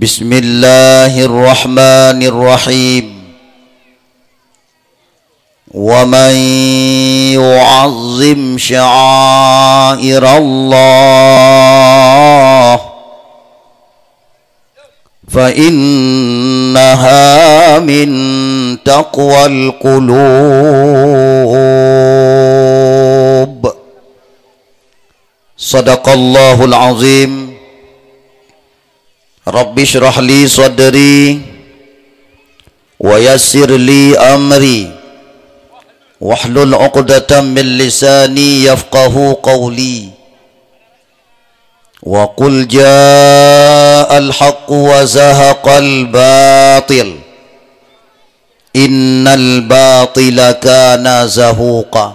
Bismillahirrahmanirrahim. Wa man yu'azzim sya'airallah fa innaha min taqwal qulub. Sadaqallahul azim. Rabbi syrah li sadri wa yassir li amri wahlul 'uqdatam min lisani yafqahu qawli wa qul jaa'al haqqu wa zahaqal batil innal batila kana zahuqa.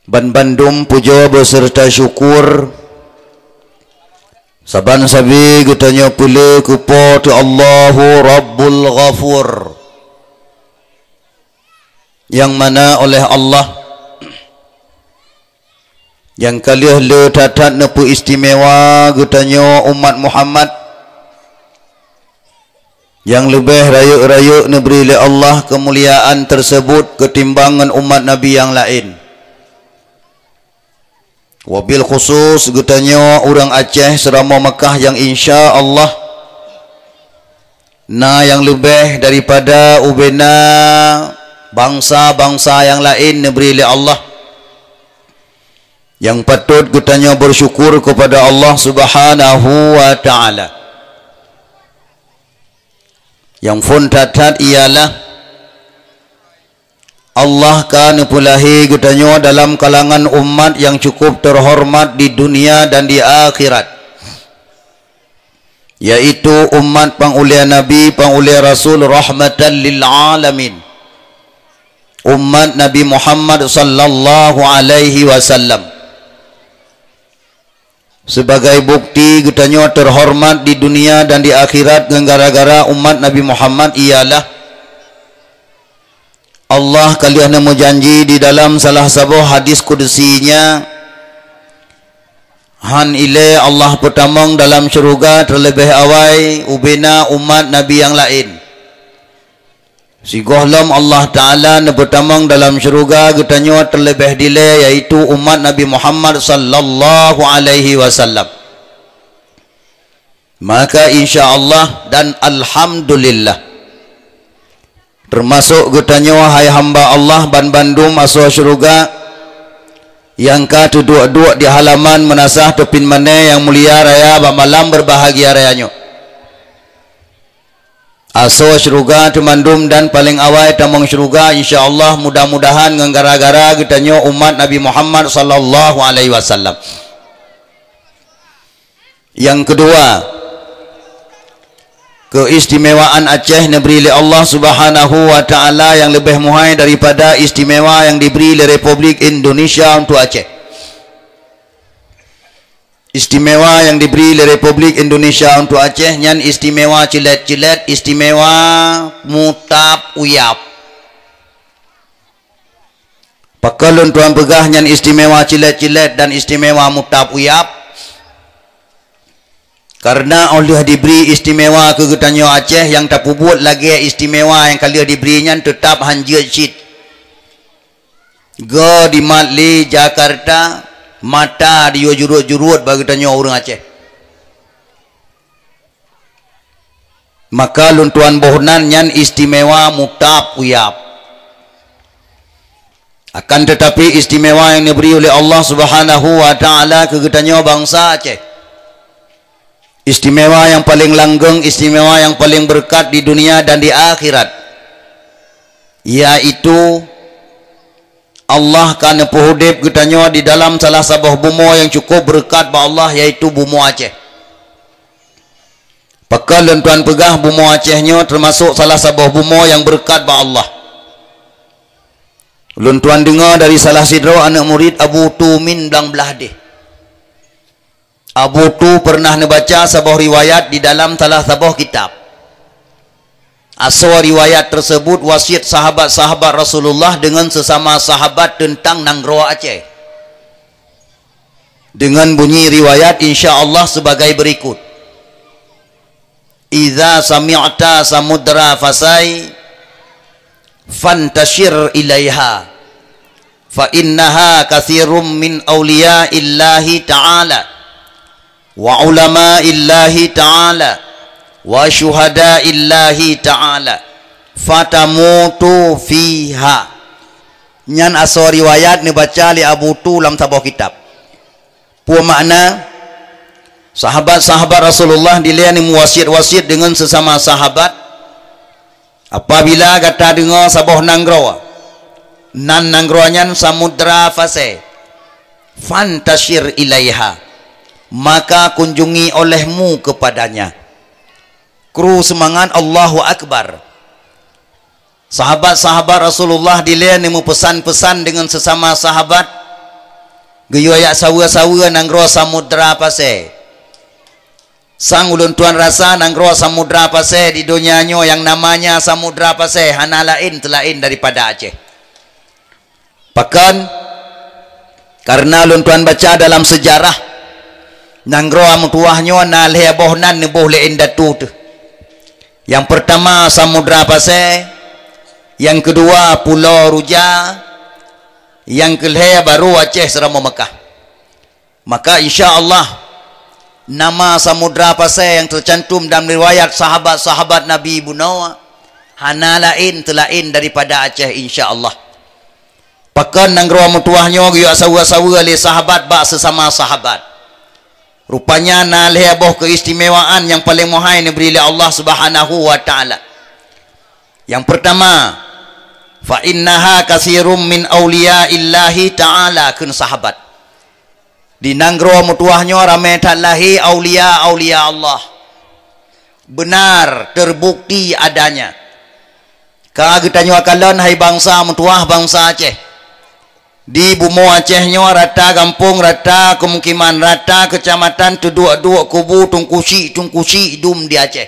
Ban Bandung puja beserta syukur saban sabi gutanya pula kepada Allahu Rabbul Ghafur, yang mana oleh Allah yang kaliah le tatat nepu istimewa gutanya umat Muhammad yang lebih raya-raya neberi oleh Allah kemuliaan tersebut ketimbangan umat Nabi yang lain. Wabil khusus gutanya orang Aceh serama Mekah yang insya Allah yang lebih daripada ubena bangsa-bangsa yang lain diberi oleh Allah, yang patut gutanya bersyukur kepada Allah Subhanahu wa taala. Yang pun tatat ialah Allah kan pulahi gutanya dalam kalangan umat yang cukup terhormat di dunia dan di akhirat, yaitu umat pangulia Nabi, pangulia Rasul rahmatan lil alamin, umat Nabi Muhammad sallallahu alaihi wasallam. Sebagai bukti gutanya terhormat di dunia dan di akhirat gara-gara umat Nabi Muhammad ialah Allah kalian nemu janji di dalam salah sebuah hadis kudusinya, han ile Allah pertamang dalam syurga terlebih awal ubena umat Nabi yang lain. Si gohlam Allah Ta'ala ne pertamang dalam syurga getanya terlebih dile, yaitu umat Nabi Muhammad sallallahu alaihi wasallam. Maka insya Allah dan alhamdulillah termasuk gutanya wahai hamba Allah Ban Bandung masuk syurga yang kedua-dua di halaman menasah tepin mana yang mulia raya malam berbahagia rayanya. Aso syurga temandum dan paling awal tamang syurga insyaallah mudah-mudahan gara-gara gutanya umat Nabi Muhammad sallallahu alaihi wasallam. Yang kedua, keistimewaan Aceh diberi oleh Allah Subhanahu wa taala yang lebih muhai daripada istimewa yang diberi oleh Republik Indonesia untuk Aceh. Istimewa yang diberi oleh Republik Indonesia untuk Aceh nyan istimewa cilet-cilet, istimewa mutab uyap. Pakalun tuan pegah nyan istimewa cilet-cilet dan istimewa mutab uyap. Karena Allah diberi istimewa ke getanyo Aceh yang tak pubut lagi istimewa yang kalian diberinya tetap hanjir cit. Go di Matli Jakarta mata dia jurut-jurut bagi getanyo orang Aceh. Maka luntuan bohnan nyan istimewa mutab uyap. Akan tetapi istimewa yang diberi oleh Allah Subhanahu wa taala ke getanyo bangsa Aceh, istimewa yang paling langgeng, istimewa yang paling berkat di dunia dan di akhirat, yaitu Allah kan pohudip getanyo di dalam salah sebuah bumo yang cukup berkat ba Allah, yaitu bumo Aceh. Pakal dan tuan pegah bumo Acehnya termasuk salah sebuah bumo yang berkat ba Allah. Lun tuan dengar dari salah sidro anak murid Abu Tumin Blang Belah deh. Abu Tu pernah membaca sebuah riwayat di dalam salah sebuah kitab. Asal riwayat tersebut wasiat sahabat-sahabat Rasulullah dengan sesama sahabat tentang Nangroa Aceh. Dengan bunyi riwayat insya Allah sebagai berikut. idza sami'ta samudra fasai fantashir ilaiha fa innaha katsirum min awliya illahi ta'ala wa ulama illahi ta'ala wa syuhada illahi ta'ala fatamutu fiha. Nyan asal riwayat ni baca li Abu Tu dalam sebuah kitab. Puan makna sahabat-sahabat Rasulullah dilihat ni wasiat-wasiat dengan sesama sahabat. Apabila kata dengar sabuh nanggro, nan nanggronyan samudra fase, fantashir ilaiha, maka kunjungi olehmu kepadanya. Kru semangat Allahu Akbar. Sahabat-sahabat Rasulullah dilihat ni pesan-pesan dengan sesama sahabat. Geyoyak sawa-sawa nanggro samudra pase. Sang ulun tuan rasa nanggro samudra pase di dunianyo yang namanya samudra pase hana lain telain daripada Aceh. Bahkan karena ulun tuan baca dalam sejarah nanggro amutuahnyo na lehebohnan ni boh lein datu tu. Yang pertama samudra pase, yang kedua Pulau Ruja, yang kelihaya baru Aceh serama Mekah. Maka insya-Allah nama samudra pasai yang tercantum dalam riwayat sahabat-sahabat Nabi Ibu Nawa hana lain telain daripada Aceh insya-Allah. Pakan nanggro mutuahnya giyo sawa-sawa le sahabat bak sesama sahabat. Rupanya na leheboh keistimewaan yang paling mohai ni beri Allah Subhanahu wa taala. Yang pertama, fa innaha katsirum min awliya illahi ta'ala, kun sahabat di nanggro mutuahnya ramai talahi awliya Allah, benar terbukti adanya. Ka getanyo akalan hai bangsa mutuah bangsa Aceh di bumo Acehnya rata kampung, rata kemukiman, rata kecamatan tuduk-duk kubu tungkusi dum di Aceh.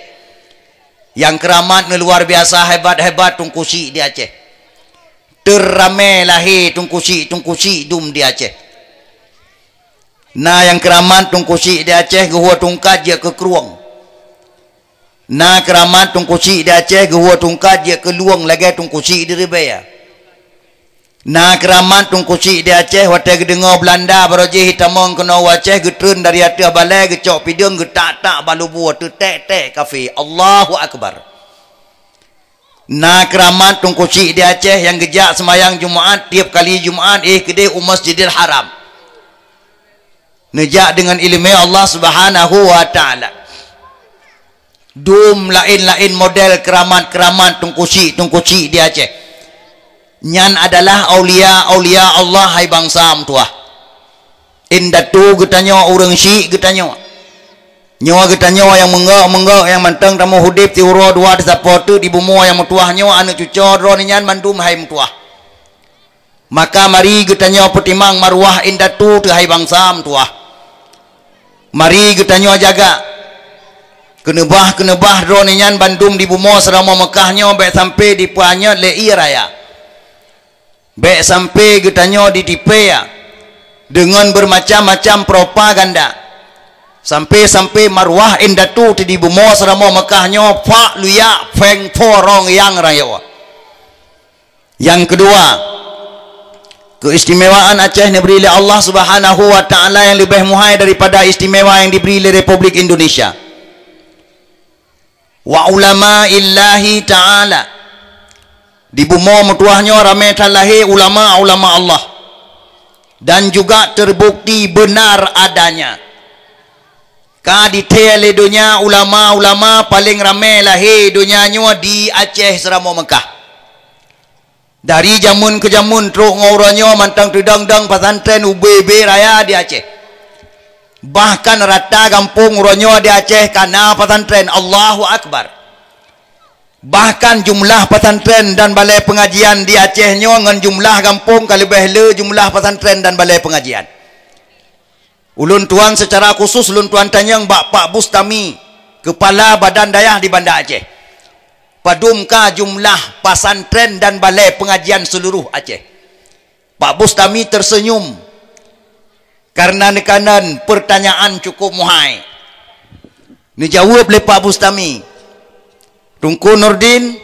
Yang keramat luar biasa hebat-hebat tungkusi di Aceh. Terramai lahir tungkusi dum di Aceh. Nah yang keramat tungkusi di Aceh gua tungkat dia ke keruang. Nah keramat tungkusi di Aceh gua tungkat dia ke luang lagi tungkusi di Ribaya. Nah keramat tungkusi di Aceh watai gedengar Belanda baroje hitamong kena Aceh getrun dari atas balai gecok pidung getak-tak balubu tu tek-tek kafe. Allahu Akbar. Nah keramat tungkusi di Aceh yang gejak semayang Jumaat tiap kali Jumaat kedai Masjidil Haram. Nejak dengan ilmu Allah Subhanahu wa taala. Dum lain-lain model keramat-keramat tungkusi di Aceh. Nyan adalah aulia Allah hai bangsa amtuah. Indatu getanyo urang syik getanyo. Nyawa getanyo yang menggak yang manteng tamu hudip ti uro dua di sapotu di bumo yang mutuahnya anu cucor ro nyan mandum hai mutuah. Maka mari getanyo petimang marwah indatu tu hai bangsa amtuah. Mari getanyo jaga kenebah ro nyan bandum di bumo serama Mekahnya baik sampai di puanya lei raya. Baik sampai getanyo ditipe ya dengan bermacam-macam propaganda sampai marwah indatu di bumo serama Mekahnya pak luya feng forong yang raya. Yang kedua, keistimewaan Aceh yang diberi oleh Allah Subhanahu wa taala yang lebih muhai daripada istimewa yang diberi oleh Republik Indonesia. Wa ulama illahi ta'ala, di bumo mutuahnya ramai talahi ulama-ulama Allah dan juga terbukti benar adanya. Ka detail dunia ulama-ulama paling ramai lahir dunianya di Aceh serama Mekah. Dari jamun ke jamun truk ngaurannya mantang tudang-dang pesantren UBB raya di Aceh. Bahkan rata kampung urannya di Aceh karena pesantren. Allahu Akbar. Bahkan jumlah pesantren dan balai pengajian di Acehnya dengan jumlah kampung kalibeh le jumlah pesantren dan balai pengajian. Ulun tuan secara khusus ulun tuan tanyang Pak Bustami, kepala Badan Dayah di Banda Aceh. Padumka jumlah pesantren dan balai pengajian seluruh Aceh. Pak Bustami tersenyum karena nekanan pertanyaan cukup muhai. Dijawab oleh Pak Bustami, Tungku Nurdin,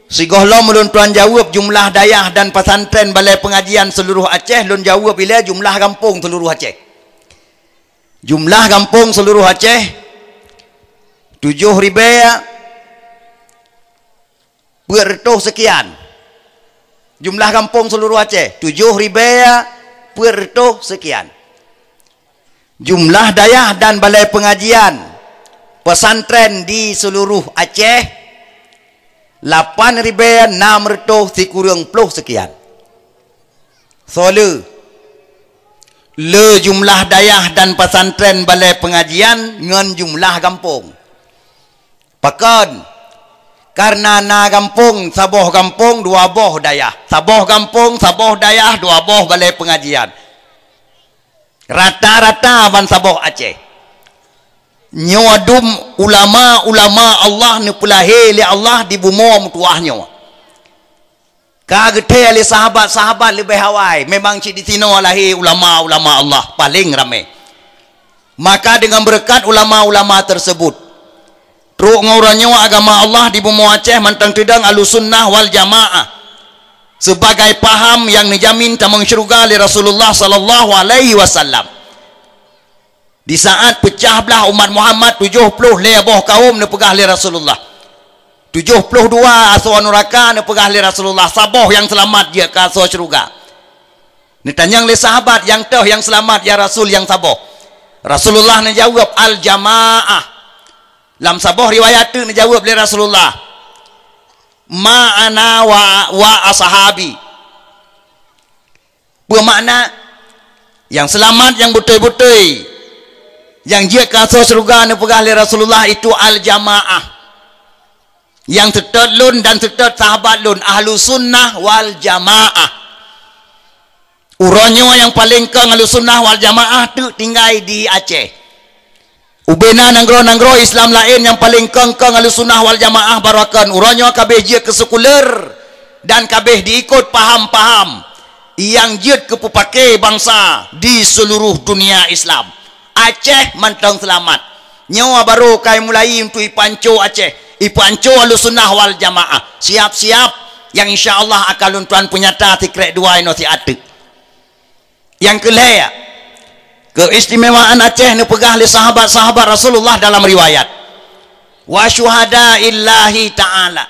si gohlom ulun tuan jawab jumlah dayah dan pesantren balai pengajian seluruh Aceh, lun jawab bila jumlah kampung seluruh Aceh. Jumlah kampung seluruh Aceh 7,000 sekian. Jumlah kampung seluruh Aceh 7,000 sekian. Jumlah dayah dan balai pengajian pesantren di seluruh Aceh 8,630 sekian. So le jumlah dayah dan pesantren balai pengajian dengan jumlah kampung. Pakan karena na kampung saboh kampung dua boh dayah. Saboh kampung saboh dayah dua boh balai pengajian. Rata-rata ban saboh Aceh. Nyawadum ulama-ulama Allah ni pulahe li Allah di bumom tuahnya. Kagete ali sahabat-sahabat lebih hawai. Memang cik di sini lahir ulama-ulama Allah paling ramai. Maka dengan berkat ulama-ulama tersebut, teruk ngaurannya agama Allah di bumi Aceh mantang tidang Ahlussunnah wal Jamaah sebagai paham yang dijamin tamang syurga li Rasulullah sallallahu alaihi wasallam. Di saat pecah belah umat Muhammad 70 lebih kaum ni pegah li Rasulullah. 72 aswa neraka ni pegah li Rasulullah. Saboh yang selamat dia ke aswa syurga. Ni tanyang li sahabat yang teh yang selamat ya Rasul yang saboh. Rasulullah ni jawab al-jamaah. Lam saboh riwayat tu ni jawab li Rasulullah. Ma'ana wa ashabi. Bermakna yang selamat yang betul-betul. Yang dia kasih surga ni pegah li Rasulullah itu al-jamaah. Yang tetap lun dan tetap sahabat lun Ahlussunnah wal Jamaah. Uronyo yang paling keng Ahlussunnah wal Jamaah tu tinggal di Aceh. Ubena nanggro-nanggro Islam lain yang paling keng Ahlussunnah wal Jamaah barakan uronyo kabeh je kesekuler dan kabeh diikut paham-paham yang jid kepupakai bangsa di seluruh dunia Islam. Aceh mantang selamat. Nyawa baru kai mulai untuk ipanco Aceh. Ipanco Ahlussunnah wal Jamaah. Siap-siap yang insya-Allah akan luntuan penyata tikrek dua ino si atu. Yang kelaya keistimewaan Aceh ni pegah li sahabat-sahabat Rasulullah dalam riwayat. Wa syuhada illahi ta'ala.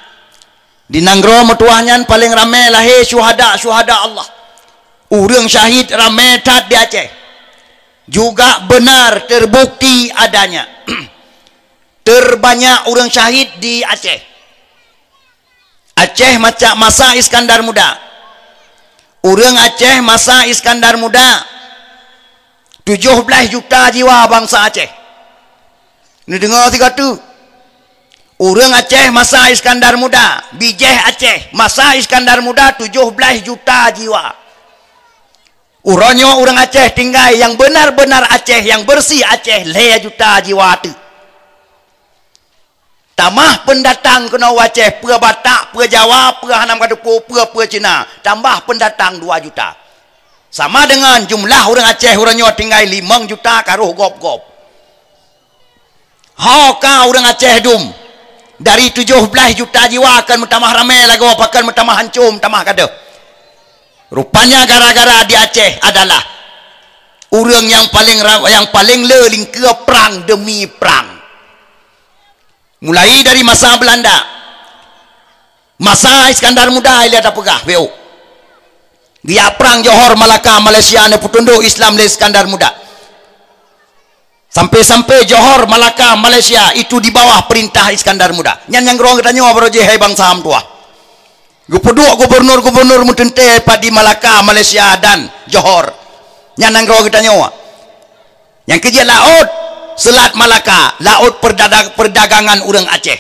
Di nanggro metuahnya paling ramai lahir syuhada Allah. Urang syahid ramai tat di Aceh. Juga benar terbukti adanya terbanyak orang syahid di Aceh. Aceh macam masa Iskandar Muda. Orang Aceh masa Iskandar Muda 17 juta jiwa bangsa Aceh. Ni dengar si kata orang Aceh masa Iskandar Muda, bijeh Aceh masa Iskandar Muda 17 juta jiwa. Uronyo orang Aceh tinggal yang benar-benar Aceh, yang bersih Aceh, 2 juta jiwa tu. Tamah pendatang kena Aceh, pura Batak, pura Jawa, pura Hanam Kadupu, pura Cina. Tambah pendatang 2 juta. Sama dengan jumlah orang Aceh, uronyo tinggal 5 juta karuh gop-gop. Hauka orang Aceh dum. Dari 17 juta jiwa akan bertambah ramai lagi, akan bertambah hancur, bertambah kada. Rupanya gara-gara di Aceh adalah orang yang paling leling ke perang demi perang. Mulai dari masa Belanda, masa Iskandar Muda dia dah pegah BO. Dia perang Johor Malaka Malaysia ni petunduk Islam le Iskandar Muda. Sampai-sampai Johor Malaka Malaysia itu di bawah perintah Iskandar Muda. Yang gerong katanya baru je hai bangsa am tua. Gubernur-gubernur mutente di Malaka, Malaysia dan Johor. Yang nanggro kita nyawa. Yang kerja laut, Selat Malaka, laut perdagangan orang Aceh.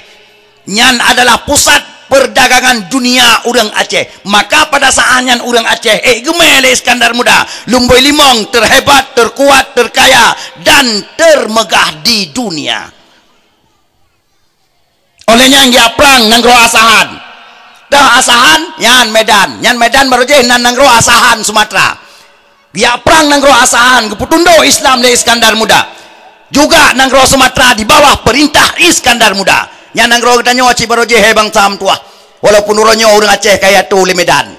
Yang adalah pusat perdagangan dunia orang Aceh. Maka pada saatnya orang Aceh, gemele Iskandar Muda, Lumboi Limong terhebat, terkuat, terkaya dan termegah di dunia. Olehnya dia perang nanggro asahan. Dah asahan nyan Medan baru je nanggro asahan Sumatera. Dia perang nanggro asahan keputundo Islam le Iskandar Muda. Juga nanggro Sumatera di bawah perintah Iskandar Muda. Yang nang ro kita nyo Aceh baroje he bang sam tua. Walaupun uronyo urang Aceh kaya tu le Medan.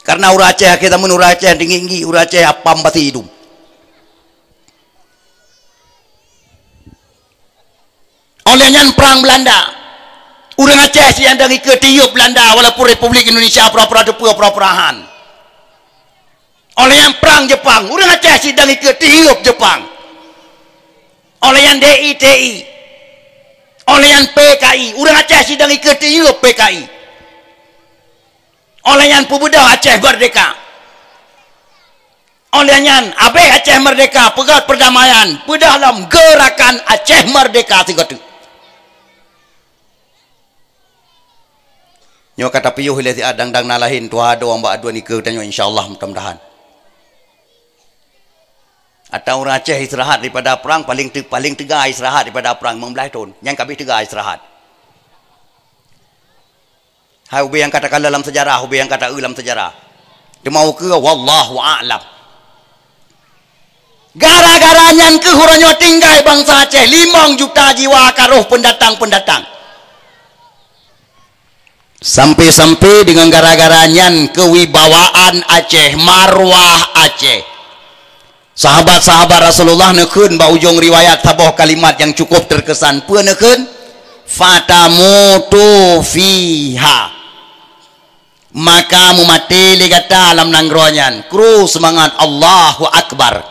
Karena urang Aceh kita mun urang Aceh tinggi urang Aceh apam pati hidung. Olehnya perang Belanda. Urang Aceh yang dari ke tiup Belanda walaupun Republik Indonesia pura-pura depu pura-purahan. Oleh yang perang Jepang, urang Aceh sidang ke tiup Jepang. Oleh yang DITI, oleh yang PKI, urang Aceh sidang ke tiup PKI. Oleh yang pemuda Aceh merdeka. Oleh yang Abeh Aceh merdeka, pegat perdamaian, dalam gerakan Aceh merdeka tiga tu. Nyo kata piyuh hilati adang-dang nalahin tuha doang ba adua nikah tanyo insyaallah mudah-mudahan. Atau orang Aceh istirahat daripada perang paling tegak istirahat daripada perang membelah tahun. Yang kami tegak istirahat. Hai ubi yang katakan dalam sejarah, ubi yang kata dalam sejarah. Dia mau ke wallahu a'lam. Gara-garanya ke huranyo tinggal bangsa Aceh 5 juta jiwa karuh pendatang-pendatang. Sampai-sampai dengan gara-garanya kewibawaan Aceh, marwah Aceh. Sahabat-sahabat Rasulullah nekun ba ujung riwayat tabuh kalimat yang cukup terkesan. Pua nekun fatamutu fiha. Maka mumati li kata alam nangroanyan. Kru semangat Allahu Akbar.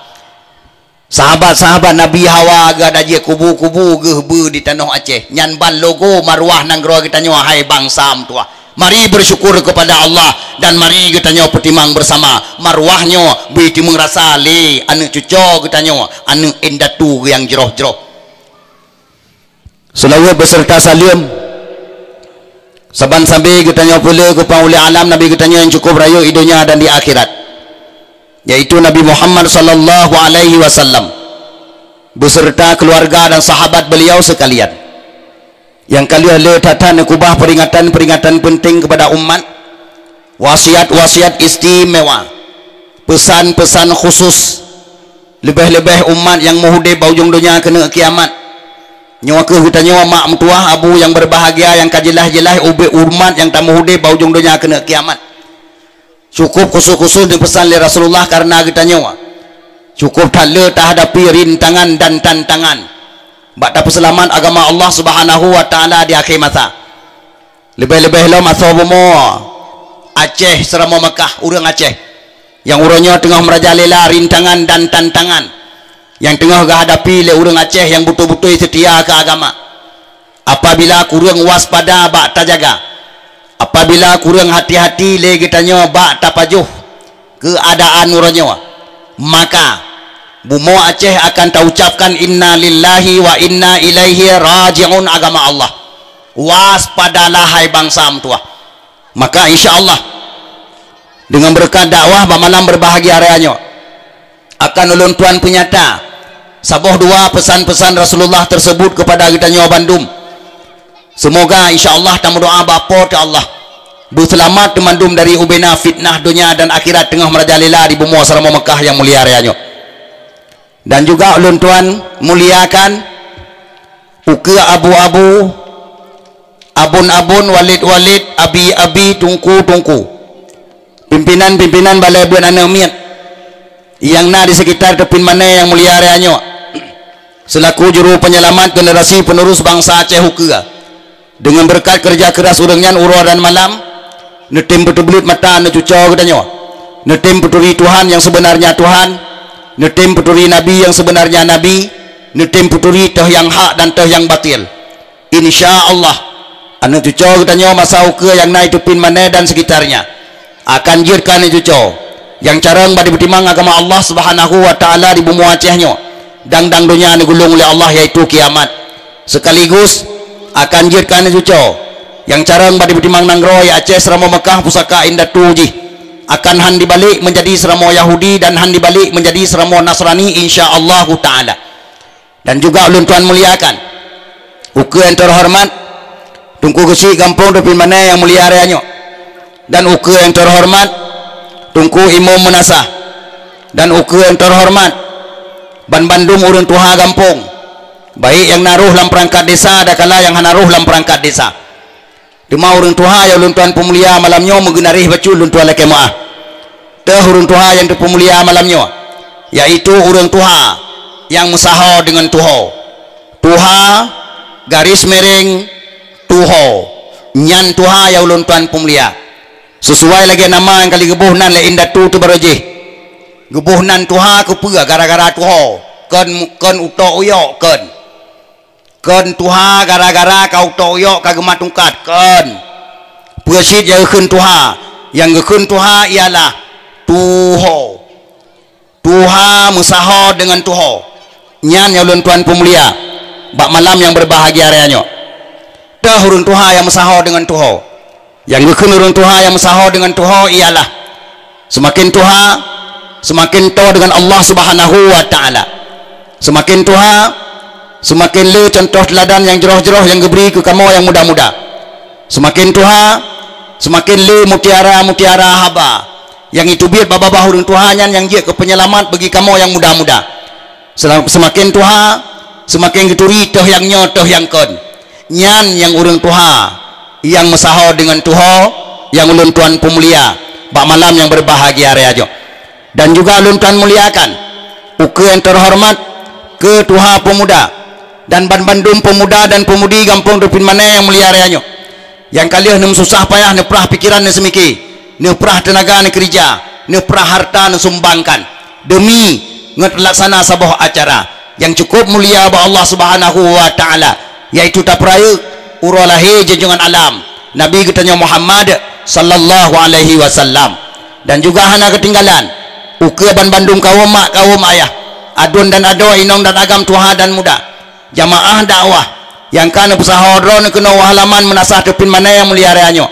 Sahabat-sahabat Nabi Hawa gada je kubu-kubu gehbe di tanah Aceh. Nyan ban logo marwah nanggro kita nyo hai bangsam tua. Mari bersyukur kepada Allah dan mari kita nyo pertimang bersama. Marwahnyo biti mengrasa le anu cuco kita nyo anu endatu yang jeroh-jeroh. Selawat beserta salim. Saban sampai kita nyo pula kepada uli alam Nabi kita nyo yang cukup rayu di dunia dan di akhirat. Yaitu Nabi Muhammad sallallahu alaihi wasallam beserta keluarga dan sahabat beliau sekalian. Yang kalian letatan kubah peringatan-peringatan penting kepada umat, wasiat-wasiat istimewa, pesan-pesan khusus, lebih-lebih umat yang muhudib ujung dunia kena kiamat. Nyawa ke kita nyawa mak mentua abu yang berbahagia yang kajelah-jelah ubi umat yang tak muhudib ujung dunia kena kiamat. Cukup khusus-khusus di pesan oleh Rasulullah karena kita nyawa. Cukup tak le tak hadapi rintangan dan tantangan. Bak dapat selamat agama Allah Subhanahu wa taala di akhir masa. Lebih-lebih lo masa bomo Aceh serama Mekah urang Aceh. Yang urangnya tengah merajalela rintangan dan tantangan. Yang tengah hadapi le urang Aceh yang betul-betul setia ke agama. Apabila kurang waspada bak tak jaga. Apabila kurang hati-hati le kita nyo bak tapajuh keadaan urangnya, maka bumo Aceh akan taucapkan inna lillahi wa inna ilaihi raji'un agama Allah. Waspadalah hai bangsa tua. Maka insyaallah dengan berkat dakwah malam berbahagia reanya akan ulun tuan penyata sabuh dua pesan-pesan Rasulullah tersebut kepada kita nyo Bandung. Semoga insyaallah tamu doa bapa ta Allah berselamat temandum dari ubena fitnah dunia dan akhirat tengah merajalela di bumi sarama Mekah yang mulia reanya. Dan juga ulun tuan muliakan uke abu-abu, abun-abun, walid-walid, abi-abi, tungku-tungku, pimpinan-pimpinan balai buan anamiat yang na di sekitar tepin mana yang mulia reanya selaku juru penyelamat generasi penerus bangsa Aceh Hukea. Dengan berkat kerja keras urangnya urua dan malam netim betul-betul mata necuco katanya netim peturi Tuhan yang sebenarnya Tuhan, netim peturi Nabi yang sebenarnya Nabi, netim peturi teh yang hak dan teh yang batil. InsyaAllah anu cuco katanya masa uke yang naik tepin mana dan sekitarnya akan jirkan cuco yang carang badi betimang agama Allah Subhanahu wa taala di bumi Acehnya dang-dang dunia digulung oleh Allah yaitu kiamat. Sekaligus akan jirkan cuco yang carang badi betimang nanggro ya Aceh serama Mekah pusaka indah tuji akan han dibalik menjadi seramo Yahudi dan han dibalik menjadi seramo Nasrani insyaallah taala. Dan juga ulun tuan muliakan uke yang terhormat tungku gesi kampung depin mana yang mulia reanya dan uke yang terhormat tungku imam menasah dan uke yang terhormat ban Bandung urun tuha kampung baik yang naruh dalam perangkat desa ada kala yang naruh dalam perangkat desa. Dema urang tuha ya ulun tuan pemulia malamnya menggenarih bacul ulun tuan laki maah. Teh urang tuha yang pemulia malamnya yaitu urang tuha yang musaha dengan tuho. Tuha garis miring tuho nyan tuha ya ulun tuan pemulia. Sesuai lagi nama yang kali gebuhnan le indatu tu barojih. Gebuhnan tuha kepua gara-gara tuho. Ken uto uyok ken tuha gara-gara kau uto uyok kagemat tungkat ken. Puasit yang ken tuha. Yang ken tuha ialah tuho. Tuha musaha dengan tuho. Nyan ya ulun tuan pemulia. Bak malam yang berbahagia reanya. Dah urun tuha yang musaha dengan tuho. Yang geken urun tuha yang musaha dengan tuho ialah semakin tuha semakin tahu dengan Allah Subhanahu wa taala. Semakin tuha semakin le contoh teladan yang jeroh-jeroh yang diberi ke kamu yang muda-muda. Semakin tuha semakin le mutiara-mutiara haba yang itu biar babah urun tuha yang dia ke penyelamat bagi kamu yang muda-muda. Semakin tuha semakin geturi toh yang nyotoh yang kon nyan yang urun tuha yang mesaho dengan tuho yang ulun tuan pemulia bak malam yang berbahagia reajo. Dan juga ulun tuan muliakan uke yang terhormat ke tuha pemuda dan bandum pemuda dan pemudi kampung Dupin mana yang mulia reajo yang kalian nem susah payah neprah pikiran ne semiki neprah tenaga ne kerja neprah harta ne sumbangkan demi ngetlaksana sabuh acara yang cukup mulia ba Allah Subhanahu wa taala yaitu tapraya urolahi junjungan alam Nabi kita Muhammad sallallahu alaihi wasallam. Dan juga hana ketinggalan uke bandung kaum mak kaum ayah adun dan ado inong dan agam tuha dan muda jamaah dakwah yang kana besahodron kena halaman menasah tepin mana yang mulia reanyo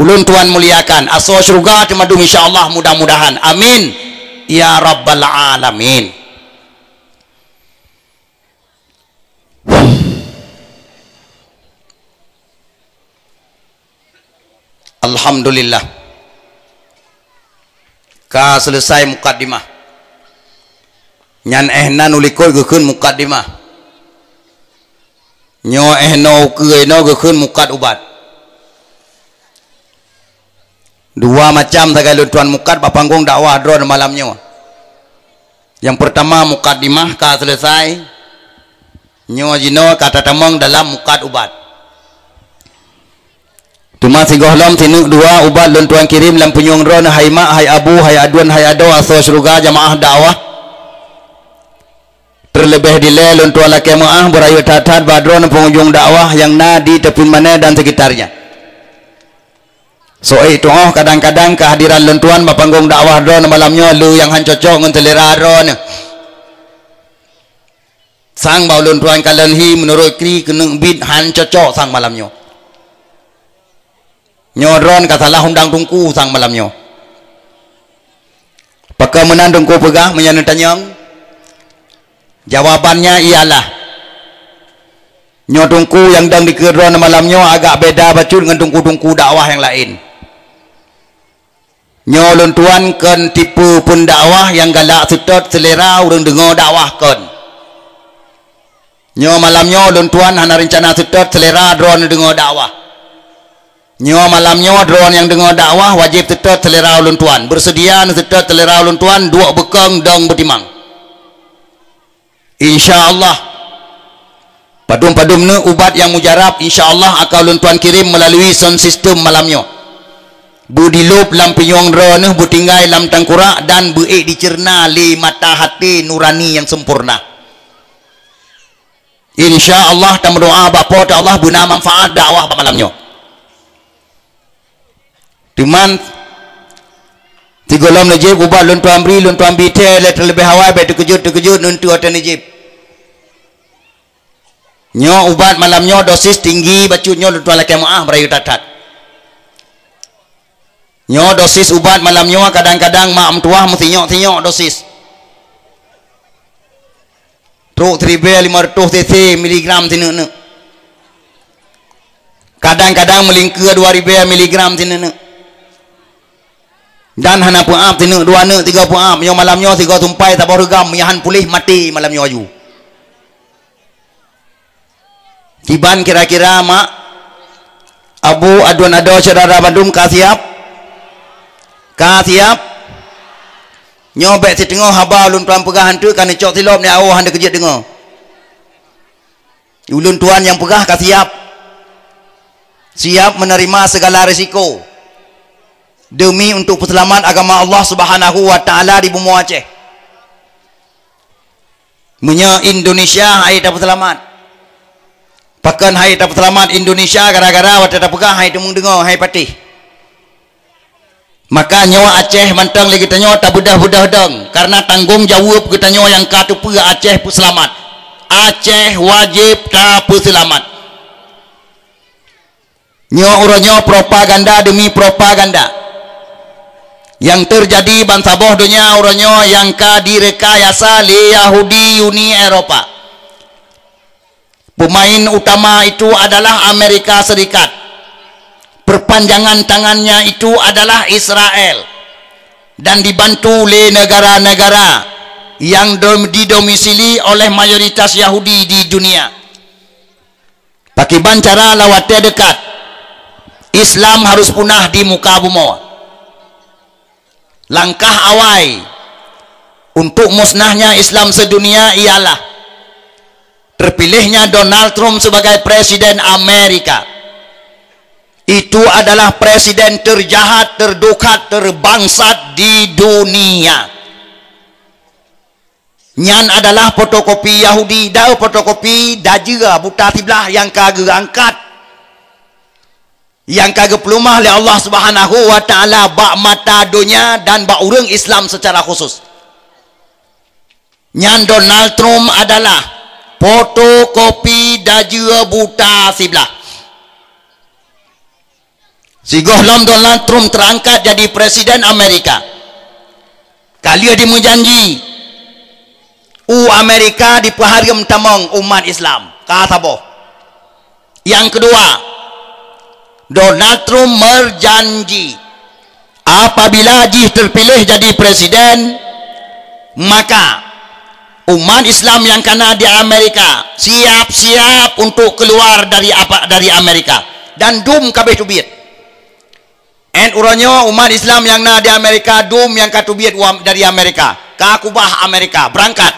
ulun tuan muliakan aso surga temadum insyaallah mudah-mudahan amin ya rabbal alamin. Alhamdulillah ka selesai mukaddimah nyan ehna nulikoi gekeun mukaddimah nyo ehno keeno gekeun mukad ubat dua macam tagalun tuan mukad papanggung dakwah dron malamnya. Yang pertama mukaddimah ka selesai nyo jino kata tamong dalam mukad ubat. Tuma sigohlom tinuk dua ubat lun tuan kirim lam punyung ron hai mak hai abu hai aduan hai ado aso surga jamaah dakwah. Terlebih dile lun tuan laki maah berayu tatat badron pengunjung dakwah yang na di tepin mana dan sekitarnya. So itu kadang-kadang kehadiran lun tuan bapanggung dakwah dron malamnya lu yang han cocok ngan telera ron. Sang bau lun tuan kalen hi menurut kri keneng bid han cocok sang malamnya. Nyodron katalah undang tungku sang malamnya. Pakai menan tungku pegah menyana tanyang. Jawabannya ialah nyodungku yang dang dikeron malamnya agak beda bacun dengan tungku-tungku dakwah yang lain. Nyolun tuan kan tipu pun dakwah yang galak setot selera urang dengar dakwah kan. Nyo malamnya lun tuan hana rencana setot selera drone dengar dakwah. Nyo malamnya drone yang dengar dakwah wajib tetot selera ulun tuan bersedia tetot selera ulun tuan dua bekang dong betimang insyaallah padum-padum ne ubat yang mujarab insyaallah akan ulun tuan kirim melalui sound system malamnya budilup lam pinyong drone butinggai lam tangkurak dan beik dicerna li mata hati nurani yang sempurna insyaallah tam doa bapa ta Allah guna manfaat dakwah malamnya. Timan tigolom najib ubah lun tuan beri lun tuan bite le terlebih awal baik terkejut nuntu atan najib nyo ubat malamnya dosis tinggi bacunyo lun tuan laki maah berayu tatat nyo dosis ubat malamnya kadang-kadang mak amtuah mesti nyok dosis truk 500 cc miligram tinene kadang-kadang melingkar 2000 miligram tinene dan hana puap tinu dua ne tiga puap yang malamnya tiga tumpai tak baru gam yahan pulih mati malamnya aju Tiban kira-kira mak Abu aduan ado saudara Bandung ka siap nyobek si tengah haba ulun tuan pegah hantu kan cok silop ni awah handa kejut dengar ulun tuan yang pegah ka siap menerima segala risiko demi untuk perselamat agama Allah Subhanahu wa taala di bumi Aceh. Munya Indonesia hai tak selamat. Pakan hai tak selamat Indonesia gara-gara wata tak pegah hai temung dengar hai patih. Maka nyawa Aceh mantang lagi tanyo tak budah-budah dong karena tanggung jawab kita nyawa yang katu pe Aceh pu selamat. Aceh wajib ta pu selamat. Nyawa uranyo propaganda demi propaganda. Yang terjadi bangsa boh dunia uranyo yang ka direkayasa le Yahudi Uni Eropa. Pemain utama itu adalah Amerika Serikat. Perpanjangan tangannya itu adalah Israel. Dan dibantu oleh negara-negara yang didomisili oleh mayoritas Yahudi di dunia. Pakai cara lawatnya dekat. Islam harus punah di muka bumi. Langkah awal untuk musnahnya Islam sedunia ialah terpilihnya Donald Trump sebagai presiden Amerika. Itu adalah presiden terjahat, terdukat, terbangsat di dunia. Nyan adalah fotokopi Yahudi, fotokopi dajira buta tiblah yang kagak angkat. Yang kagak pelumah oleh Allah Subhanahu wa taala bak mata dunia dan bak urang Islam secara khusus. Nyan Donald Trump adalah fotokopi dajira buta siblah. Sigohlom Donald Trump terangkat jadi presiden Amerika. Kali dia menjanji Amerika diperhariam tamang umat Islam. Kata boh. Yang kedua, Donald Trump berjanji apabila dia terpilih jadi presiden, maka umat Islam yang kena di Amerika siap-siap untuk keluar dari Amerika dan dum kabeh tubit. En uranyo umat Islam yang na di Amerika dum yang katubit dari Amerika, kakubah Amerika berangkat.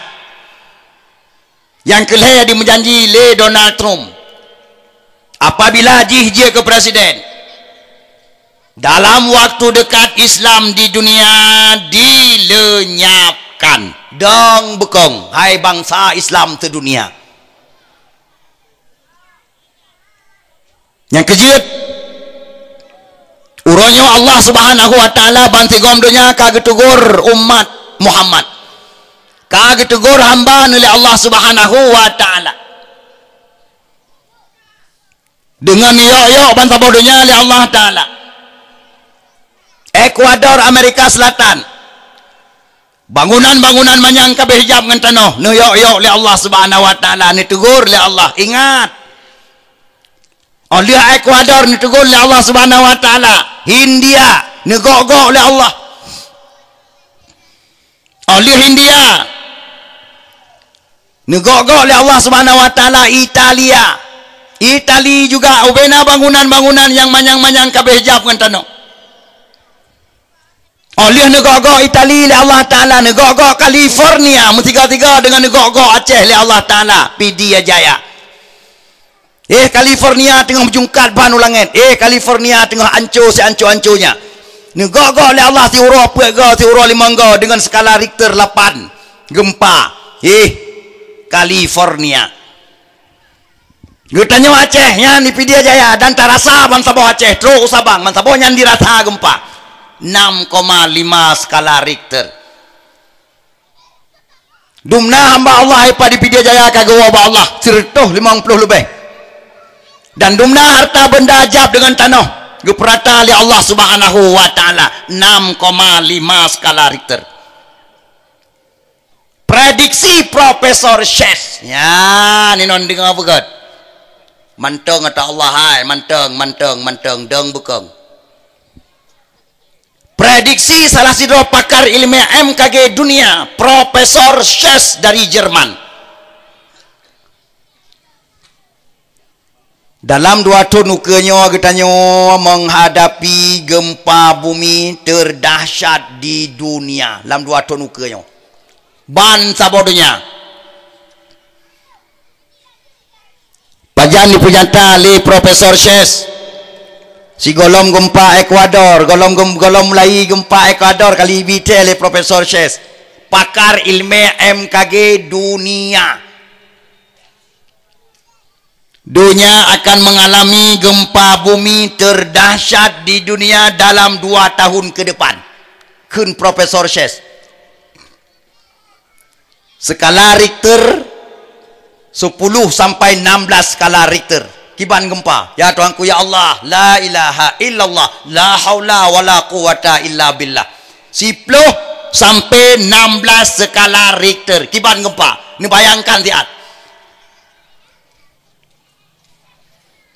Yang kelih dia menjanji le Donald Trump apabila dia ke presiden dalam waktu dekat Islam di dunia dilenyapkan dong bekong hai bangsa Islam sedunia. Yang kejut uronyo Allah Subhanahu wa taala bantigom dunia kagetugur umat Muhammad kagetugur hamba oleh Allah Subhanahu wa taala dengan yok-yok bantah bodohnya oleh Allah Ta'ala. Ekuador Amerika Selatan bangunan-bangunan manyang kabeh hijab ngan tanah nu yok-yok oleh Allah Subhanahu wa taala ni tegur oleh Allah. Ingat oleh Ekuador ni tegur oleh Allah Subhanahu wa taala. Hindia ni gok-gok oleh Allah. Oleh Hindia ni gok-gok oleh Allah Subhanahu wa taala. Itali juga ubena bangunan-bangunan yang manyang-manyang kabeh hijab ngan tanah. Oleh negara Itali oleh Allah Ta'ala, negara California tiga-tiga dengan negara Aceh oleh Allah Ta'ala, Pidi Jaya. California tengah berjungkat banu langit. California tengah hancur sehancur-hancurnya. Negara oleh Allah si urah pega si urah limangga dengan skala Richter 8 gempa. California. Gutanya Aceh nya ni Pidi Jaya dan tarasa bangsa bawah Aceh terus Sabang bangsa bawah nya dirasa gempa 6,5 skala Richter. Dumna hamba Allah ipa di Pidi Jaya kagawa ba Allah sertuh 50 lebih. Dan dumna harta benda ajab dengan tanah geperata oleh Allah Subhanahu wa taala 6,5 skala Richter. Prediksi Profesor Shes ya ni non dengar begat. Manteng kata Allah hai manteng deng bekeng. Prediksi salah satu pakar ilmiah MKG dunia Profesor Sches dari Jerman. Dalam 2 tahun ukanya katanya menghadapi gempa bumi terdahsyat di dunia. Dalam 2 tahun ukanya. Ban sabodonya. Pajan dipujata oleh Profesor Shes. Si golom gempa Ecuador, golom mulai gempa Ecuador kali ibite oleh Profesor Shes. Pakar ilmu MKG dunia. Dunia akan mengalami gempa bumi terdahsyat di dunia dalam 2 tahun ke depan. Kun Profesor Shes. Skala Richter 10 sampai 16 skala Richter. Kiban gempa. Ya Tuhanku ya Allah, la ilaha illallah, la haula wala quwata illa billah. 10 sampai 16 skala Richter. Kiban gempa. Ni bayangkan lihat.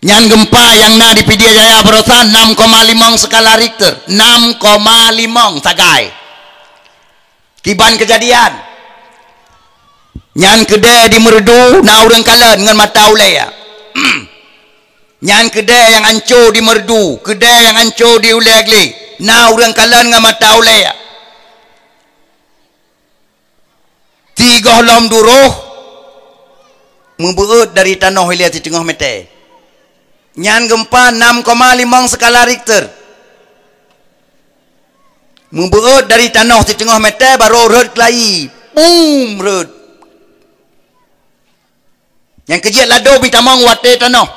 Yang gempa yang na di Pidia Jaya berusaha 6,5 skala Richter. 6,5 sagai. Kiban kejadian. Yang kedai di Merdu na urang kalen dengan mata ulai ya. Yang kedai yang hancur di Merdu, kedai yang hancur di Ulai Agli, na urang kalen dengan mata ulai ya. 3 lom duruh membeut dari tanah hilia di tengah meter. Nyan gempa 6,5 skala Richter. Membeut dari tanah di tengah meter baru rod kelai. Boom rod. Yang kejut lado bitamang wate tanah.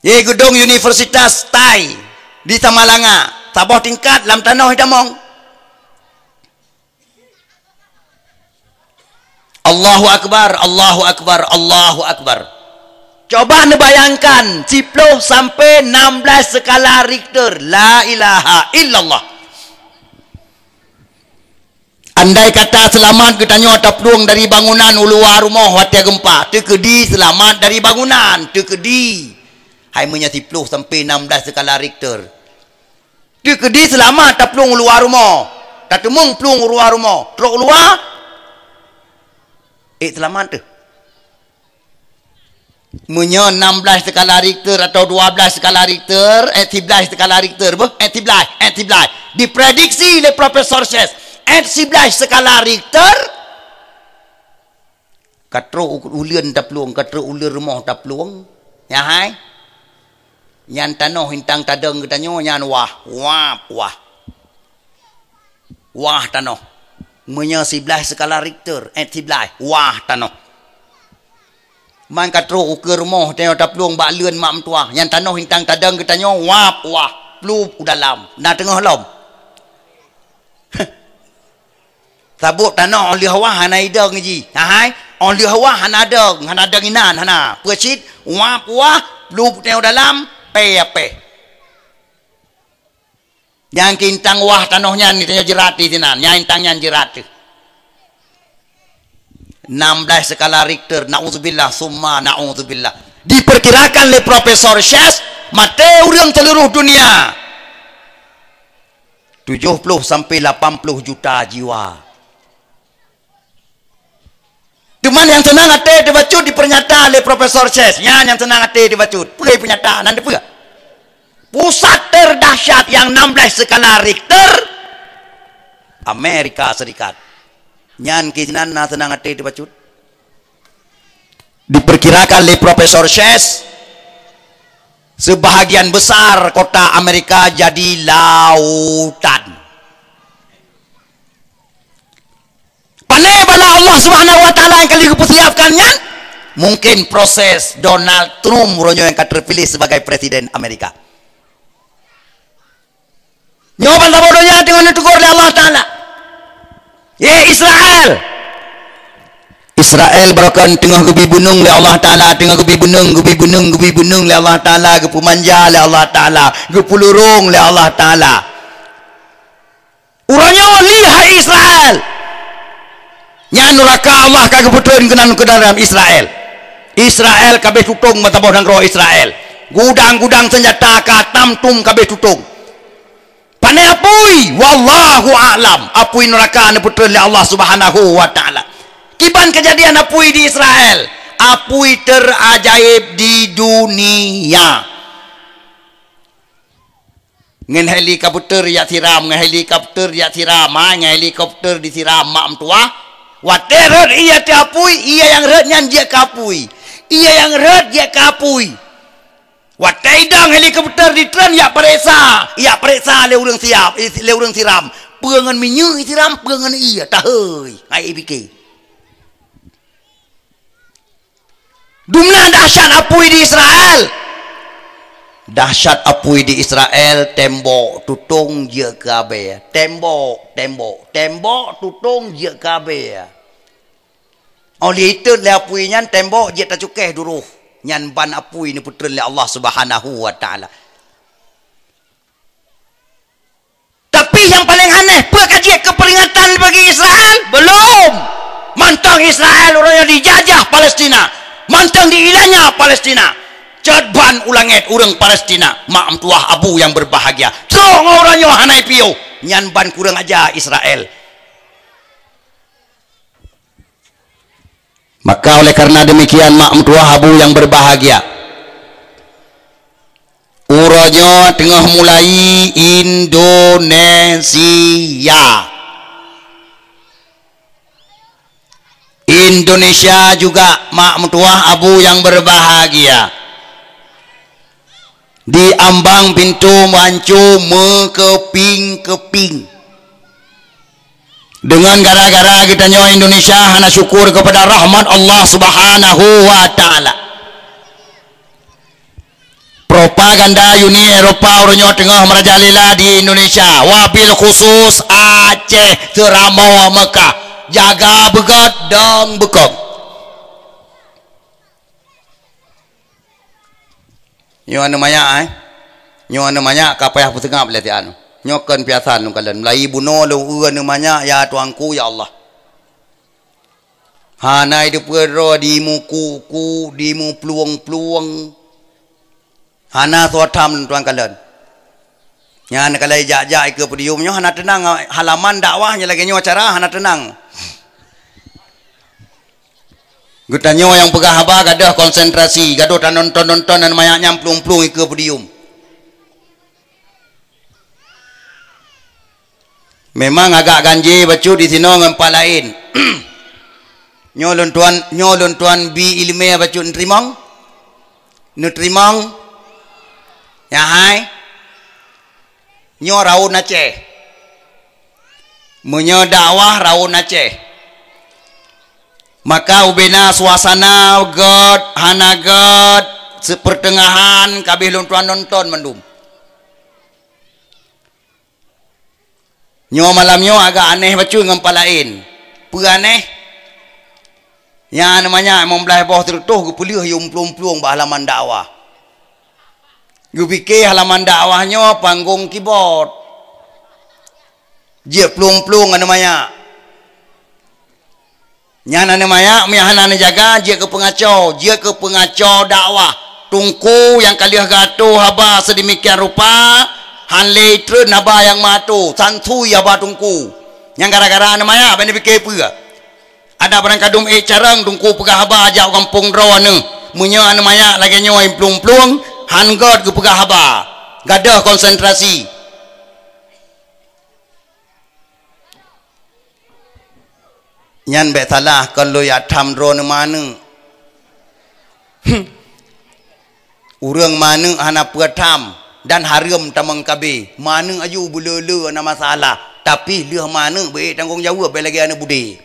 Ye gedung Universitas Tai di Tamalanga. Tabah tingkat dalam tanah hitamang. Allahu Akbar, Allahu Akbar, Allahu Akbar. Coba nebayangkan 10 sampai 16 skala Richter. La ilaha illallah. Andai kata selamat kita nyata peluang dari bangunan uluar rumah watia gempa. Tekedi selamat dari bangunan. Tekedi. Hai menya 10 sampai 16 skala Richter. Tekedi selamat tak peluang uluar rumah. Tak temung peluang uluar rumah. Teruk luar. Selamat tu. Menya 16 skala Richter atau 12 skala Richter, 13 skala Richter, 13. Diprediksi oleh Profesor Shes, 11 skala Richter. Katro ulian tak peluang, katro ulir rumah tak peluang. Ya hai. Nyan tanah hintang tadeng katanya nyan wah. Wah tanah. Menya 11 skala Richter, 11. Wah tanah. Man katro ukur rumah tengok tak peluang bak luen mak mentua yang tanah hintang tadang katanya wah peluk dalam na tengah lom. Sabuk tanah oleh hawa hana idang ji hai oleh hawa hana adang inan hana percit wah peluk tengok dalam pe yang kintang wah tanahnya ni tanya jerat di sinan yang intangnya jerat tu 16 skala Richter, na'udzubillah, summa na'udzubillah. Diperkirakan oleh Profesor Shes, mati orang seluruh dunia 70 sampai 80 juta jiwa. Cuman yang senang hati dibacut dipernyata oleh Profesor Shes. Yang senang hati dibacut. Pergi pernyataan, anda pergi. Pusat terdahsyat yang 16 skala Richter, Amerika Serikat. Nyan kinan na senang hati dibacut. Diperkirakan oleh Profesor Shes, sebahagian besar kota Amerika jadi lautan. Panai bala Allah Subhanahu wa taala yang kali kepersiapkannya. Mungkin proses Donald Trump ronyo yang terpilih sebagai presiden Amerika. Nyoban sabodonya dengan ditegur oleh Allah taala. Ya Israel berakan tengah gebi bunung le Allah taala, tengah gebi bunung le Allah taala, gepu manja le Allah taala, gepu lurung le Allah taala. Uranya lihai Israel. Nya neraka Allah kagak betul kenan ke dalam Israel. Israel kabeh tutung mata bodang roh Israel. Gudang-gudang senjata ka tamtum kabeh tutung. Panai apui wallahu a'lam. Apui neraka ne putra oleh Allah Subhanahu wa taala. Kiban kejadian apui di Israel. apui terajaib di dunia. Ngen helikopter ya siram, ngen helikopter ya siram, ngen helikopter disiram mak tua. Waterot iya kapui, iya yang red nyan dia kapui. Iya yang red dia kapui. Wataidang helikopter di tren ya periksa le urang siap, le urang siram. Peungan minyu siram, peungan iya taheuy. Ai pikir. Dumna dahsyat apui di Israel. Dahsyat apui di Israel, tembok tutung je kabeh. Tembok tutung je kabeh. Oleh itu le apui nyan tembok je tak cukeh duruh. Nyan ban apui ni putren le Allah Subhanahu wa taala. Tapi yang paling aneh, pekaji keperingatan bagi Israel belum. Mantang Israel orang yang dijajah Palestina. Mantang diilanya Palestina. Cadban ulanget urang Palestina. Mak tuah abu yang berbahagia. Trong orangnya hanai piu. Nyan ban kurang aja Israel. Maka oleh karena demikian mak tuah abu yang berbahagia. Uranya tengah mulai Indonesia. Indonesia juga mak tuah abu yang berbahagia. Di ambang pintu mancu mekeping-keping. Dengan gara-gara kita nyawa Indonesia hana syukur kepada rahmat Allah Subhanahu wa taala. Propaganda Uni Eropa orangnya tengah merajalela di Indonesia. Wabil khusus Aceh, Teramau, Mekah. Jaga begat dan bekam. Nyo namanya nyo namanya kapayah pusengap leti anu. Nyokan piasan nu kalen. Mulai buno lu namanya ya tuangku ya Allah. Hanai de pero di muku di mu pluang-pluang. Hana suatam tuang kalen. Nyan kalai jak-jak ke podium nyo hana tenang halaman dakwahnya lagi nyo acara hana tenang. Gutanyo yang pegah haba gadah konsentrasi, gaduh nonton-nonton dan banyak nyamplung-plung ke podium. Memang agak ganjil bacu di sini ngempal lain. Nyolon tuan bi ilmiah bacu nutrimong. Ya hai. Nyo raun Aceh. Menyo dakwah raun Aceh. Maka ubena suasana god hanagat sepertengahan kabeh luntuan nonton mendum. Nyo malamnyo agak aneh bacu ngempal lain. Peraneh. Yang namanya membelah bawah tertuh gepulih yung plung-plung bah halaman dakwah. Gu fikir halaman dakwahnya panggung keyboard. Dia plung-plung namanya. Nyana namanya mihana jaga dia ke pengacau dakwah tungku yang kaliah gato haba sedemikian rupa hanlei tren haba yang matu santu haba tungku yang gara-gara namanya benda fikir apa ada barang kadum carang tungku pegah haba ajak kampung rawane munya namanya lagi nyoy plung-plung hanggot ke pegah haba gadah konsentrasi. Nyan bet salah kalau ya tham drone mana. Urang mana hana pertam dan haram tamang kabe. Mana aju bulele ana masalah. Tapi liah mana baik tanggung jawab baik lagi ana budi.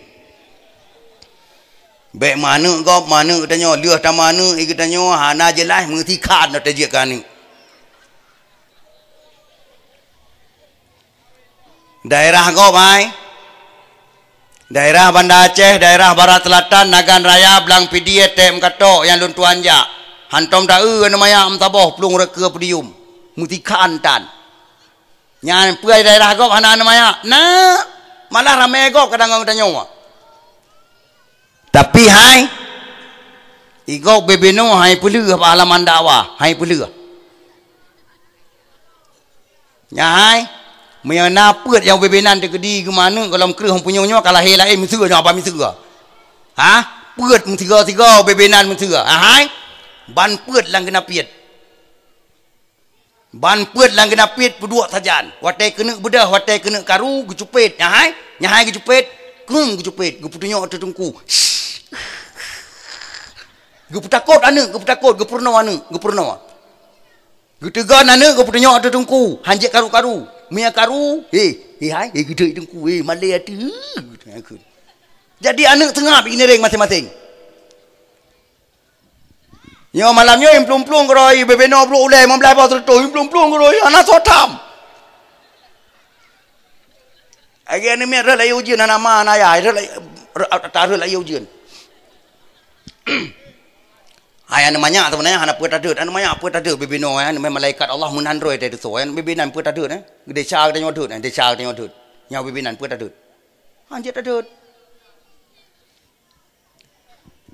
Baik mana kau mana katanya liah tam mana katanya hana jelas mengerti kan nak tajikan ni. Daerah kau mai. Daerah Banda Aceh, daerah Barat Selatan, Nagan Raya, Belang Pidia, Tem Katok, yang luntuan jak. Hantom da'u namanya amtaboh, pelung reka pedium. Mutikaan tan. Yang puai daerah kau, hana namanya. Nah, malah ramai kau kadang-kadang tanya. Tapi hai, igok bebeno hai pulih apa halaman dakwah, hai pulih. Ya hai. Mena put yang bebenan terkedi ke mana kalau kereh punya kalah lain misur apa misur. Ha? pượt mừng thưa thì go bebenan mừng thưa hai ban pượt lang kena piet ban pượt lang kena piet berdua sajan wate kena bedah wate kena karu gecupet nyahai gecupet kung gecupet geputunyo tetungku geputakot anu geputakot gepurno anu gepurno getegan anu geputunyo tetungku hanjek karu-karu mia karu hai gede tungku malai atu jadi anak tengah begini ring masing-masing. Yo malamnya implung-plung keroi bebeno bro ulai memblai apa tertu implung-plung keroi anak sotam. Agi ni mer la ujian anak mana ya taruh la ujian. Hai namanya sebenarnya anak puat ada namanya puat ada bebeno namanya malaikat Allah menandroi dari tu bebenan puat ada gede cha kita nyodut gede cha kita nyodut nya bebenan puat ada. Anjir ada.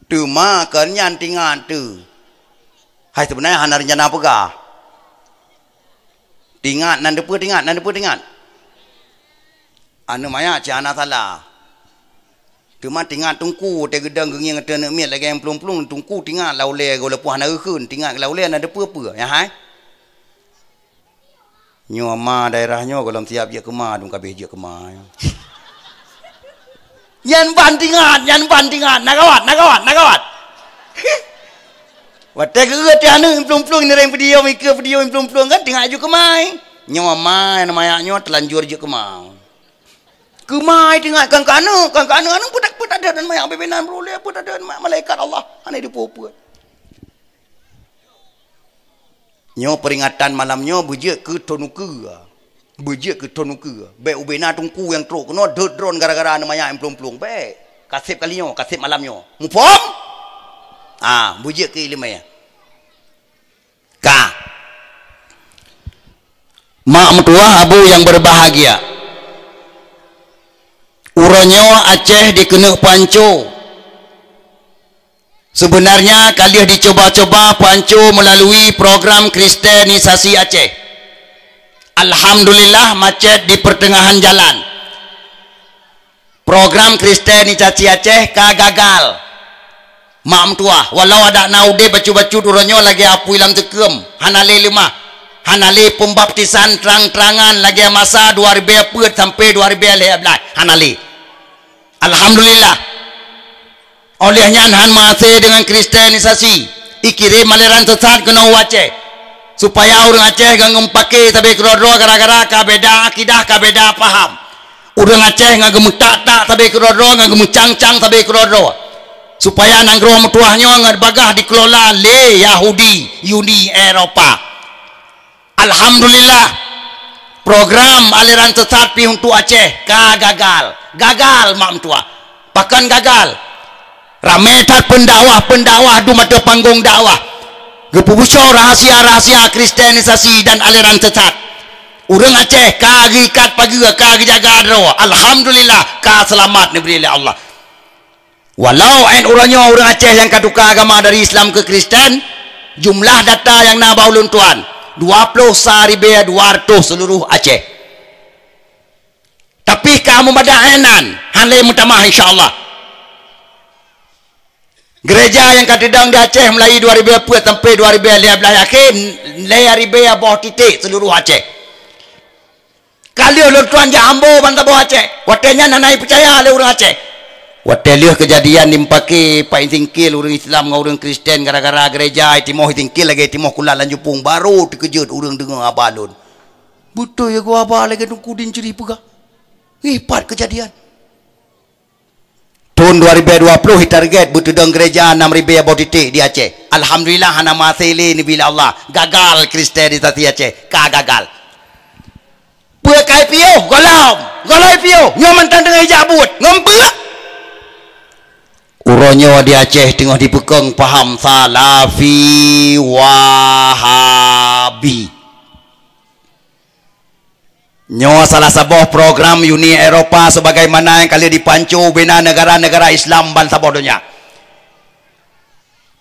Tu ma kan nyan tingan tu. Hai sebenarnya hanar nyana pega. Tingat nan depu tingat. Anu maya cana salah. Tu ma tingat tungku te gedang genging ngeten miat lagi yang plung-plung tungku tingat laule go lepuh na ekeun tingat laule nan depu apa ya hai. Nyo ma daerahnya kalau siap je kema dung kabeh je kema. Yan bantingan, nak kawat. Wate ke anu plung-plung ni reng video plung-plung kan tengah aju kemai. Nyawa mai namanya nyo telanjur je kemau. Kemai tengah kan anu putak ada dan mayang bebenan bro le put ada malaikat Allah ane dipupu. Nyo peringatan malamnya bujek ke tonuku. Bujek ke tonuku be ubena tungku yang truk no drone gara-gara namanya emplung-plung be kasip kalinyo kasip malamnya mupom bujek ke ilmu ya ka mak mertua abu yang berbahagia uronyo Aceh dikena panco sebenarnya kalian dicoba-coba panco melalui program kristenisasi Aceh. Alhamdulillah macet di pertengahan jalan. Program kristenisasi Aceh gagal. Mak tua, walau ada naude bacu-bacu uronyo lagi apu ilang tekem. Hanale lemah. Hanale pembaptisan terang-terangan lagi masa 2000 sampai 2015. Hanale. Alhamdulillah. Olehnya han masih dengan kristenisasi. Ikirim aliran sesat ke Aceh. Supaya orang Aceh gak pakai tapi kerodro gara-gara kabeda akidah kabeda paham. Orang Aceh gak tak tapi kerodro gak cang-cang tapi kerodro. Supaya nanggro metuahnya gak bagah dikelola le Yahudi Uni Eropa. Alhamdulillah program aliran sesat pi untuk Aceh gagal mak tua. Bahkan gagal. Rametat pendakwah du mata panggung dakwah. Gepubusyo rahasia-rahasia kristenisasi dan aliran sesat. Urang Aceh kagikat pagi jaga ro. Alhamdulillah ka selamat diberi oleh Allah. Walau orangnya orang Aceh yang kaduka agama dari Islam ke Kristen, jumlah data yang nabau luntuan 21.200 seluruh Aceh. Tapi kamu badainan hanlai mutamah insyaallah. Gereja yang kadedang di Aceh mulai 2010 sampai 2015 yakin layar ribaya bawah titik seluruh Aceh. Kali tuan jambo bantah bawah Aceh. Watenya nanai percaya oleh orang Aceh. Watelih kejadian dimpaki Pak Tingkil orang Islam dengan orang Kristen gara-gara gereja Timoh Tingkil lagi Timoh Kuala Lanjupung baru dikejut orang dengar abalun. Betul ya gua abal lagi tungku din ceri pegah. Hebat kejadian. Tahun 2020 target betudang gereja 6.000 titik di Aceh. Alhamdulillah hana masili ni bila Allah gagal kristenisasi Aceh gagal. Pekai piu golai piu nyoman tandang jabut ngempek. Uronyo di Aceh tengah dipekeng paham Salafi Wahabi. Nyo salah sebuah program Uni Eropa sebagaimana yang kali dipancu bina negara-negara Islam bangsa bodohnya.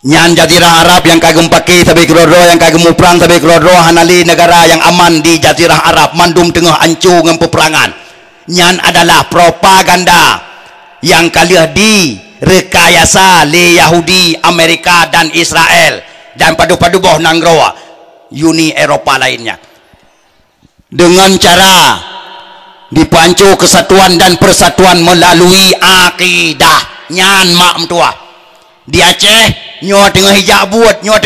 Nyan Jazirah Arab yang kagem pakai sabi kerodro yang kagem uprang sabi kerodro hanali negara yang aman di Jazirah Arab mandum tengah ancu ngem peperangan. Nyan adalah propaganda yang kali rekayasa le Yahudi, Amerika dan Israel dan padu-padu boh nangroa Uni Eropa lainnya dengan cara dipancu kesatuan dan persatuan melalui akidah nyan mak mentua di Aceh nyo tengah hijab buat nyo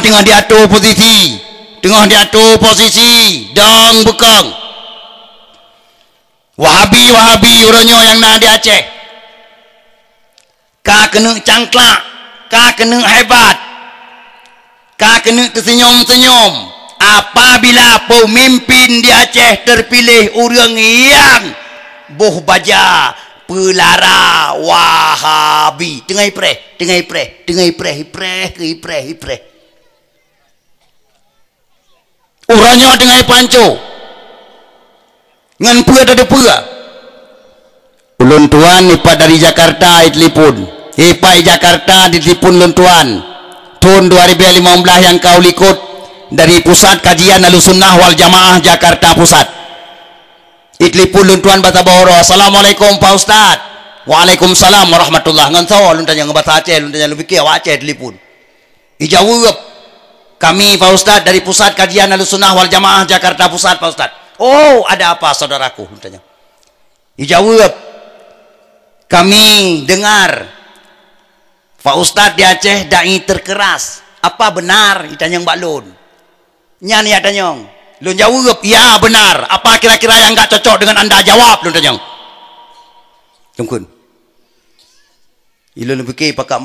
tengah diatur posisi dong bekeng Wahabi uronyo yang nak di Aceh ka kena cangklak ka kena hebat ka kena tersenyum-senyum apabila pemimpin di Aceh terpilih orang yang boh baja pelara Wahabi tengah ipreh uronyo tengah pancu ngan pua ada pua ulun tuan ipa dari Jakarta itlipun ipa Jakarta ditlipun ulun tuan tahun 2015 yang kau likut dari Pusat Kajian Ahlussunnah wal Jamaah Jakarta Pusat itlipun ulun tuan bata bawro assalamualaikum Pak Ustad waalaikumsalam warahmatullah ngan saw ulun tanya ngebata Aceh ulun tanya lebih kia Aceh itlipun ijawab kami Pak Ustad dari Pusat Kajian Ahlussunnah wal Jamaah Jakarta Pusat Pak Ustad. Oh, ada apa saudaraku? Tanya. Dijawab, kami dengar Pak Ustadz di Aceh dai terkeras. Apa benar? Ditanya Mbak Lun. Nyan ya tanya. Lun jawab, ya benar. Apa kira-kira yang enggak cocok dengan anda? Jawab Lun tanya. Tungkun. Ilun pakai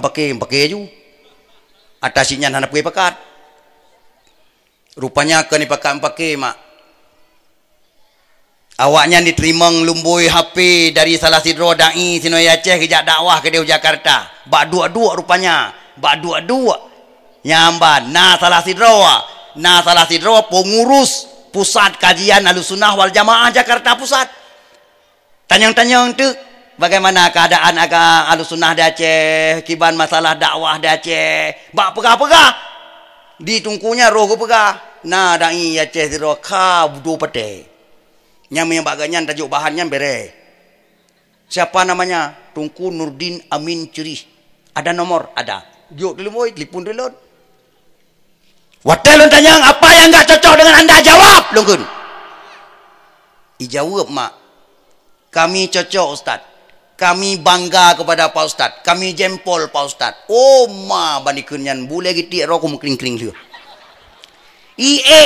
ju. Atasinya anak pakai. Rupanya kani pakai mak. Awaknya diterima ngelumbui HP dari salah sidro dai Sinoi Aceh kejak dakwah ke Dewa Jakarta. Bak dua-dua rupanya. Bak dua-dua. Nyamban. Nah salah sidro pengurus Pusat Kajian Ahlussunnah wal Jamaah Jakarta Pusat. Tanyang-tanyang tu bagaimana keadaan agak Ahlussunnah di Aceh, kiban masalah dakwah di Aceh. Bak pegah-pegah. Di tungkunya roh ku pegah. Nah dai Aceh sidro ka budu pete. Yang menyebabkannya tajuk bahannya bere. Siapa namanya? Tunku Nurdin Amin Cerih. Ada nomor? Ada. Jok dulu boy, telefon dulu. Watel tanya, apa yang enggak cocok dengan anda? Jawab, lungkun. Ijawab mak. Kami cocok Ustaz. Kami bangga kepada Pak Ustaz. Kami jempol Pak Ustaz. Oh ma banikunyan boleh gitu roh aku kering-kering dia.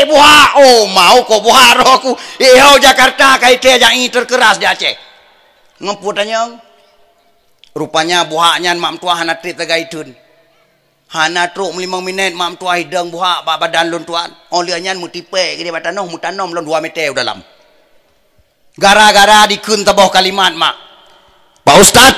Buha oh mau kok buha rohku Jakarta kaite yang terkeras di Aceh ngempu tanya rupanya buhanya mak tua hana trit tagaitun hana truk 5 minit mak tua hidang buha badan lun tuan olianya mutipe gede batanom mutanom lun 2 meter dalam gara-gara dikun taboh kalimat mak Pak Ustad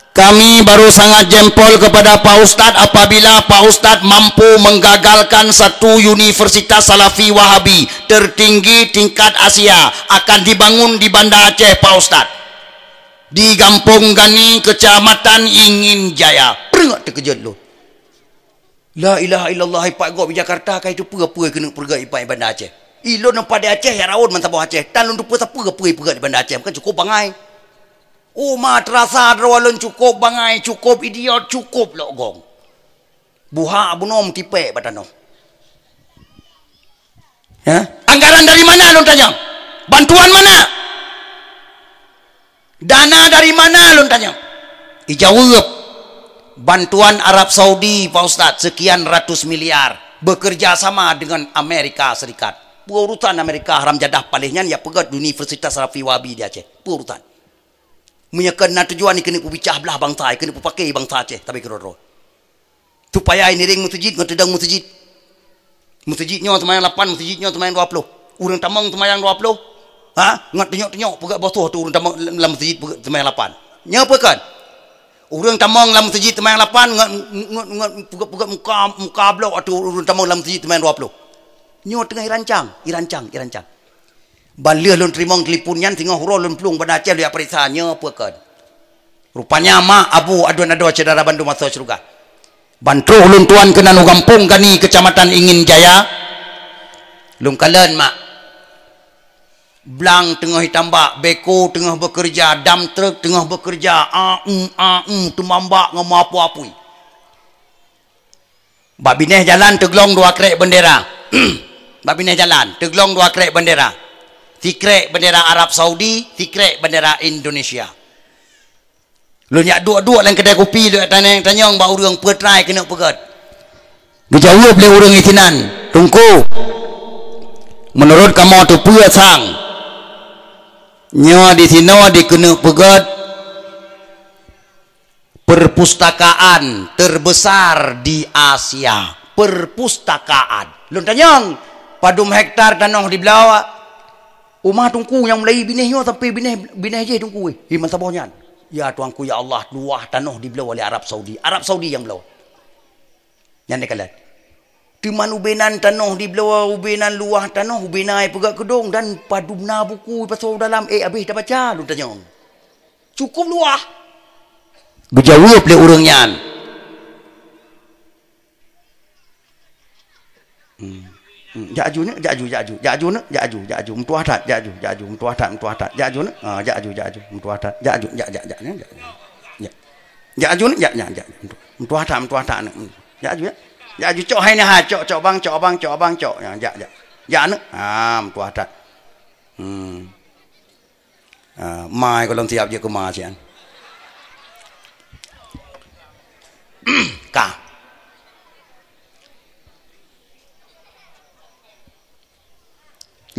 kami baru sangat jempol kepada Pak Ustadz apabila Pak Ustadz mampu menggagalkan satu universitas Salafi Wahabi tertinggi tingkat Asia akan dibangun di Banda Aceh Pak Ustadz di Kampung Gani Kecamatan Ingin Jaya. Perengat terkejut lu. La ilaha illallah ipak gok di Jakarta kai tu pura-pura kena perga ipak Banda Aceh. Ilon nampak di Aceh ya rawon mantap Aceh. Dan lu pura-pura perga di Banda Aceh bukan cukup bangai. Umat terasa rawalun cukup bangai, cukup idiot, cukup lo gong. Buha abunom tipe batano. Ya? Anggaran dari mana lu tanya? Bantuan mana? Dana dari mana lu tanya? Ijawab. Bantuan Arab Saudi Pak Ustaz sekian ratus miliar bekerja sama dengan Amerika Serikat. Urutan Amerika haram jadah palingnya ya pegat Universitas Salafi Wahabi di Aceh. Urutan. Menyakan nak tujuan ni kena pupicah belah bangsa, kena pupakai bangsa Aceh tapi kero-kero. Supaya ini ring masjid ngatedang masjid. Masjidnya semayang 8, masjidnya semayang 20. Urang tamang semayang 20. Ha? Ngat tenyok-tenyok pegak basuh tu urang tamang dalam masjid semayang 8. Nya apa kan? Urang tamang dalam masjid semayang 8 ngat pegak muka blok atau urang tamang dalam masjid semayang 20. Nyo tengah irancang. Balia lun terima teleponnya tengah hurul lun pelung pada Aceh dia perisanya apa kan. Rupanya mak abu aduan-adu cedera Bandung masuk surga. Bantu lun tuan kena nu Kampung Gani Kecamatan Ingin Jaya. Lun kalen mak. Belang tengah hitambak, beko tengah bekerja, dam truk tengah bekerja, tumambak ngam apa-apui. Bak bineh jalan teglong 2 krek bendera. Bak bineh jalan teglong 2 krek bendera. 3 krek bendera Arab Saudi, 3 krek bendera Indonesia. Lu nyak dua-dua dalam kedai kopi lu tanyang bak urang petrai kena pegat. Dijawab oleh urang itinan, tungku. Menurut kamu tu pua sang. Nya di sini dikena pegat perpustakaan terbesar di Asia. Perpustakaan. Lu tanyang padum hektar tanah di belah. Umah tungku yang mulai binehnya sampai bineh je tungku. Himan sabonyan. Ya tuanku ya Allah, luah tanah di belah oleh Arab Saudi. Arab Saudi yang belah. Yang dekalat. Timan ubenan tanah di belah, ubenan luah tanah, ubenai pegak kedong dan padumna buku pasal dalam habis dah baca lu tanya. Cukup luah. Berjawab le urangnya. Jaju mtu atat jaju mtu atat jaju mtu atat jaju jaju cok hai nah cok bang ya nữa mtu atat mai kalau siap je ke ma sian ka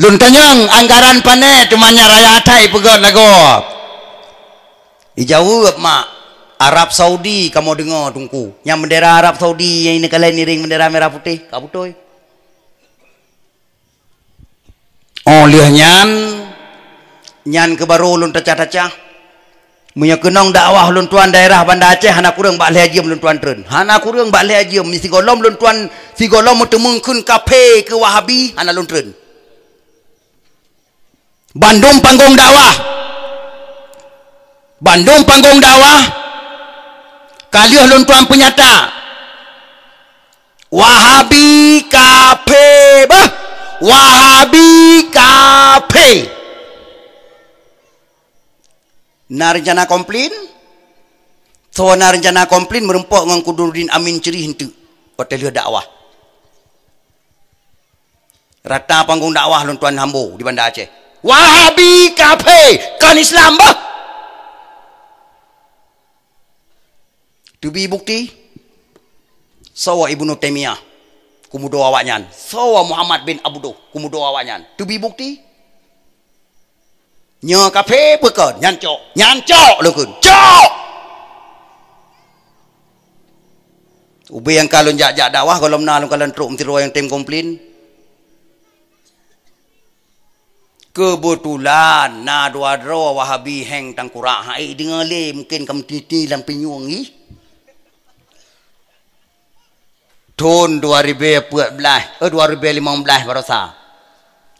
Lun tanyang anggaran pane temannya raya atai pegat lagu. Dijawab mak Arab Saudi kamu dengar tungku. Yang bendera Arab Saudi yang ini kalian niring bendera merah putih. Kau betul. Oh lihat nyan ke baru lun tacah-tacah. Punya kenong dakwah lun tuan daerah Banda Aceh hana kurang bak leh ajem lun tuan tren. Hana kurang bak leh ajem mesti golom lun tuan si golom mutemengkeun kafe ke Wahabi hana lun tren. Bandung panggung dakwah. Bandung panggung dakwah. Kaliah lun tuan penyata. Wahabi kafe bah. Wahabi kafe. Na rencana komplain. So na rencana komplain merempok ngang Kuduruddin Amin Cerih henteu. Hotel dakwah. Rata panggung dakwah lun tuan Hambo di Banda Aceh. Wahabi kafe kan Islam bah. Tubi bukti sawa Ibnu Taimiyah kumudo awaknyan, sawa Muhammad bin Abduh kumudo awaknyan. Tubi bukti nya kafe bekeun nyan cok lekeun cok. Ubi yang kalon jak dakwah kalau menalung kalon truk mesti yang tim komplain. Kebetulan na dua Wahabi heng tangkurak hai dengar le mungkin kamu titi dalam penyuangi tahun 2014 2015 barasa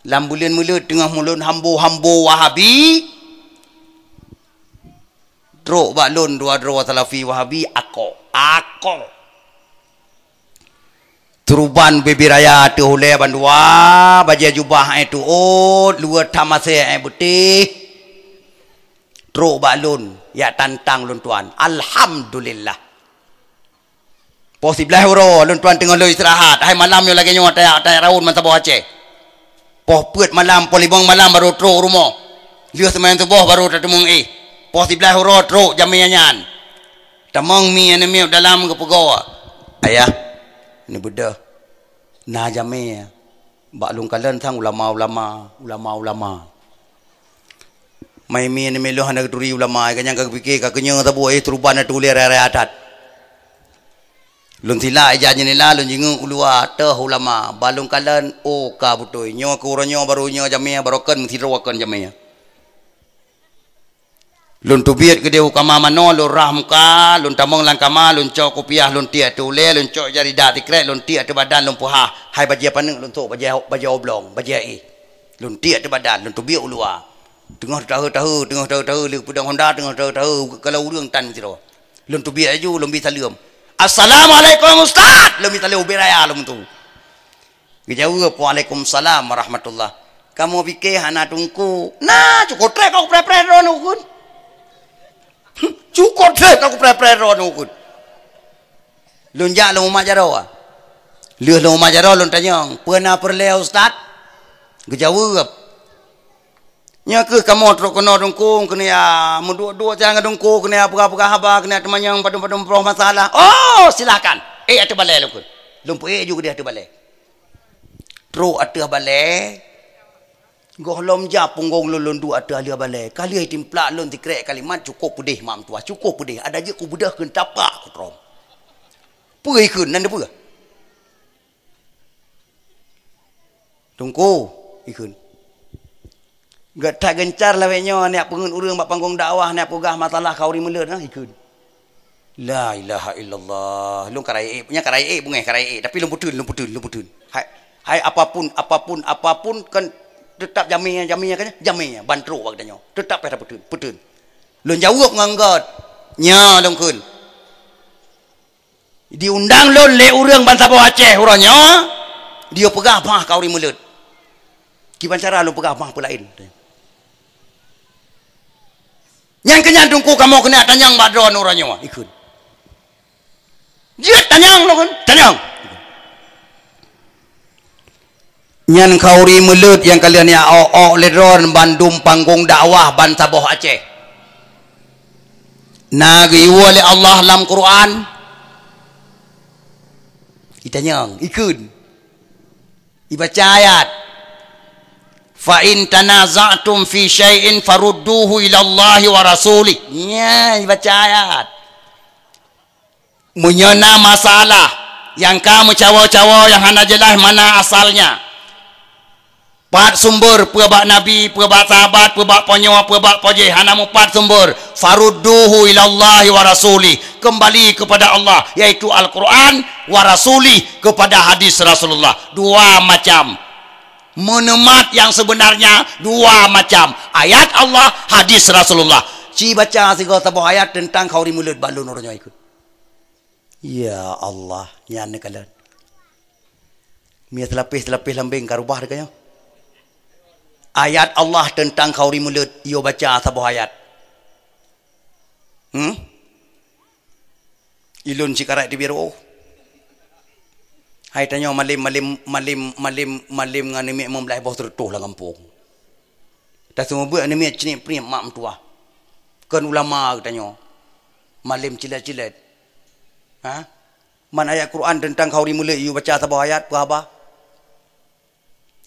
lam bulan mula tengah mulun hambo Wahabi truk bak lun dua Salafi Wahabi ako Teruban bebi raya tu oleh bandua baju jubah itu luar tamase putih truk balun ya tantang lun tuan alhamdulillah pos 11 euro lun tuan tengah lu istirahat hai malam yo lagi nyot tak raun man Sabah Aceh pos peut malam polibong malam baru truk rumah lieu semain subuh baru tetemung pos 11 euro truk jamianyan tamang mi ane mi dalam ke pegawa ayah ini beda na jame bak lung kalen sang ulama mai mi ni melo hana turi ulama kanyang ka fikir ka kenya tabu teruban tulir area adat lun sila ijanya ni la lun jingu ulua teh ulama balung kalen ka butoi nyo ku ronyo barunya jame barokan mesti rawakan jame lun tubiat ke dia ukama mano lun rahmuka lun tamong langkama lun cok kopiah lun tia tule lun cok jari dak tikrek lun tia te badan lun puha hai bajia paneng lun tok bajia oblong bajia lun tia te badan lun tubiat ulua tengah tahu lu pedang Honda tengah tahu kalau urang tan siro lun tubiat aju lun bi salam assalamualaikum ustaz lun bi salam beraya lun tu bijau waalaikumsalam warahmatullah Kamu fikir hana tungku. Nah, cukup trek aku pre-pre ron ukun. Cukup trek aku pre-pre ron ukun. Lunjak lu mak jaro ah. Lu mak jaro lun tanyang, pernah perle ustaz? Gejawab. Nya ke kamu trok kena dungku kena ya mendua-dua jangan dungku kena apa-apa haba kena teman yang padum-padum pro masalah. Oh, silakan. Atu balai lu kun. Lumpu juga dia atu balai. Tro atu balai. Gohlom ja punggung lulun dua ada alia balai. Kali ai timplak lun tikrek kalimat cukup pudih mam tua, cukup pudih. Ada je ku budah keun tapak ku trom. Pui keun nan depa. Tungku ikun. Gak tak gencar lawenya nak pengun urang bak panggung dakwah nak pugah masalah kauri meleut nah ikun. La ilaha illallah. Lung karai punya karai bungai karai tapi lung putun. Hai apapun kan tetap jaminnya bantru waktunya tetap pada putun lun jawab nganggot nya dong kun diundang lun le urang bangsa bawah Aceh urangnya dia pegah mah kauri mulut gimana cara lu pegah mah pelain yang kenyang tungku kamu kena tanyang badron urangnya ikut dia tanyang lu kun tanyang nyan kauri mulut yang kalian ya ledron Bandung panggung dakwah bangsa bawah Aceh. Nagi oleh Allah dalam Quran. Itanyang ikun. Ibaca ayat. Fa in tanaza'tum fi syai'in farudduhu ila Allah wa rasulih. Nya ibaca ayat. Menyana masalah yang kamu cawa-cawa yang hana jelas mana asalnya. Pat sumber pebak nabi, pebak sahabat, pebak ponyo, pebak poje hanamu pat sumber farudduhu ilallahi wa rasulih, kembali kepada Allah yaitu Al-Quran wa rasulih kepada hadis Rasulullah. Dua macam menemat yang sebenarnya dua macam ayat Allah hadis Rasulullah. Ci baca segala sebuah ayat tentang kauri mulut balun orangnya ikut. Ya Allah nyane kalian. Mia telapis lambing karubah dekanya. Ayat Allah tentang kauri mulut yo baca sebuah ayat. Ilun cikarak di biru. Hai tanya malim ngani mek membelah bawah tertuh lah kampung. Dah semua buat ni mek cini prim mak tua. Kan ulama tanya. Malim cilet-cilet. Ha? Man ayat Quran tentang kauri mulut yo baca sebuah ayat apa?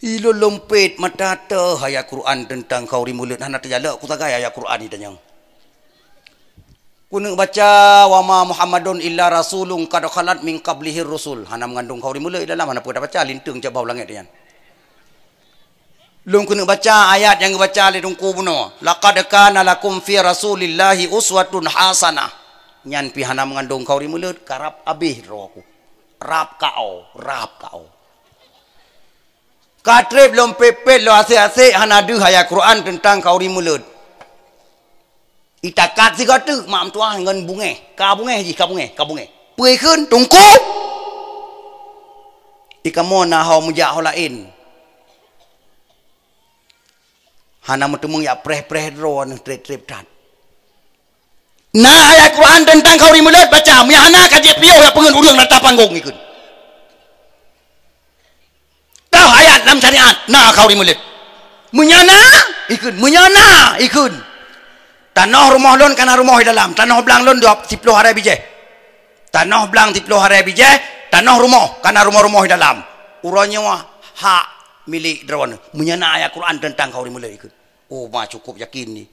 Ilo lompet mata te ayat Quran tentang kauri mulut hana terjala aku tagai ayat Quran ni tanyang. Ku nak baca wa ma Muhammadun illa rasulun qad khalat min qablihi rusul. Hana mengandung kauri mulut dalam hana pada baca lintung jabau langit dia. Lung ku nak baca ayat yang baca le dungku buno. Laqad kana lakum fi rasulillahi uswatun hasanah. Nyan pi hana mengandung kauri mulut karap abih ro aku. Rap kau. Katrib belum pepet lo asik-asik hana ada ayat Quran tentang kauri mulut. Itakat si kata mak tua dengan bunga. Ka bunga. Pui keun tungku. Ikamu na hau mujak hau lain. Hana mutemung ya preh ro nang trip tat. Nah ayat Quran tentang kauri mulut baca. Mi hana kaje piau ya pengen urang nata panggung ikut. Ayat dalam syariat nah kauri mulut menyana ikun tanah rumah lon kana rumah di dalam tanah belang lon 10 hari bijeh tanah belang 10 hari bijeh tanah rumah kana rumah di dalam urangnya hak milik drone menyana ayat Quran tentang kauri mulut ikut. Oh mah cukup yakin ni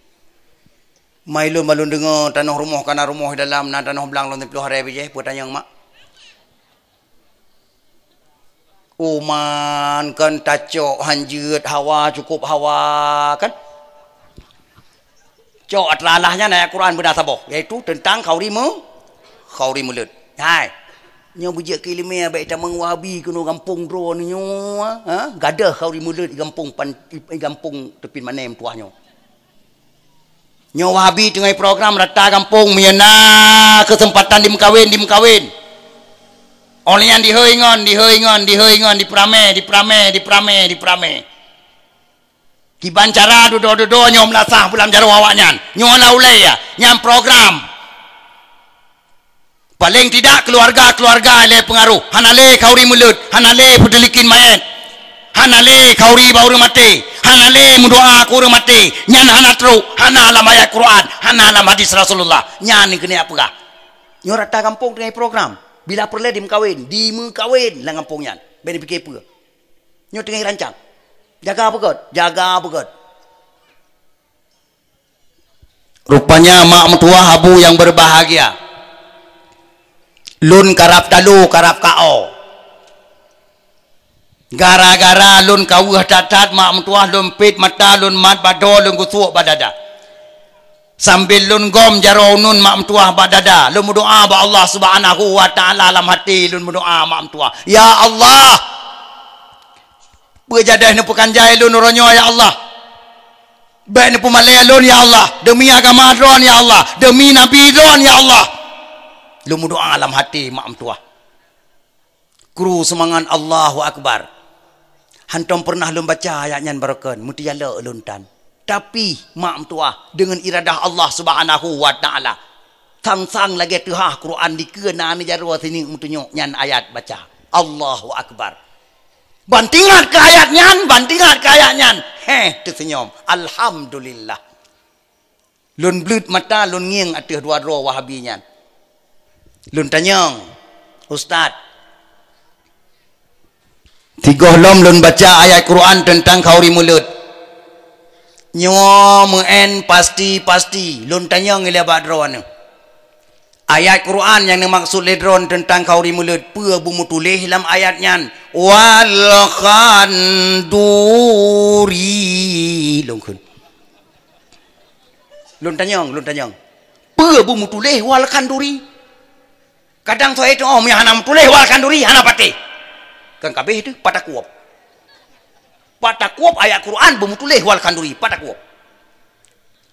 mailun malun dengar tanah rumah kana rumah di dalam nah tanah belang lon 10 hari bijeh pertanyaan mak Uman kan tacok hanjut hawa cukup hawa kan cok atlalahnya ayat Quran benar saboh yaitu tentang kauri mulut. Hai nyo bujak kilime baik tamang wahabi kuno kampung dro nyo ha gadah kauri mulut di kampung tepin manem tuahnyo. Nyo wahabi tengah program rata kampung miana kesempatan di mekawin. Olian dihoingon, diprame. Kiban cara dudo-dudo nyom lasah bulan jaro awaknya. Nyola ulai ya, nyam program. Paling tidak keluarga-keluarga le pengaruh. Hanale kauri mulut, hanale pedelikin mayat. Hanale kauri bauru mati. Hanale mendoa aku mati. Nyan hana tru, hana alam ayat Quran, hana alam hadis Rasulullah. Nyan ni kena apa kah? Nyorata kampung dengan program. Bila perle di mengkawin lah kampungnya. Beni fikir apa? Nyor tengah rancang. Jaga apa kot? Jaga apa kot? Rupanya mak mentua abu yang berbahagia. Lun karap dalu, karap kao. Gara-gara lun kawah tatat mak mentua lun pit mata lun mat bado lun gusuk badada. Sambil lun gom jaro nun mak mentua badada. Lun berdoa ba Allah Subhanahu wa taala dalam hati lun berdoa mak mentua. Ya Allah, berjadah ni pekan jai lun ronyo ya Allah. Baik ni pemalaya lun ya Allah. Demi agama dron ya Allah. Demi Nabi dron ya Allah. Lu doa alam hati mak mentua. Kru semangat Allahu Akbar. Hantom pernah lun baca ayatnya barakan. Muti jala lun tan. Tapi mak mentua dengan iradah Allah Subhanahu wa taala. Sang-sang lagi tuhah Quran dikena ni jarwa sini mutunyo nyan ayat baca. Allahu Akbar. Bantingat ke ayatnya. Tu senyum. Alhamdulillah. Lun blut mata, lun ngiang atih dua roh wahabinya. Lun tanyang, Ustaz. Tiga lom lun baca ayat Quran tentang kauri mulut. Nyawa muen pasti. Lun tanyang ila badroan. Ayat Quran yang dimaksud ledron tentang kauri mulut. Pua bumu tulis dalam ayatnya. Wal khanduri. Lun tanyang. Pua bumu tulis wal khanduri. Kadang saya itu yang hanam tulis wal khanduri hana pati. Kan kabeh itu patakuop. Patakuop ayat Quran bumu tulis wal khanduri patakuop.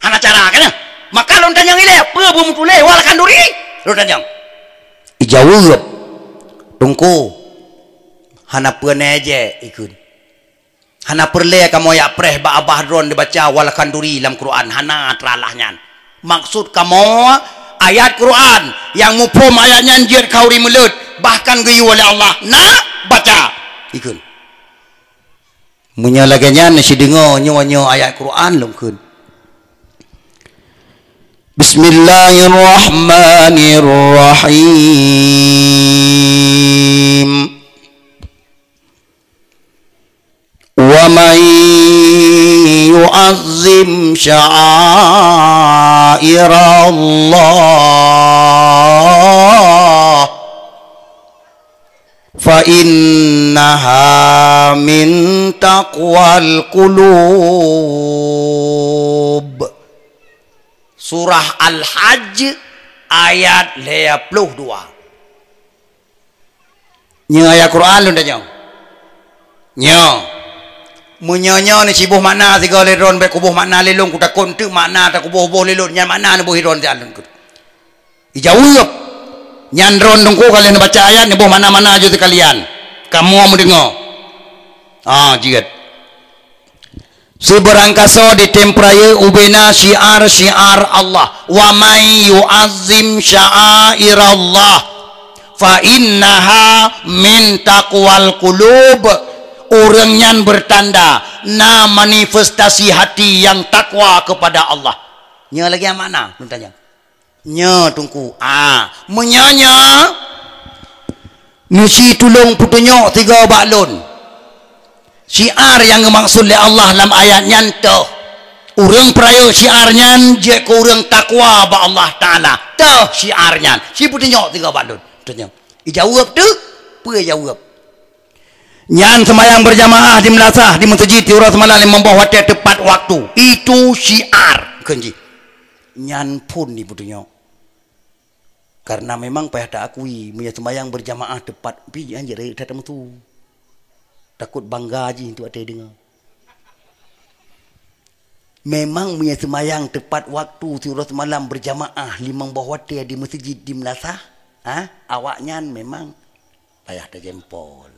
Hana cara kan? Maka lun tanyang ile pua bumu tulis wal khanduri. Lun tanyang. Ijawab. Tungku. Hana pernah aja ikut. Hana perle kamu ya preh ba abah dron dibaca wal khanduri dalam Quran. Hana teralahnya. Maksud kamu ayat Quran yang mupom ayatnya jir kauri mulut bahkan gayu oleh Allah. Nak baca. Ikut. Menyalaganya nasi dengar nyo ayat Quran lungkun. Bismillahirrahmanirrahim. Wa man yu'azzim sya'airallah fa innaha min taqwal qulub. Surah Al-Hajj ayat 52. Nya ayat Quran lu dah nya. Munyonya ni sibuh makna tiga leron be kubuh makna lelong ku takon tu makna tak kubuh lelon nya makna ni buh ron jalan ku. Ijawab. Nyan ron dongku kalian baca ayat ni buh mana-mana aja tu kalian. Kamu mau dengar. Jigat. Si berangkasa di tempraya ubena syiar Allah. Wa may yu'azzim sya'airallah fa innaha min taqwal qulub. Orang yang bertanda na manifestasi hati yang takwa kepada Allah. Nya lagi yang mana? Lu tanya. Nya tungku. Menyanya nusi tulung putunyok tiga baklun. Syiar yang dimaksud oleh Allah dalam ayatnya tu. Orang peraya syiarnya je ke orang takwa ba Allah Ta'ala. Tu syiarnya. Si putunyok tiga baklun. Tanya. Jawab tu. Apa jawab? Nyan semayang berjamaah di Melasah, di masjid di orang semalam yang membawa hotel tepat waktu. Itu syiar. Kenji. Nyan pun ni putunyok. Karena memang payah tak akui. Punya semayang berjamaah tepat. Tapi anjir, tak tahu tu. Takut bangga je untuk ada dengar. Memang punya semayang tepat waktu surah semalam berjamaah limang bawati di masjid di Melasah. Awaknya memang payah tak jempol.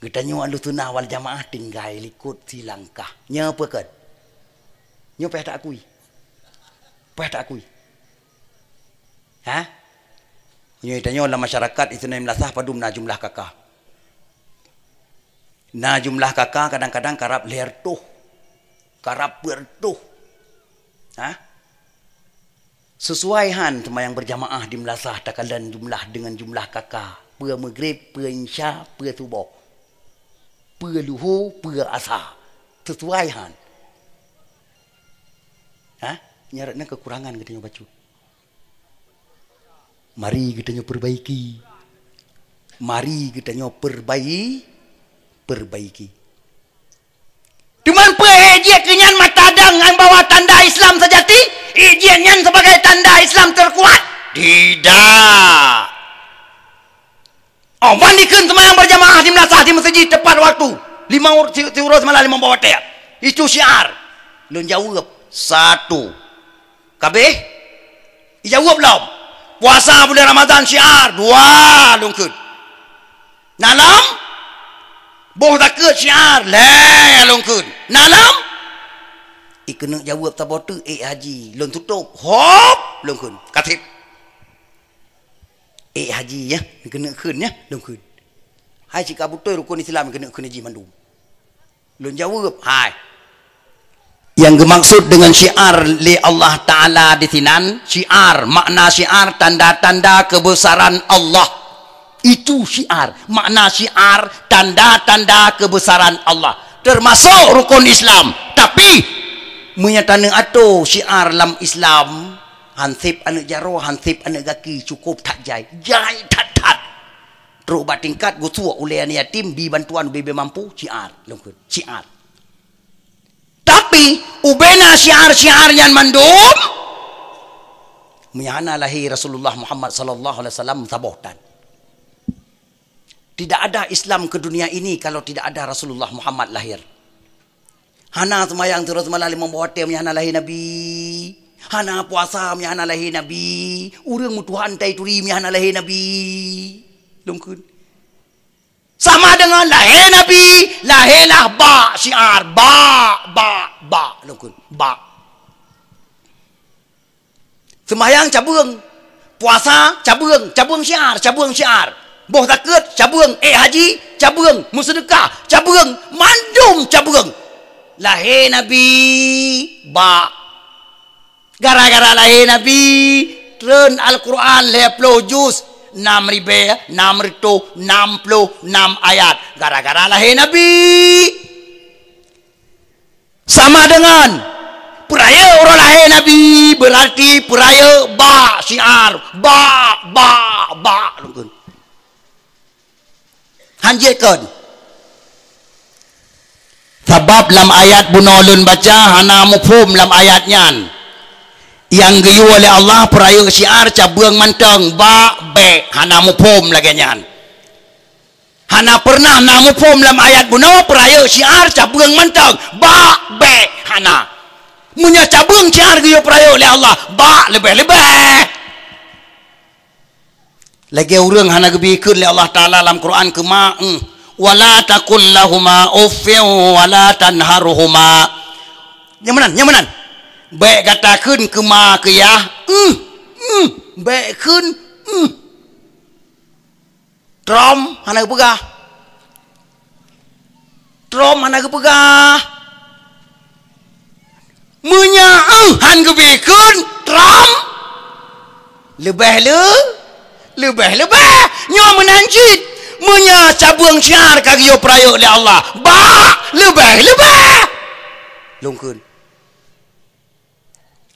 Getanyo alu tunah wal jamaah tinggal ikut si langkah. Nya apa kan? Nya payah tak akui. Payah tak akui. Ha? Nya getanyo dalam masyarakat itu na melasah padum na jumlah kakak. Na jumlah kakak kadang-kadang karap leher tuh. Karap bertuh. Ha? Sesuai han semayang berjamaah di melasah takalan jumlah dengan jumlah kakak. Pura maghrib, pura insya, pura subuh. Pura luhur, pura asar. Sesuai han. Ha? Nyaratnya kekurangan katanya baca. Mari katanya perbaiki. Mari katanya perbaiki. Cuman pehajiat kenyan matadang yang bawa tanda Islam sejati. Izinnya sebagai tanda Islam terkuat. Tidak. Oh, mandikan semayang berjamaah di melasah di masjid tepat waktu. 5 urus malah 5 bawa tiap. Itu syiar. Lun jawab. 1. Kabeh? Jawab belum? Puasa bulan Ramadan syiar. 2. Lungkut. Nalam? Boh takut syiar. Lungkut. Nalam? Kena jawab tak botu haji lon tutup hop lon kun katip haji ya kena kun ya lon kun hai jika betul rukun Islam kena haji mandum lon jawab hai yang dimaksud dengan syiar li Allah Taala di sinan syiar makna syiar tanda-tanda kebesaran Allah itu syiar makna syiar tanda-tanda kebesaran Allah termasuk rukun Islam tapi menyatakan atau syiar dalam Islam hansip anak jaro hansip anak gaki cukup tak jai tat terus bat tingkat gusua oleh anak yatim bi bantuan bebe mampu syiar syiar tapi ubena syiar yang mandum menyana lahir Rasulullah Muhammad sallallahu alaihi wasallam sabohtan tidak ada Islam ke dunia ini kalau tidak ada Rasulullah Muhammad lahir. Hana semayang terus malah membawa tem hana lahir Nabi. Hana puasa hana lahir Nabi. Urang mutuhan tai turi hana lahir Nabi. Lungkun. Sama dengan lahir Nabi, lahirlah ba syiar ba lungkun ba. Semayang cabung, puasa cabung syiar. Boh takut cabung haji cabung musedekah cabung mandum cabung. Lahir Nabi ba gara-gara lahir Nabi turun Al-Quran 50 juz 6,666 ayat gara-gara lahir Nabi sama dengan peraya orang lahir Nabi berarti peraya ba syiar ba hanjitkan sebab dalam ayat bunolun baca hana mufhum dalam ayatnya yang geyu oleh Allah peraya syiar cabung manteng ba be hana mufhum lagi nyan hana pernah hana mufhum dalam ayat buno peraya syiar cabung manteng ba be hana munya cabung syiar geyu peraya oleh Allah ba lebih lagi urang hana gebikeun oleh Allah Taala dalam Quran kema wala takul lahuma uffin wala tanharuhuma nyamanan baik katakeun kema ke ya baik keun trom hana pegah munya han gebikeun trom lebih nyo menanjit munya cabung syiar kagio prayo oleh Allah ba lebih lungkun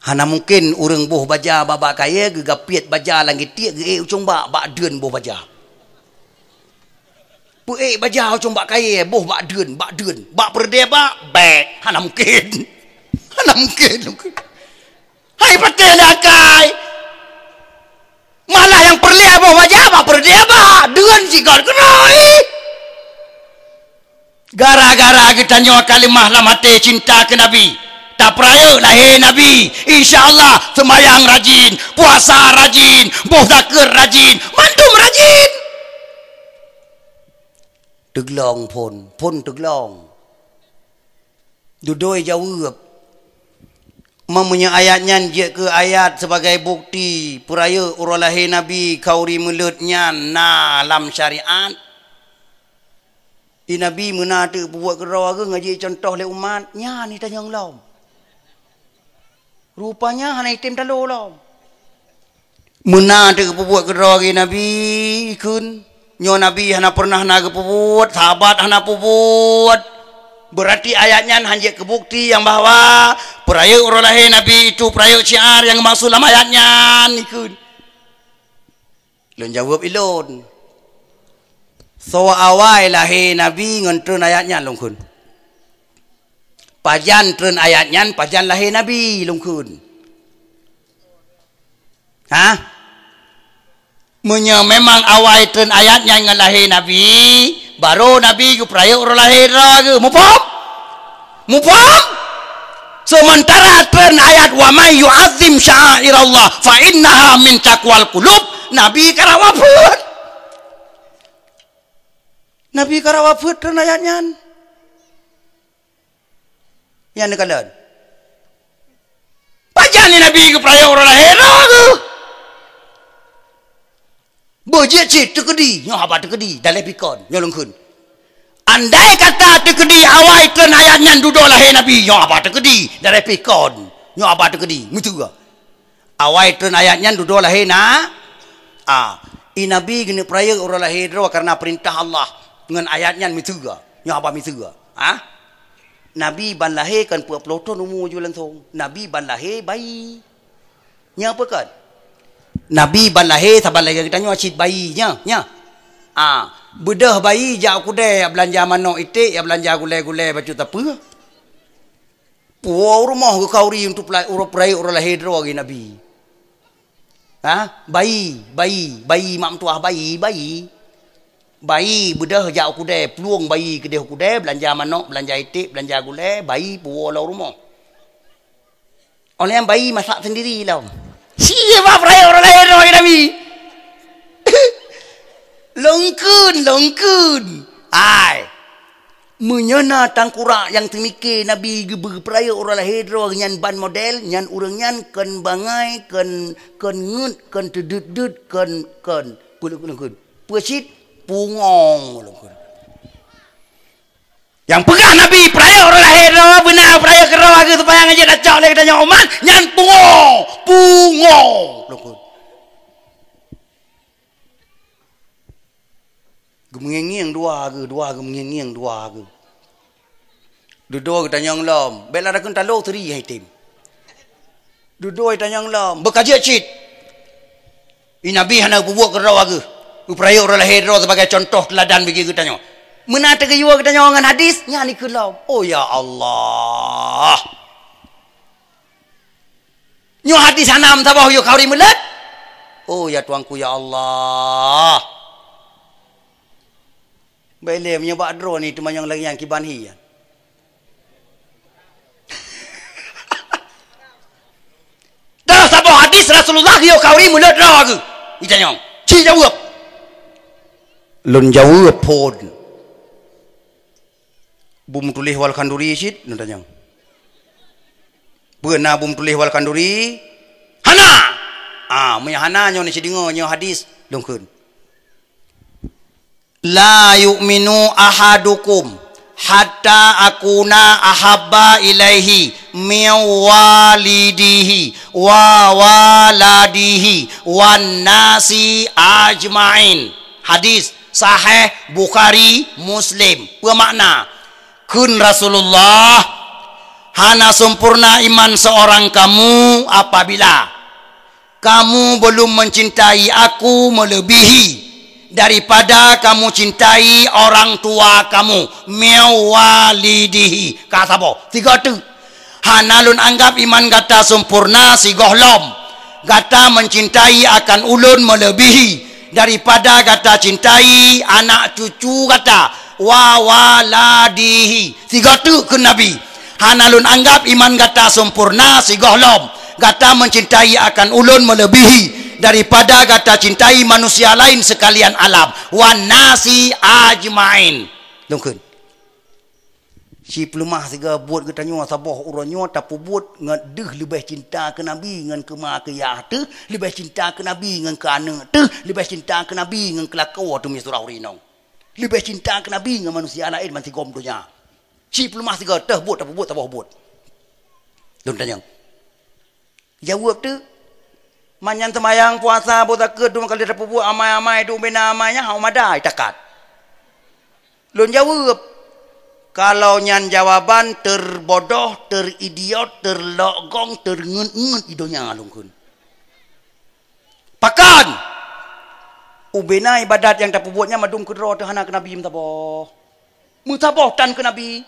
hana mungkin urang boh baja baba kaya gegapiet baja langit tiak ge ucung ba deun boh baja pu baja ucung ba kaya boh ba deun ba perde ba be hana mungkin lungkun hai patela kai malah yang perlihat bawa wajah perdia bah dengan sigar kenai gara-gara kita nyawa kalimah lam hati cinta ke Nabi tak peraya lahir Nabi insyaAllah semayang rajin puasa rajin boh zakir rajin mandum rajin teglong pun teglong dudoi jawab mempunyai ayatnya dia ke ayat sebagai bukti peraya urang lahir Nabi kauri melutnya na lam syariat Nabi mena tu buat gerau ke ngaji contoh le umat nya ni tanyang lom rupanya hana item talo lom mena tu buat gerau ke Nabi kun nyo Nabi hana pernah nak buat sahabat hana buat berarti ayatnya hanya kebukti yang bahawa peraya urang lahir Nabi itu peraya syiar yang maksud dalam ayatnya nikun. Lun jawab ilun. So awal lahir Nabi ngon ayatnya lungkun. Pajan tren ayatnya pajan lahir Nabi lungkun. Ha? Munya memang awal tren ayatnya ngon lahir Nabi baru Nabi ke peraya urang lahir ke mufaham sementara tren ayat wa may yu'azzim sya'airallah fa innaha min taqwal qulub Nabi karawaput tren ayatnya yang nekalan pajani Nabi ke peraya urang lahir ke bojek cik tekedi nyo apa tekedi dalam pikon nyo lungkun andai kata tekedi awal tren ayatnya duduk lahir Nabi nyo apa tekedi dalam pikon nyo apa tekedi gitu ke awal tren ayatnya duduk lahir na Nabi gini peraya urang lahir karena perintah Allah dengan ayatnya gitu ke nyo apa gitu ke Nabi ban lahir kan peloton umur jualan thong Nabi ban lahir bayi nya apa kan Nabi ban lahir saban lahir kita nyo acit bayi nya bedah bayi jak kudai belanja mano itik ya belanja gulai-gulai baju apa puau rumah ke kauri untuk perai urang lahir lagi Nabi bayi mak mentua bayi bedah jak kudai peluang bayi kedai kudai belanja mano belanja itik belanja gulai bayi puau lau rumah oleh yang bayi masak sendiri lau siapa perai urang lahir lagi Nabi longkun ai menyana tangkurak yang temike Nabi berperaya urang lahir nyan ban model nyan urang nyan ken bangai ken ngut ken tedut ken pesit pungong yang pegang Nabi peraya urang lahir benar peraya kerau ke supaya ngaji dacak lagi tanya umat nyan pungong gemengiang dua ke gemengiang dua ke duduk kita nyang lom bela dah kentalo teri hai tim duduk kita nyang lom bekaji cit Nabi hana buat kerau ke upaya urang lahir sebagai contoh teladan bagi kita nyang menata ke jiwa kita nyang dengan hadis nya ni ke lom oh ya Allah nyo hadis hanam tabah yo kauri melet oh ya tuanku ya Allah Baile menyebab drone ni teman yang lagi yang kibanhi ya. Dah sabah hadis Rasulullah yo kauri mulut dah ke. Itanyong. Ci jawab. Lun jawab pon. Bum tulih wal kanduri sit nun tanyong. Beuna bum tulih wal kanduri. Hana. Munya hana nyo ni sidingo nyo hadis lungkeun. La yu'minu ahadukum hatta akuna ahabba ilaihi min walidihi wa waladihi wan nasi ajmain. Hadis sahih Bukhari Muslim. Bermakna kun Rasulullah hana sempurna iman seorang kamu apabila kamu belum mencintai aku melebihi daripada kamu cintai orang tua kamu mewalidihi kata apa tiga tu hanalun anggap iman gata sempurna si gohlom gata mencintai akan ulun melebihi daripada gata cintai anak cucu gata waladihi tiga tu ke Nabi hanalun anggap iman gata sempurna si gohlom gata mencintai akan ulun melebihi daripada kata cintai manusia lain sekalian alam wan nasi ajmain lungkun si pelumah siga buat kita nyo sabah uranyo tapi buat ngedeh lebih cinta ke nabi ngan ke ma ke ya tu lebih cinta ke nabi ngan ke anak tu lebih cinta ke nabi ngan kelakau tu mi surau rinong lebih cinta ke nabi ngan manusia lain man sigom dunya si pelumah siga teh buat tapi buat sabah buat lun tanya jawab tu manyan semayang puasa buat ke dua kali dapat buat amai-amai tu bina amainya hau madai takat lun jawab kalau nyan jawaban terbodoh, teridiot, terlogong, terngen-ngen idonya lungkun. Pakan. Ubena ibadat yang tak buatnya madum kedro tu hana ke nabi mutaboh. Mutaboh tan ke nabi.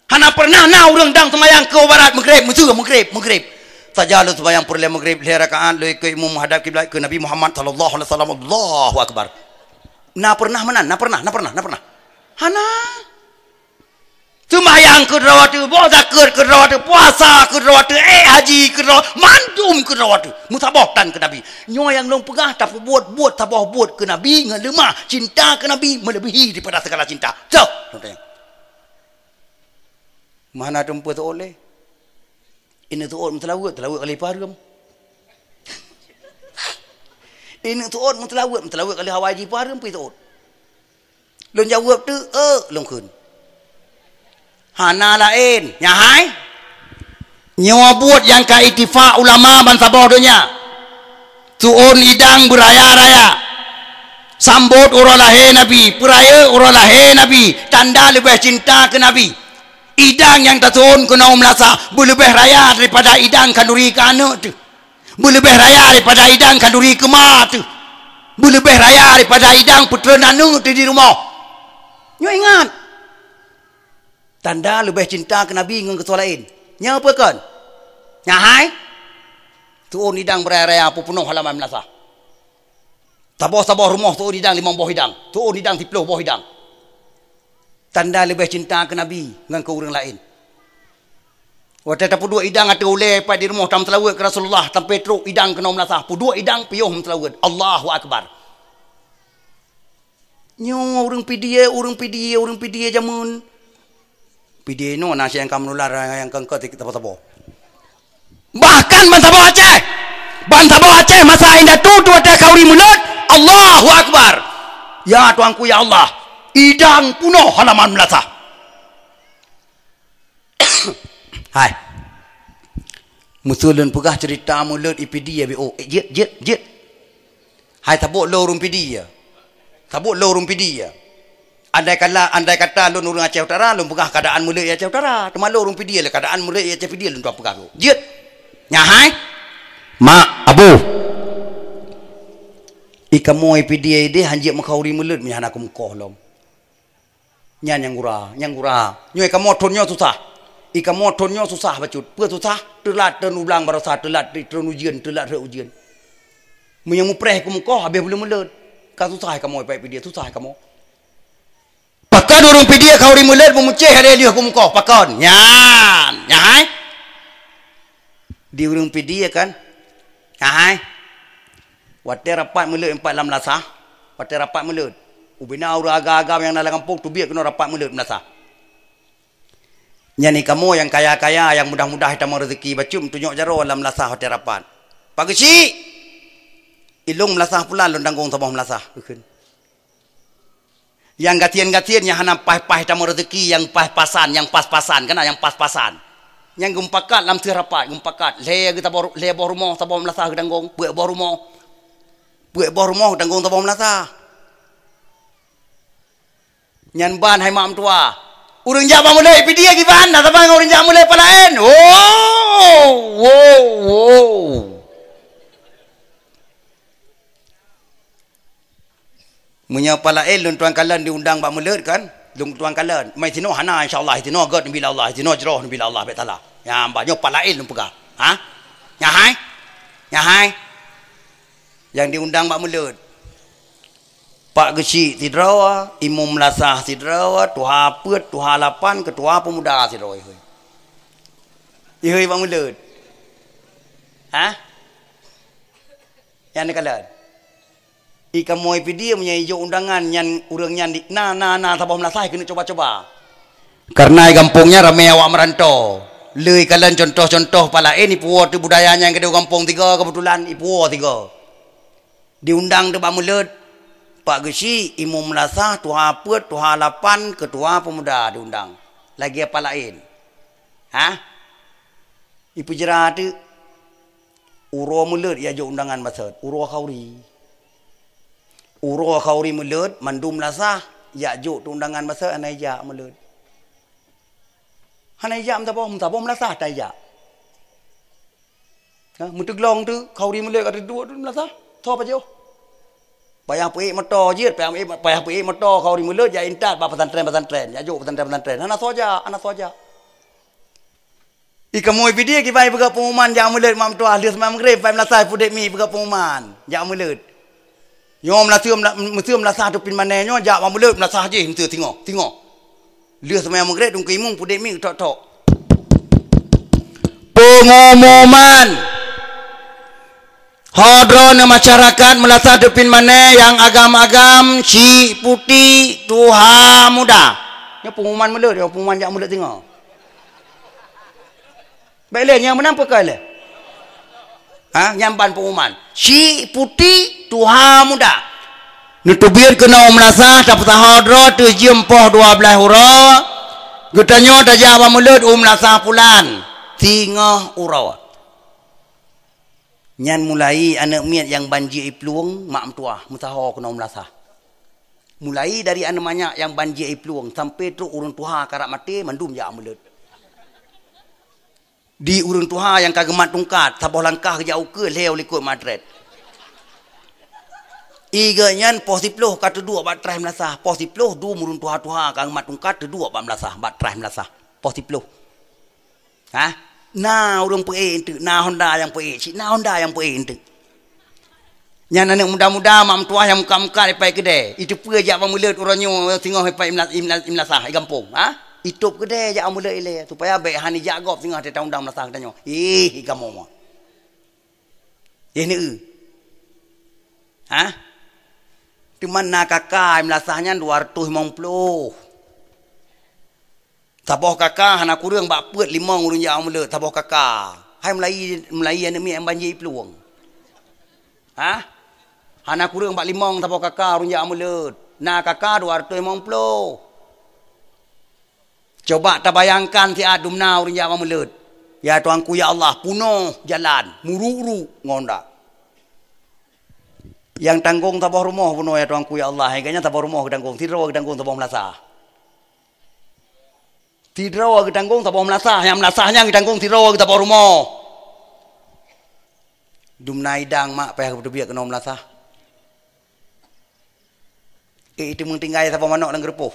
Hana pernah na urang dang semayang ke barat maghrib, maghrib. Saja lu semayang perle maghrib le rakaat lu ke imam menghadap kiblat ke Nabi Muhammad sallallahu alaihi wasallam. Allahu akbar. Na pernah menan, na pernah. Hana semayang ke rawat tu, bawa zakir ke rawat tu, puasa ke rawat tu, haji ke rawat, mandum ke rawat tu. Mutabah tan ke Nabi. Nyo yang long pegah tak buat tabah buat ke Nabi ngan lemah cinta ke Nabi melebihi daripada segala cinta. So, tanya. Mana tempat tu oleh? Ini tu orang telawat kali parum. Ini tu orang telawat kali hawaji parum pi tu. Long jawab tu, long kun. Hana lain nyahai nyawa buat yang ka itifak ulama bangsa bodohnya tuun idang beraya-raya sambut urang lahir Nabi peraya urang lahir Nabi tanda lebih cinta ke Nabi idang yang tertuun kena melasa berlebih raya daripada idang kanduri ke anak tu berlebih raya daripada idang kanduri ke mak tu berlebih raya daripada idang putera nanu tu di rumah nyo ingat tanda lebih cinta ke Nabi dengan ketua lain. Nya apa kan? Nyahai? Tuun hidang beraya-raya apa penuh halaman melasa. Sabah rumah tuun hidang 5 buah hidang. Tuun hidang 10 buah hidang. Tanda lebih cinta ke Nabi dengan ke orang lain. Waktu tak dua hidang ada oleh pada di rumah tam telawat ke Rasulullah tam Petruk hidang kena melasa. Dua hidang piyuh telawat. Allahu akbar. Nyo orang pidia jamun. Pidi no nasi yang kamu nular yang kengkau kita apa-apa. Bahkan Bantabo Aceh masa indah tu ada kauri mulut. Allahu akbar. Ya tuanku ya Allah. Idang puno halaman melasa. Hai. Musulun pegah cerita mulut ipidi ya bo. Jet. Hai tabuk lo rum pidi ya. Andai kata lu nurung Aceh Utara, lu pegah keadaan mulut Aceh Utara. Teman lu urung pidi lah keadaan mulut Aceh pidi lu tuan pegah lu. Jit. Nyahai. Mak abu. Ikamu pidi ide hanjik makauri mulut menyana aku mukoh lom. Nyan yang gura. Nyo ikamu tonyo susah. Ikamu tonyo susah bacut. Pe susah telat dan ublang barasa telat ujian. Menyang mupreh aku mukoh habis belum mulut. Ka susah kamu pidi susah kamu. Pakan urung pidia kau ri mulut memuceh ada dia aku muka pakan nyahai di urung pidia kan nyahai wate rapat mulut 4 lam lasah wate rapat mulut ubina urang agam yang dalam kampung tu biar kena rapat mulut melasah nyani kamu yang kaya-kaya yang mudah-mudah kita mau rezeki bacum tunjuk jaro lam lasah wate rapat pagi si ilung melasah pula londanggung sabah melasah yang gatian-gatian yang hana pah-pah tamu rezeki yang pas-pasan kan yang pas-pasan yang gumpakat lam terapat gumpakat le kita baru le bawah rumah sabah melasah gedanggung buat bawah rumah gedanggung sabah melasah nyan ban hai mak tua urang jaba mulai pidia giban dah sabang urang jaba mulai palaen Menyapa lain lun tuan kalan diundang bak mulut kan lun tuan kalan mai tino hana insyaallah tino god nabi Allah tino jroh nabi Allah be taala ya banyak palain lun pegah nyahai yang diundang bak mulut Pak Gesi Sidrawa Imam Melasah Sidrawa Tuha Pet Tuha Lapan Ketua Pemuda Sidrawa bak mulut yang ni kalan Ika moy pidi punya hijau undangan nyan urang nyan di na tabah melasah kena coba-coba. Karena kampungnya ramai awak merantau. Lei kalian contoh-contoh palain ipuo tu budayanya yang kedua kampung 3 kebetulan ipuo 3. Diundang tu Pak Mulut, Pak Gesi, Imam Melasah, Tuha Put, Tuha Lapan, Ketua Pemuda diundang. Lagi apa lain? Hah? Ipu jerah tu Uro Mulut ia jo undangan masad. Uro Khauri Mulut, Mandum Melasah, ya jo tu undangan masad anai ja Mulut. Hanai jam tak apa melasah tak ya. Mutuk long tu Khauri Mulut ada 2 tu melasah. Tho apa jo? Payah pui motor je, payah pui motor Khauri Mulut ya intat ba pesantren, ya jo pesantren. Anak soja. Ika moi video ki bai pegak pengumuman ja Mulut mam tu ahli semam maghrib bai melasah pudek mi pegak pengumuman ja Mulut. Yo melasah melasah tu pin manenyo ja mam Mulut melasah je mesti tengok. Lihat semua maghrib dong keimung pudek mi tok. Pengumuman hadron masyarakat Melasah depin mana yang agam-agam si putih Tuha Muda. Ni pengumuman Mulut, pengumuman jak Mulut tengok. Baiklah yang menang pakai le. Nyamban pengumuman. Si putih Tuha Muda. Nutubir kena Melasah dapat hadron tu jempoh 12 huruf. Getanyo dah Pak Mulut Melasah pulan 3 huruf. Nyan mulai anak miat yang banjir ipluang mak mentua mutaho kena Melasah. Mulai dari anak banyak yang banjir ipluang sampai tu urang Tuha karak mati mandum ja Mulut. Di urang Tuha yang kagemat tungkat saboh langkah jauh ke leo likut Madrid. Iga nyan pos 10 kata 2 bat trai Melasah. Pos 10 2 murun Tuha kagemat tungkat 2 bat Melasah bat trai Melasah. Pos 10. Nah urang pe ente, nah Honda yang pe, nah Honda yang pe ente. Nyan anak muda-muda mak mentua yang muka-muka lepai kedai. Itu pe jak Pak Mulut uranyo tengah lepai Melasah di kampung. Itu kedai jak Mulut ile supaya baik hani jagop tengah tetang undang Melasah katanya. Kamu mah. Ni di mana kakak Melasahnya 250. Taboh kakak anak kurang bak put 5 urang jak Mulut taboh kakak. Hai Melayu anak mi yang banjir peluang. Anak kurang bak 5 taboh kakak urang jak Mulut. Nah kakak 250. Coba tak bayangkan si adumna urang jak Mulut. Ya tuanku ya Allah punuh jalan muru-uru ngondak. Yang tanggung taboh rumah punuh ya tuanku ya Allah. Kayaknya taboh rumah tanggung, tidro tanggung taboh Melasah. Tidro tanggung taboh Melasah, yang Melasahnya tanggung tidro taboh rumah. Dumna idang mak payah berbiak kena Melasah. Itu mengtinggai taboh manok lang gerupuh.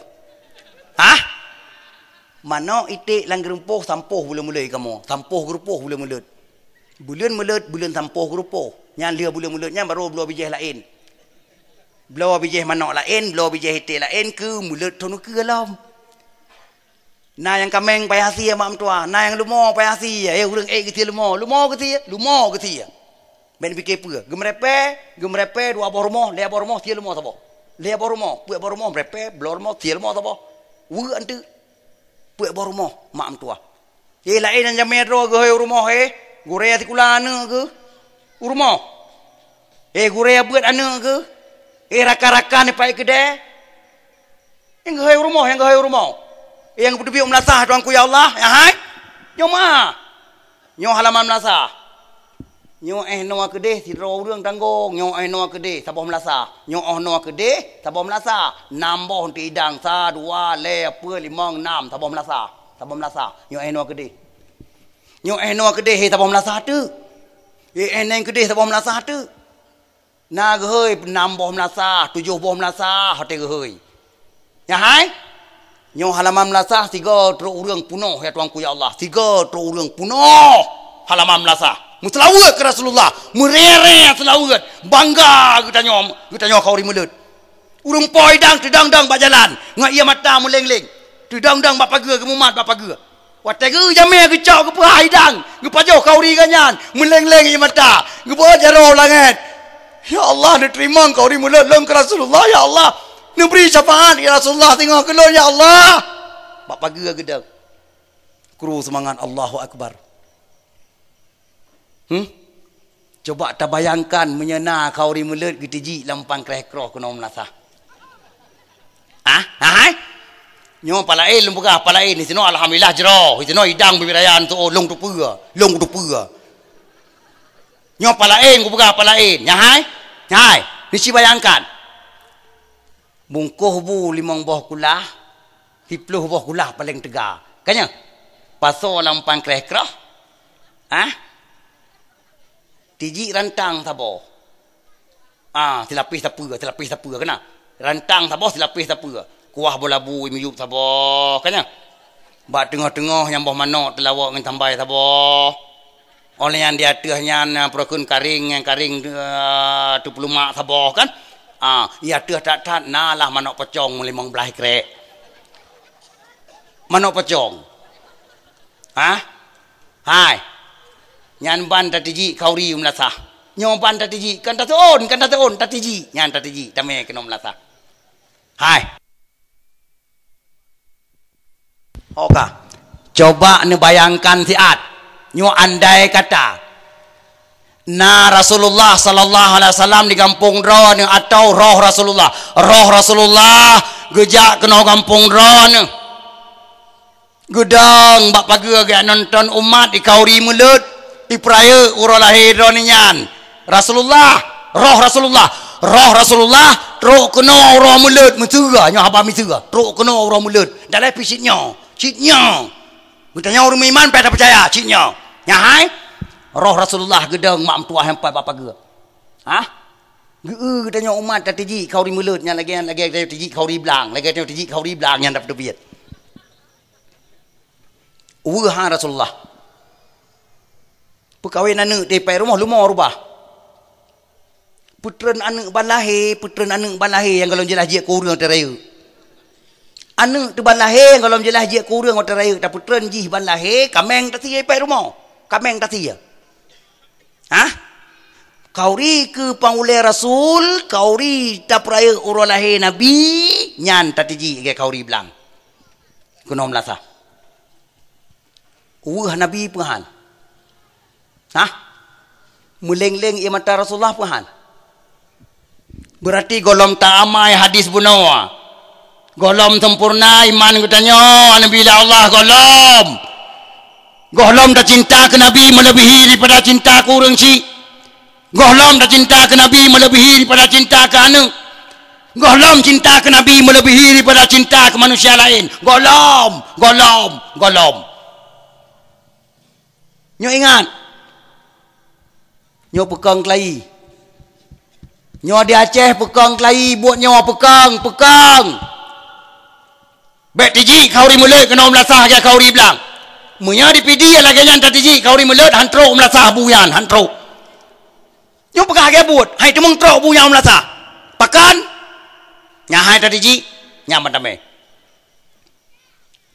Manok itik lang gerupuh sampuh bulan-bulan kamu. Sampuh gerupuh bulan-bulan. Bulan sampuh gerupuh. Yang dia bulan-bulannya baru belah bijih lain. Belah bijih manok lain, belah bijih itik lain ke mulut tonu ke alam. Nah yang kameng payah sia mak mentua, nah yang lumo payah sia. Urang ketia lumo ketia. Ben fikir apa? Gemrepe 2 abah rumah, 2 abah rumah tia lumo sabo. 2 abah rumah, 2 abah rumah brepe, belah rumah tia lumo sabo. Wu antu 2 abah rumah mak mentua. Lain yang metro ke rumah Gurea tikulana ke? Rumah. Gurea buat anak ke? Raka-raka ni pai kedai. Yang ke rumah. Yang berdua Melasah tuanku ya Allah. Nyo mah. Nyo halaman Melasah. Nyo noa kedai tidro urang tanggung. Nyo noa kedai taboh Melasah. Nyo noa kedai taboh Melasah. Nambah ti idang 1 2 3 4 5 6 taboh Melasah. Nyo noa kedai. Nyo noa kedai taboh Melasah tu. Neng kedai taboh Melasah tu. Na gehoi 6 boh Melasah, 7 boh Melasah hotel gehoi. Ya hai? Nyo halaman Melasah 3 teruk urang punuh ya tuanku ya Allah. 3 teruk urang punuh halaman Melasah. Muslawat ke Rasulullah. Merere selawat. Bangga kita Khauri Mulut. Urang poi dang tedang-dang bak jalan. Ngak ia mata meleng-leng. Tedang-dang bak pagar ke mumat bak pagar. Wategu jamnya ke cau ke pahai dang. Ke pajoh Khauri ganyan. Meleng-leng ia mata. Ke jaro langit. Ya Allah, dia terima kau ni mulut long ke Rasulullah. Ya Allah, dia beri syafaat ya Rasulullah. Tengok ke long, ya Allah. Bak pagi ke gedang. Kru semangat Allahu Akbar. Coba tak bayangkan menyena kau ni mulut getiji lampang kreh-kroh kena melasah. Nyo palain lumpugah palain ni sino alhamdulillah jero. Sino hidang bibirayan tu long tu pura. Long tu pura. Nyo palain ku pegah palain. Nyahai. Nyahai. Ni si bayangkan. Bungkuh bu 5 buah kulah. 10 buah kulah paling tegar. Kanya? Paso lampang kreh-kroh. Tiji rantang sabo. Silapis apa kena. Rantang sabo silapis apa. Kuah bola bu imiyup sabo. Kanya? Bak tengah-tengah yang boh manok telawak dengan tambai sabo. Oleh yang di atasnya perokun karing yang karing tu pelumak sabo kan? Ia atas tak nalah manok pecong 15 krek. Manok pecong. Hai. Nyan ban tatiji kauri umlasah. Nyoban tatiji kan tatuon tatiji. Nyan tatiji tame kena umlasah. Hai. Oka. Coba ni bayangkan siat. Nyo andai kata Rasulullah sallallahu alaihi wasallam di kampung Ron atau roh Rasulullah gejak kena kampung Ron. Gedang bak pagi agak nonton umat di kauri mulut di peraya urang lahir ronian roh Rasulullah teruk kena urang mulut mesura nyo haba mesura teruk kena urang mulut dalam pisitnya bertanya orang iman pada percaya ciknya nyahai roh Rasulullah gedang mak mentua hempai bapa ge gedanya umat tatiji kauri mulut nya lagi tatiji kauri belang yang dapat duit Rasulullah perkahwin anak di rumah rubah putran anak balahe yang kalau jelas dia kurang teraya anak tu balahe yang kalau jelas dia kurang teraya tak putran jih balahe kameng tak sia pai rumah kameng tak sia kauri ke pangulai Rasul kauri tak peraya urang lahir Nabi nyan tatiji ke kauri belang kuno melasa Nabi pengahan muleng-leng ia mata Rasulullah pengahan berarti golom tak amai hadis bunawa golom sempurna iman katanya Nabi Allah golom dah cinta ke Nabi melebihi daripada cinta ke orang si golom dah cinta ke Nabi melebihi daripada cinta ke anak golom cinta ke Nabi melebihi daripada cinta ke manusia lain golom nyo ingat nyo pegang kelai nyo di Aceh pegang kelai buat nyo pegang bet tiji kauri mulut kena melasah ke kauri belang munya di pidi lagi yang tiji kauri mulut hantrok melasah buyan hantrok nyo pegang ke buat hai temung trok buyan melasah pakan nyahai tiji nyaman tame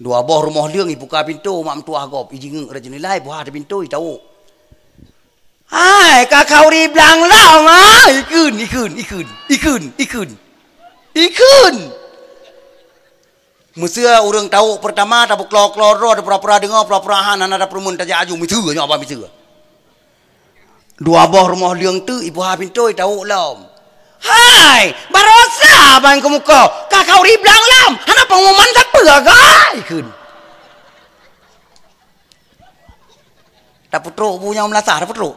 dua boh rumah liang buka pintu mak mentua gop ijing rajinilai buah ada pintu tahu hai ka kauri belang lah ikun Musia orang tahu pertama tak klor ada pura-pura dengar pura-purahan ada perumun tak aju mitu nya apa mitu dua boh rumah liang tu ibu ha pintu tahu lam hai barosa bang ke muka ka kauri belang lam hana pengumuman tak pegagai ikun tak putruk punya melasah tak putruk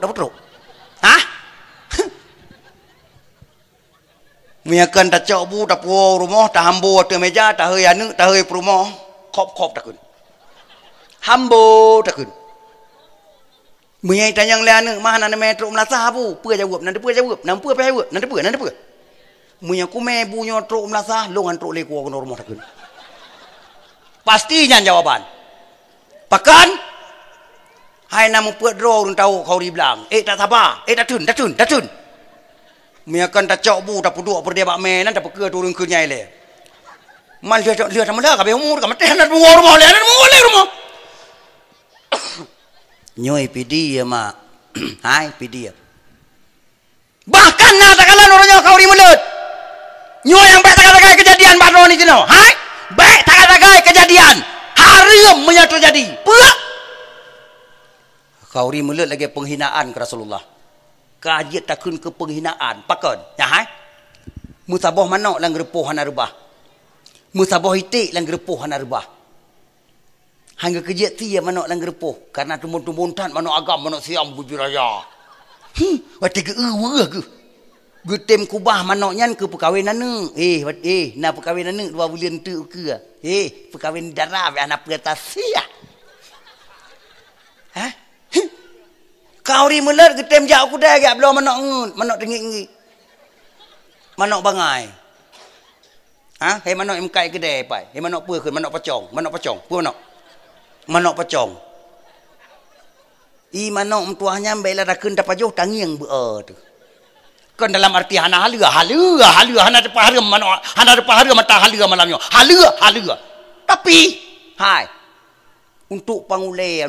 Miakan tak cok bu tak puau rumah tak hambo atas meja tak hơi anu tak hơi rumah kop tak kun hambo tak kun Miai tanyang le anu mah nan metro melasah bu pue jawab nan pue Miai ku me bu nyo tro melasah longan tro le ku rumah tak kun pastinya jawaban pakan hai namu pue dro tahu kau dibilang tak sabar tak tun Miakan tak cok bu tak puduk perdia bak men tak peke turun ke nyai le. Mal dia sama dah kabeh umur ka mate nak buang rumah le rumah. Nyoi pidi ya mak. Hai pidi ya. Bahkan nak tak kalah orangnya kau ri mulut. Nyo yang baik tak kata kejadian baru ni jenuh. Hai? Baik tak kata kejadian. Haram punya terjadi. Puak. Kau ri mulut lagi penghinaan ke Rasulullah. Kajiat takun ke penghinaan. Pakon. Ya hai? Musabah manok lang repuh hana rubah. Musabah itik lang repuh hana rubah. Hangga kejat tia manok lang repuh. Karena tumun-tumuntan manok agam manok siam bujuraya. Wati ke ke. Gutem kubah manoknya ke perkahwinan ni. Na perkahwinan ni 2 bulan tu ke. Perkahwinan darah anak pertasia. Ha? Kau ri mulut gutem jak aku dah agak belum manok ngut, manok tinggi-tinggi. Manok bangai. Ha? Hei manok emkai kedai pai. Hei manok apa ke? Manok pacong. Manok pacong. Apa manok? Manok pacong. Manok mentuahnya baiklah rakun dapat jauh tangiang tu. Kan dalam arti hana halua hana depan harga manok hana depan harga mata halua malamnya. Halua. Tapi hai untuk pangulai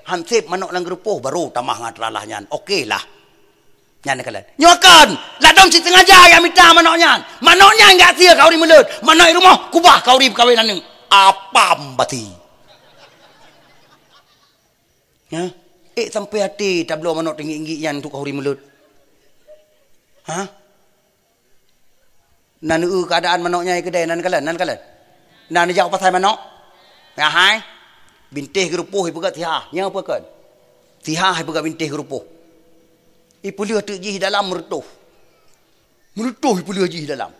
hansip manok lang gerupuh baru tamah ngatlalah nyan. Okeylah. Nyan kalian. Nyokan, ladong si sengaja yang minta manoknya. Manoknya enggak sia kau di mulut. Manok di rumah kubah kau di perkahwinan ni. Apam bati. Ya? Sampai hati tak belum manok tinggi-tinggi yang tu kau di mulut. Ha? Nan keadaan manoknya kedai nan kalian. Nan jauh pasal manok. Ya hai. Bintih gerupuh ibu kat tiha. Nya apa kan? Tiha ibu kat bintih gerupuh. Ibu lihat tu jih dalam merutuh ibu lihat jih dalam.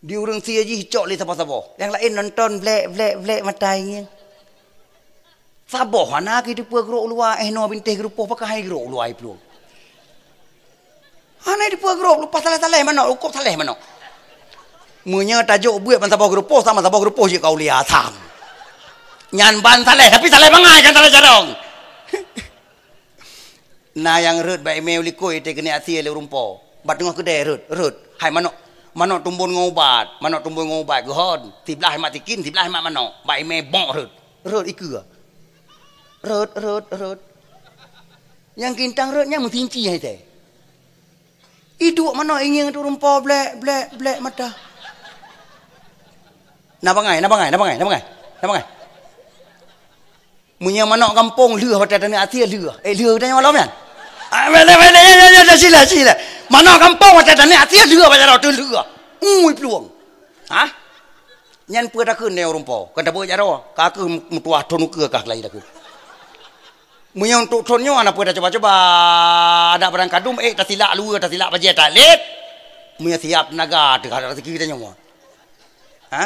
Dia orang sia jih cok li siapa-siapa. Yang lain nonton blek mata ingin. Saboh anak itu puak geruk luar no bintih gerupuh pakai geruk luar ibu. Anak itu puak geruk lupa salah mana ukur salah mana. Munya tajuk buat man saboh gerupuh sama saboh gerupuh je kau lihat sam. Nyan ban salah tapi salah bangai kan salah jarong. Na yang rut baik email likoi te kena asia le rumpo. Bat tengah kedai rut. Hai manok tumbun ngobat gehon. Tiblah matikin tiblah mak manok. Baik email bok rut iku. Rut. Yang kintang rutnya mutinci hai te. Iduk manok ingin tu rumpo blek mata. Na bangai. Munya manok kampung leuh pada tanah asia leuh. Leuh tanya malam kan? Sila. Manok kampung pada tanah asia leuh pada tu leuh. Peluang. Ha? Nyan pua dak keun rumpo. Kan tak boleh jaro. Ka ke mutuah tonu ke kah lai dak. Munya untuk tonyo ana pua dak coba ada barang kadum tak silap lua tak silap baje tak let. Munya siap tenaga dekat rezeki kita nyawa. Ha?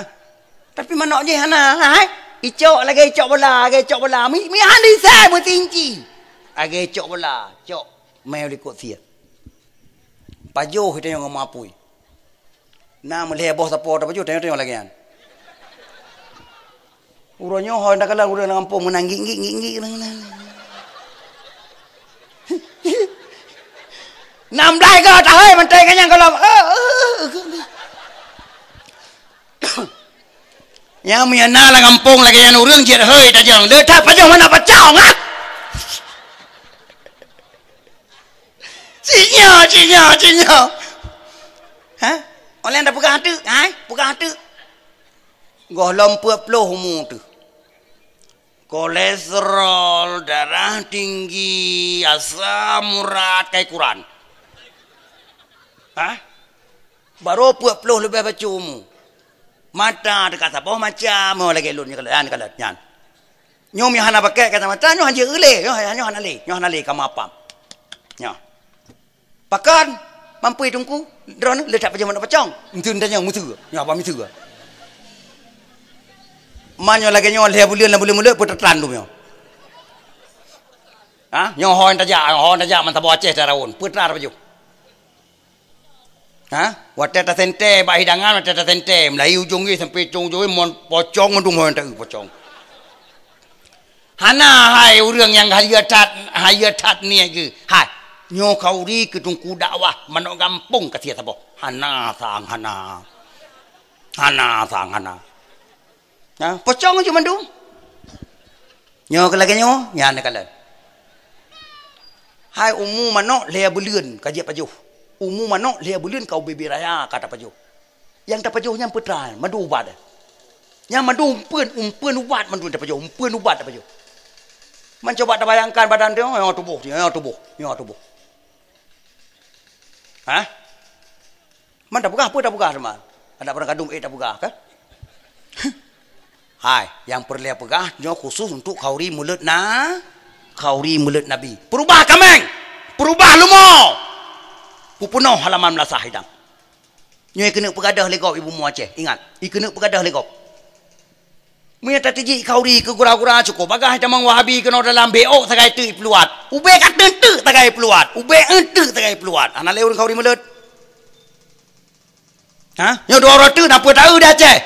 Tapi manok je hana, hai? Icok bola. Mi handi saya mutinci. Lagi icok bola, cok mai likut sia. Pajuh kita yang ngomong apui. Na melihat bos apa dah pajuh tengok lagi kan. Uronyo hoi dak kala urang kampung menang gigi. Nam dai ke tak hai mentai kan yang kalau yang punya nak kampung lagi yang urang jet hei dah jang le tak pajong mana pacong ah cinya ha orang dah pegang hatu golom 40 umur tu kolesterol darah tinggi asam urat kayak Quran ha baru 40 lebih baca umur mata dekat apa macam mau lagi lun kalau nyan nyom yang hana pakai kata mata nyo hanje ule nyo hana le kamu apa nyo pakan mampu hidungku drone letak pajam mana pacong mutun tanya mutu nyo apa mutu manyo lagi nyo le bulan puteran tu nyo ha nyo hon tajak man tabo aceh taraun putar paju ha watata sente ba hidangan watata sente mlai ujung ni sampai ujung mon pocong mendung hon tak pocong hana hai urang yang hayatat ni ke hai nyo kauri ke tungku dakwah manok kampung kasia sabo hana ha pocong je mendung nyo ke lagi nyo nyan kala hai umu manok lea belian kaji pajuh. Umu manok lea belian kau bibi raya kata pajuh. Yang tak pajuh yang petran madu ubat. Yang madu umpen ubat madu tak pajuh, umpen ubat tak pajuh. Man coba tak bayangkan badan dia, tubuh. Hah? Man tak pegah teman. Ada orang kadung tak pegah kan? Hai, yang perlu pegah nyo khusus untuk kauri mulut Nabi. Perubah kameng. Perubah lumo. Pupunoh halaman melasah hidang. Nyo kena pegadah legop ibu mu Aceh. Ingat, kena pegadah legop. Mu tak tiji kauri ke gura-gura cukup. Bagah tamang Wahabi kena dalam beok tagai tu peluat. Ube kat tentu tagai peluat. Ube ente tagai peluat. Ana leu kauri mulut. Ha? Nyo dua orang tu apa tahu dah Aceh.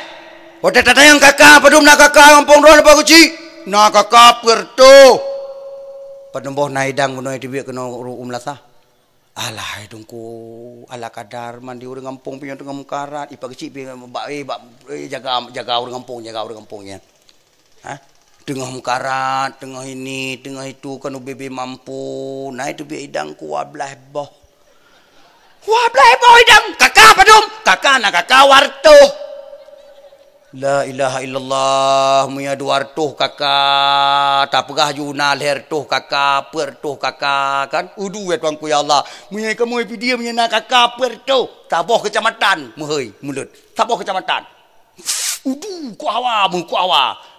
Kota tatayang kakak, padum nak kakak kampung doan apa kecil? Nak kakak pertu. Padumboh naidang menoi tibik kena lasah. Alah hidungku, ala kadar mandi orang kampung punya tengah mukarat, ipa kecil jaga orang kampungnya. Ha? Tengah mukarat, tengah ini, tengah itu kan bebe mampu. Nah itu bi hidangku wablah boh. Wablah boh hidang. Kakak padum, kakak nak kakak wartu. La ilaha illallah muya duartuh kakak tak pegah juna leher tuh kakak pertuh kakak kan udu ya tuanku ya Allah muya kamu dia muya nak kakak pertuh taboh kecamatan muhei mulut taboh kecamatan udu ku awa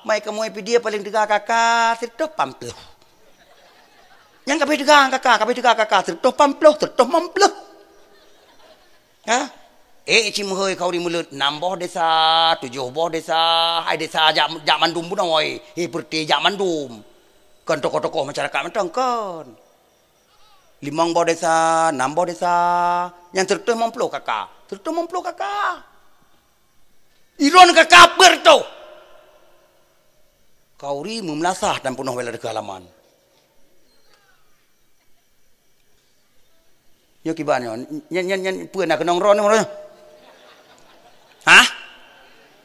mai kamu dia paling dega kakak tertuh pampluh yang kabeh dega kakak tertuh pampluh tertuh mampluh ha cimuhoi kau di mulut 6 boh desa 7 boh desa 2 desa jak mandum pun oi perti jak mandum kan tokoh-tokoh masyarakat mentang kan 5 boh desa 6 boh desa yang tertuh mempluh kakak iron kakak bertu kau ri memelasah dan penuh wela dekat halaman yo kibanyo nyan puan nak kenong ron ni hah?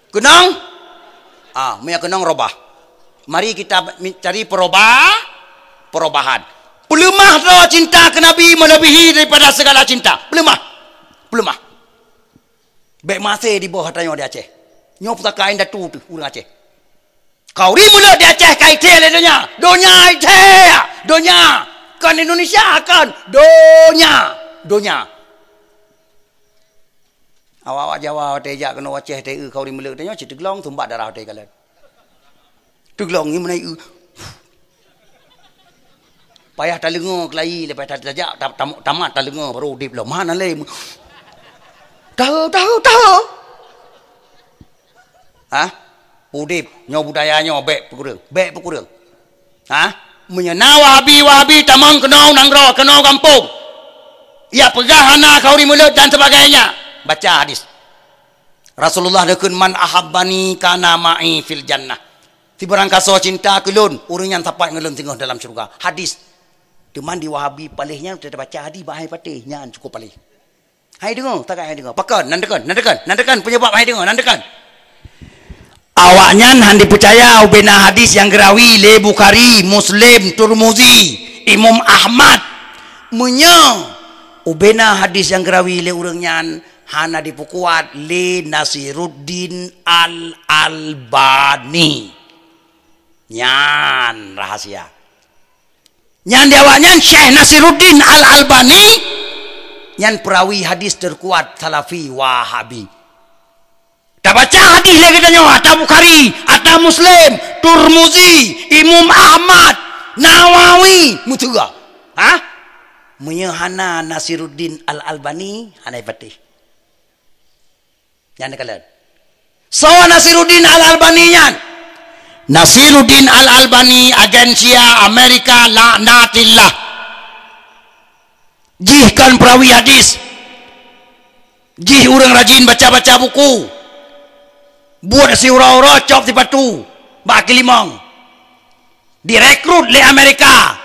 Kenang? Mereka kenang robah. Mari kita cari perubahan. Pelemah roh cinta ke Nabi melebihi daripada segala cinta. Pelemah. Baik masih di bawah tanya di Aceh. Nyo putakain datu tu urang Aceh. Kau ri mula di Aceh kai te le donya. Kan Indonesia kan donya. Awak Jawa tejak kena Aceh teh kau di melek tanya cik teglong tumbat darah teh kalian. Teglong ni menai payah talengo kelai lepas tajak tamat talengo baru dip lah mana le. Tahu. Ha? Udip nyo budayanya bek pekurang. Ha? Menyana Wahabi tamang kenau nanggro kenau kampung. Ya pegah anak kau di mulut dan sebagainya. Baca hadis. Rasulullah dekun man ahabbani kana ma'i fil jannah. Tibarang kaso cinta kelun, urang yang tapat ngelun tengah dalam syurga. Hadis. Teman di Wahabi palihnya kita baca hadis bahai patih nyan cukup palih. Hai dengar, tak hai dengar. Pakan nandekan penyebab hai dengar, nandekan. Awaknya handi percaya ubena hadis yang gerawi le Bukhari, Muslim, Turmuzi, Imam Ahmad. Munya ubena hadis yang gerawi le urang nyan hana dipukuat li Nasiruddin Al-Albani. Nyan rahasia. Nyan diawaknya Syekh Nasiruddin Al-Albani. Nyan perawi hadis terkuat Salafi Wahabi. Tak baca hadis lagi tanya. Ada Bukhari, ada Muslim, Turmuzi, Imam Ahmad, Nawawi, mutuga. Ha? Menyahana Nasiruddin Al-Albani hanai patih. Yang kalian. So Nasiruddin Al-Albani yan. Nasiruddin Al-Albani agensia Amerika laknatillah. Jihkan perawi hadis. Jih orang rajin baca-baca buku. Buat si ura-ura cop di batu. Baki limang. Direkrut le Amerika.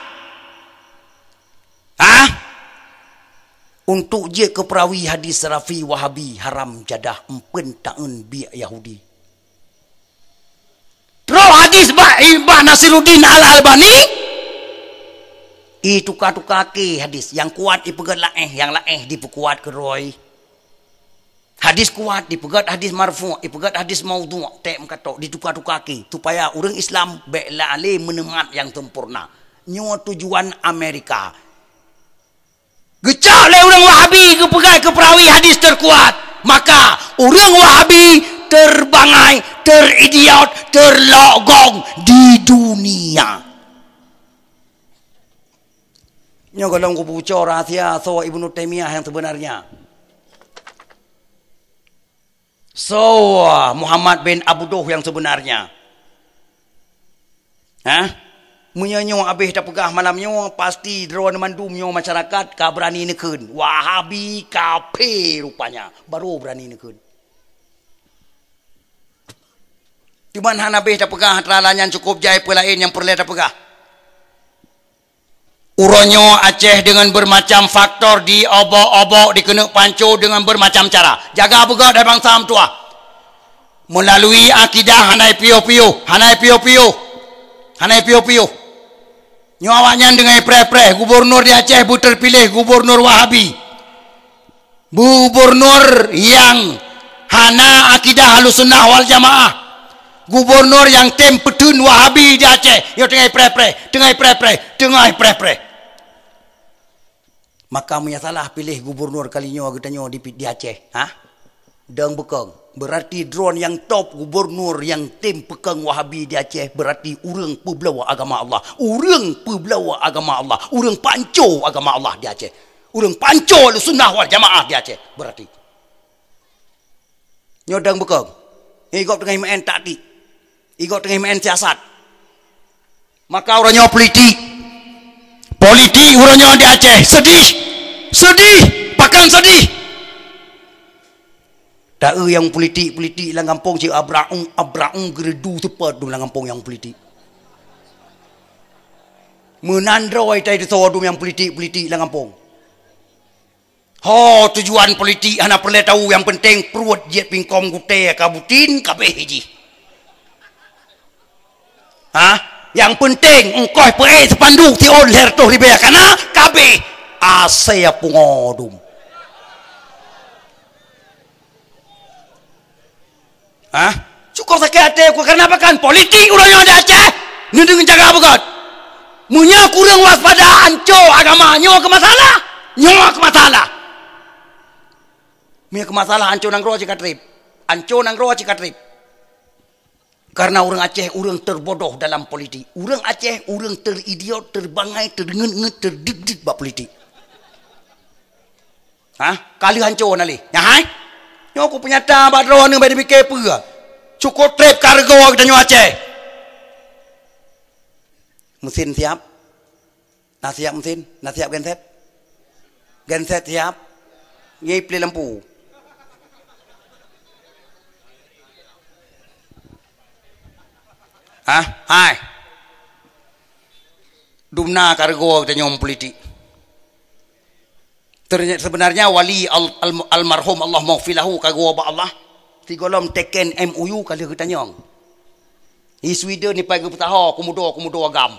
Untuk je ke perawi hadis Salafi Wahabi haram jadah empen ta'un biak Yahudi. Terus hadis bah Nasiruddin Al-Albani tukar-tukar ke hadis. Yang kuat dipegat laeh, yang laeh diperkuat ke roy. Hadis kuat dipegat hadis marfu', dipegat hadis maudhu', tak mengkatok ditukar-tukar ke supaya orang Islam baiklah alih menemat yang sempurna. Nyo tujuan Amerika. Gecak le orang Wahabi ke pegat ke perawi hadis terkuat. Maka orang Wahabi terbangai, teridiot, terlogong di dunia. Nyo kalau aku bocor rahsia so Ibnu Taimiyah yang sebenarnya. So Muhammad bin Abduh yang sebenarnya. Menyanyo habis dah pegah malamnya pasti drone mandum nyo masyarakat ka berani nekeun. Wahabi kafir rupanya baru berani nekeun. Cuman han habis dah pegah terlalanyan cukup jai pelain yang perlu dah pegah. Uronyo Aceh dengan bermacam faktor diobok-obok dikena panco dengan bermacam cara. Jaga pegah dari bangsa Am tua. Melalui akidah hanai pio-pio, hanai pio-pio. Hanai pio-pio. Nyawanya dengan pre-pre gubernur di Aceh bu terpilih gubernur Wahabi. Gubernur yang hana akidah Ahlussunnah wal Jamaah. Gubernur yang tempetun Wahabi di Aceh. Yo tengah pre-pre, tengah pre-pre, tengah pre-pre. Maka punya salah pilih gubernur kalinya katanya di Aceh. Dang bekeng. Berarti drone yang top gubernur yang tim pekeng Wahabi di Aceh berarti urang pebelawa agama Allah. Urang pebelawa agama Allah. Urang panco agama Allah di Aceh. Urang panco Ahlussunnah wal Jamaah di Aceh berarti. Nyodang bekeng. Igop tengah main taktik. Igop tengah main siasat. Maka orangnya politik. Politik orangnya di Aceh sedih. Sedih, pakan sedih. Tak yang politik lang kampung cik abraung geredu tepat dum lang kampung yang politik. Menandroi tai tu dum yang politik lang kampung. Ho tujuan politik hana perlu tahu yang penting perut jet pingkom gute kabutin kabeh hiji. Yang penting engkau pe sepanduk ti on ler toh ribe kana kabeh asaya pungodum. Cukup sakit hati aku karena apa kan politik urangnya di Aceh. Ni dengan jaga begat. Munya kurang waspada anco agama nyo ke masalah. Nyo ke masalah. Munya ke masalah anco nang roh cikatrip. Anco nang roh cikatrip. Karena orang Aceh orang terbodoh dalam politik. Orang Aceh orang teridiot, terbangai, terdenget, terdidit bab politik. Kali hancur nali. Ya nyo aku penyata bak drone ni bagi fikir apa? Cukup trip kargo kita nyo Aceh. Mesin siap? Nak siap mesin? Nak siap genset? Genset siap? Ngai play lampu. Hai. Dumna kargo kita nyom politik. Sebenarnya wali almarhum Allah maghfilahu kargo ba Allah. Tigolom teken MOU kali kita nyong. Sweden ni pai guputaho komodo agam.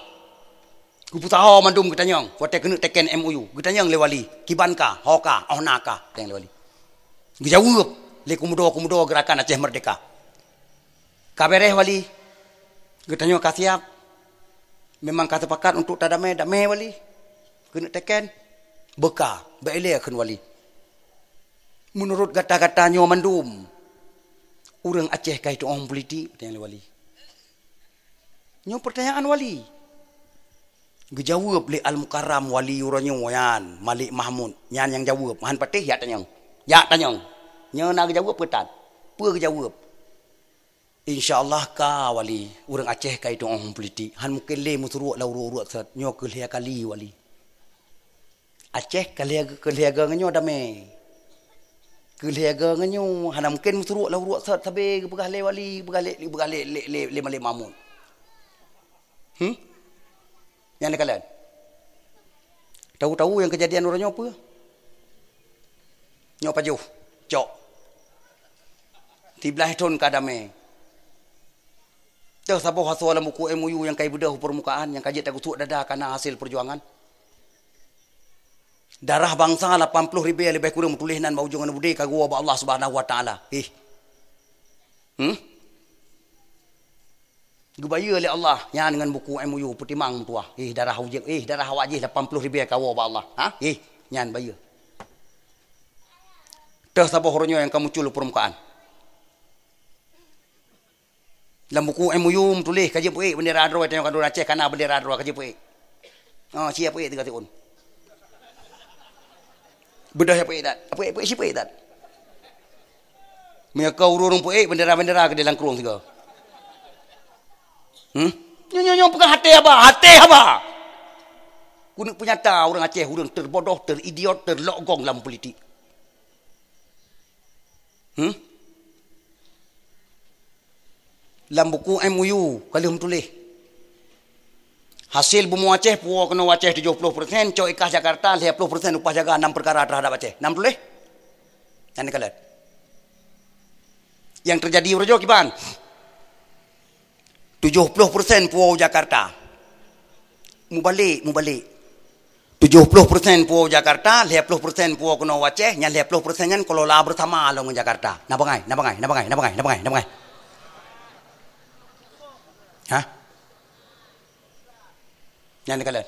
Guputaho mandum kita nyong. Wate kena teken MOU. Kita nyong le wali. Kibanka, hoka, ohnaka teng le wali. Gejawab le komodo gerakan Aceh Merdeka. Kabereh wali. Getanyo kasiap. Memang kata pakat untuk tak damai wali. Kena teken. Beka. Bailai akan wali. Menurut kata-katanya mandum. Orang Aceh kait orang politik. Tanya wali. Nyo pertanyaan wali. Gejawab le Al-Mukarram wali urangnya yan. Malik Mahmud. Yan yang jawab. Mahan patih ya tanya. Ya tanya. Nyo nak jawab petat. Apa jawab? InsyaAllah ka wali. Orang Aceh kait orang politik. Han mungkin le musuruak lau ruak sat. Nyo kelia kali wali. Aceh keliaga nyo damai. Keliaga nyo hana mungkin musuruak lau ruak sat sabe begah le wali, begah le Malik Mahmud. Yang le kalian. Tahu-tahu yang kejadian orangnya apa? Nyo pajuh, cok. Tiblah ton kadame. Dah sabah hasil dalam buku MOU yang kai bedah permukaan yang kaji tak usuk dadah karena hasil perjuangan. Darah bangsa 80,000 lebih kurang tulisan bau jangan budi kagua ba Allah Subhanahu wa taala. Gubaya oleh Allah yang dengan buku MOU putimang tua. Darah hujung darah wajih 80,000 kagua ba Allah. Nyan baya. Dah sabah hornya yang kamu culu permukaan. Dalam buku MOU tulis kaji puik bendera adro tengok kador Aceh kana bendera adro kaji puik. Siap puik 3 tahun. Bedah puik dat. Puik si puik dat. Mereka urung puik bendera-bendera ke dalam kerung tiga. Nyonya pegang hati apa? Hati apa? Kunik penyata orang Aceh urang terbodoh, teridiot, terlogong dalam politik. Dalam buku MOU kalau tulis hasil bumi Aceh puak kena Aceh 70%, cok ikas Jakarta 50% upah jaga 6 perkara terhadap Aceh. 6 tulis. Yang kalian. Yang terjadi Rojo kiban 70% pulau Jakarta. Mubalik 70% pulau Jakarta, 50% pulau kena Aceh, yang 50% nya kelola bersama dengan Jakarta. Nabangai. Yang kalian.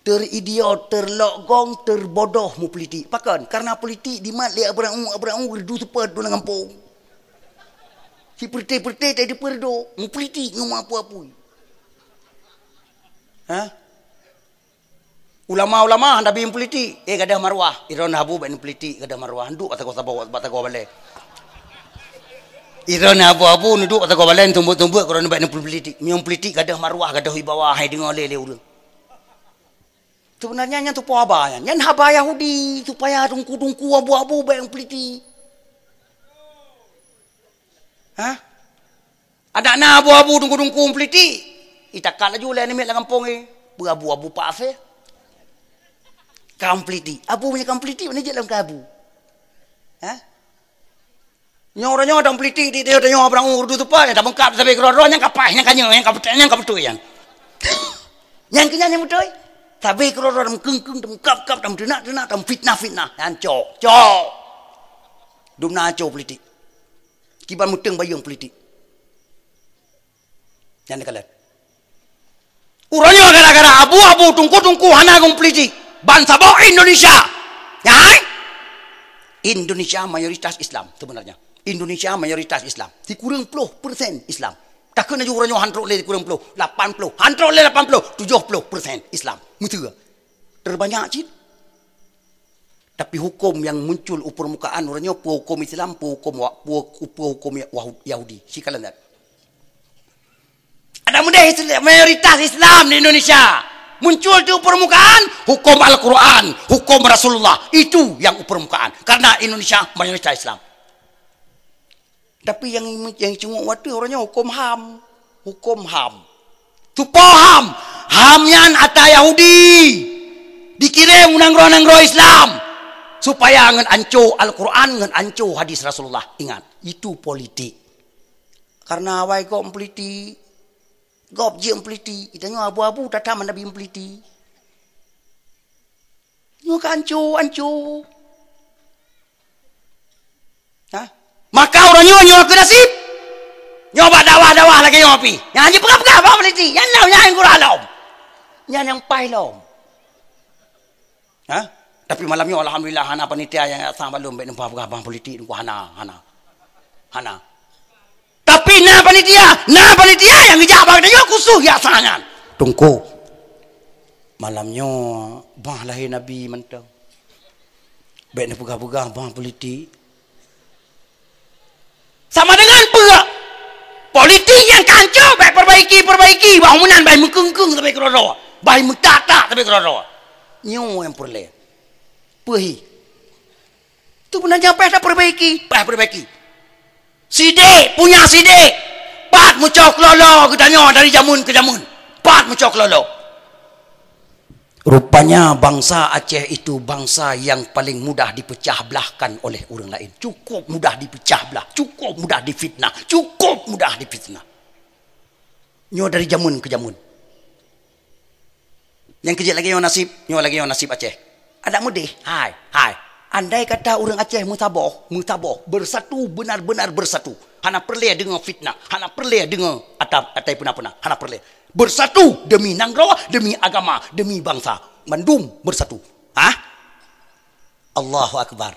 Teridiot, terlogong, terbodoh mu politik. Pakan karena politik di mat liak abrang gerdu tepat do nang kampung. Si pertai tadi perdo, mu politik ngomong apa-apa. Ulama-ulama hendak bimbing politik. Gadah marwah. Iron habu bain politik gadah marwah. Nduk kata kau balik. Iron habu nduk kata kau balik tumbuk-tumbuk kalau bain politik. Miong politik gadah marwah, gadah wibawa, hai dengar lele urang. Sebenarnya nya tu apa ya? Nyan haba Yahudi supaya tungku-tungku abu-abu bain politik. Ada na abu-abu tungku-tungku politik. Itakal aja lah ni mek la kampung berabu-abu pafe. Kampliti. Abu punya kampliti mana je dalam kabu. Nyoranya dalam pliti di dia tanya orang urdu tu pa, dah bengkap sampai keroro yang kapai, yang kanya, yang kapetu yang. Yang kenya yang betul. Sampai keroro dalam kengkeng, dalam kap, dalam denak, dalam fitnah. Yang cok. Dumna cok pliti. Kiban muteng bayang pliti. Yang kalian. Uranya gara-gara abu-abu tungku-tungku hana pliti. Bangsa bawa Indonesia. Indonesia mayoritas Islam sebenarnya. Indonesia mayoritas Islam. Dikurang 10% Islam. Tak kena juga orang hantrok le kurang 80. Hantrok le 80, 70% Islam. Betul. Terbanyak cik. Tapi hukum yang muncul permukaan orangnya hukum Islam, hukum Yahudi. Si kalian tak? Ada mudah mayoritas Islam di Indonesia. Muncul di permukaan hukum Al-Quran, hukum Rasulullah. Itu yang permukaan. Karena Indonesia mayoritas Islam. Tapi yang cengok waktu orangnya hukum HAM. Hukum HAM. Tupo HAM. HAM-nya ata Yahudi. Dikirim nangro Islam. Supaya ngan anco Al-Quran, ngan anco hadis Rasulullah. Ingat, itu politik. Karena awai kok politik. Gop je peliti. Itanya abu-abu tata mana bim peliti. Nyo ka ancu. Maka orang nyo ke nasib. Nyo ba dakwah lagi nyo api. Yang anji pegah-pegah ba peliti. Yang lau yang kuralom. Yang pailom. Tapi malamnya alhamdulillah hana panitia yang sama belum baik nampak pegah bang politik ku hana. Tapi na panitia yang ngejabak dia kusuh biasanya. Tunggu. Malamnya bah lahir Nabi mentang. Baik nak pegah-pegah bang politik. Sama dengan pegah. Politik yang kancau baik perbaiki. Bangunan baik mengkengkeng sampai keroro. Baik mentata sampai keroro. Nyo yang perle. Pehi. Tu benarnya apa dah perbaiki? Punya sidik. Pat mucok lolo katanya dari jamun ke jamun. Pat mucok lolo. Rupanya bangsa Aceh itu bangsa yang paling mudah dipecah belahkan oleh orang lain. Cukup mudah dipecah belah. Cukup mudah difitnah. Nyo dari jamun ke jamun. Yang kejap lagi yang nasib, Aceh. Ada mudih. Hai. Andai kata orang Aceh mutabah, bersatu, benar-benar bersatu. Hana perle dengan fitnah, hana perle dengan atai puna-puna, hana perle. Bersatu demi Nanggro, demi agama, demi bangsa. Mandum bersatu. Allahu Akbar.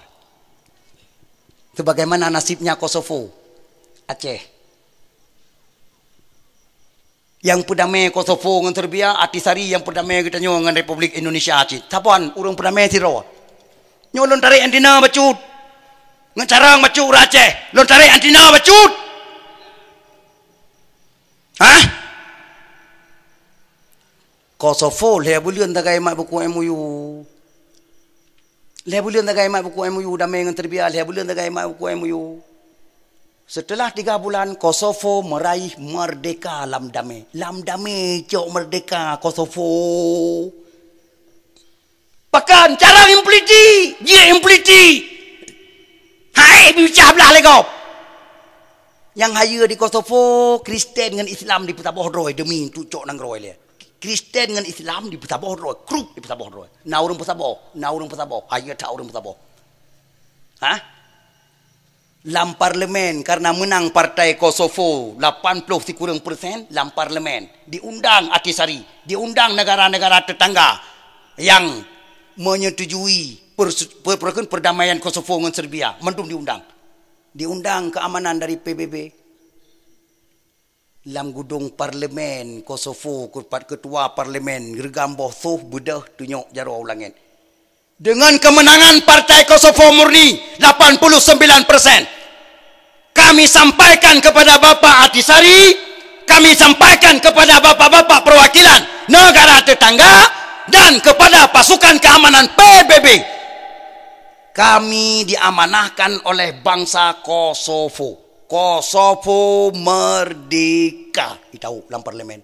Sebagaimana nasibnya Kosovo, Aceh. Yang perdamai Kosovo dengan Serbia, Atisari yang perdamai kita dengan Republik Indonesia Aceh. Tapuan, orang perdamai Tiro. Nyolon tarik antina bacut. Ngecarang bacut Aceh. Lon tarik antina bacut. Kosovo, leh bulian tagai mak buku MOU. Leh bulian tagai mak buku MOU damai dengan Serbia. Leh bulian tagai mak buku MOU. Setelah 3 bulan, Kosovo meraih merdeka lam damai. Lam damai cok merdeka Kosovo. Pakan cara impliti, dia impliti. Hai bicara belah lego. Yang haya di Kosovo, Kristen dengan Islam di Petabah Roy demi tucok nang roy dia. Kristen dengan Islam di Petabah Roy, krup di Petabah Roy. Na orang Petabah, haya tak orang Petabah. Lam parlemen karena menang partai Kosovo 80% lam parlemen diundang Atisari, diundang negara-negara tetangga yang menyetujui perdamaian Kosovo dengan Serbia. Mendung diundang keamanan dari PBB. Lam gudung parlemen Kosovo, ketua parlemen Gergamboh Thoh bedah tunjuk jaro ulangin. Dengan kemenangan partai Kosovo murni 89%. Kami sampaikan kepada Bapak Atisari, kami sampaikan kepada bapak-bapak perwakilan negara tetangga dan kepada pasukan keamanan PBB. Kami diamanahkan oleh bangsa Kosovo. Kosovo merdeka. Tahu dalam parlemen.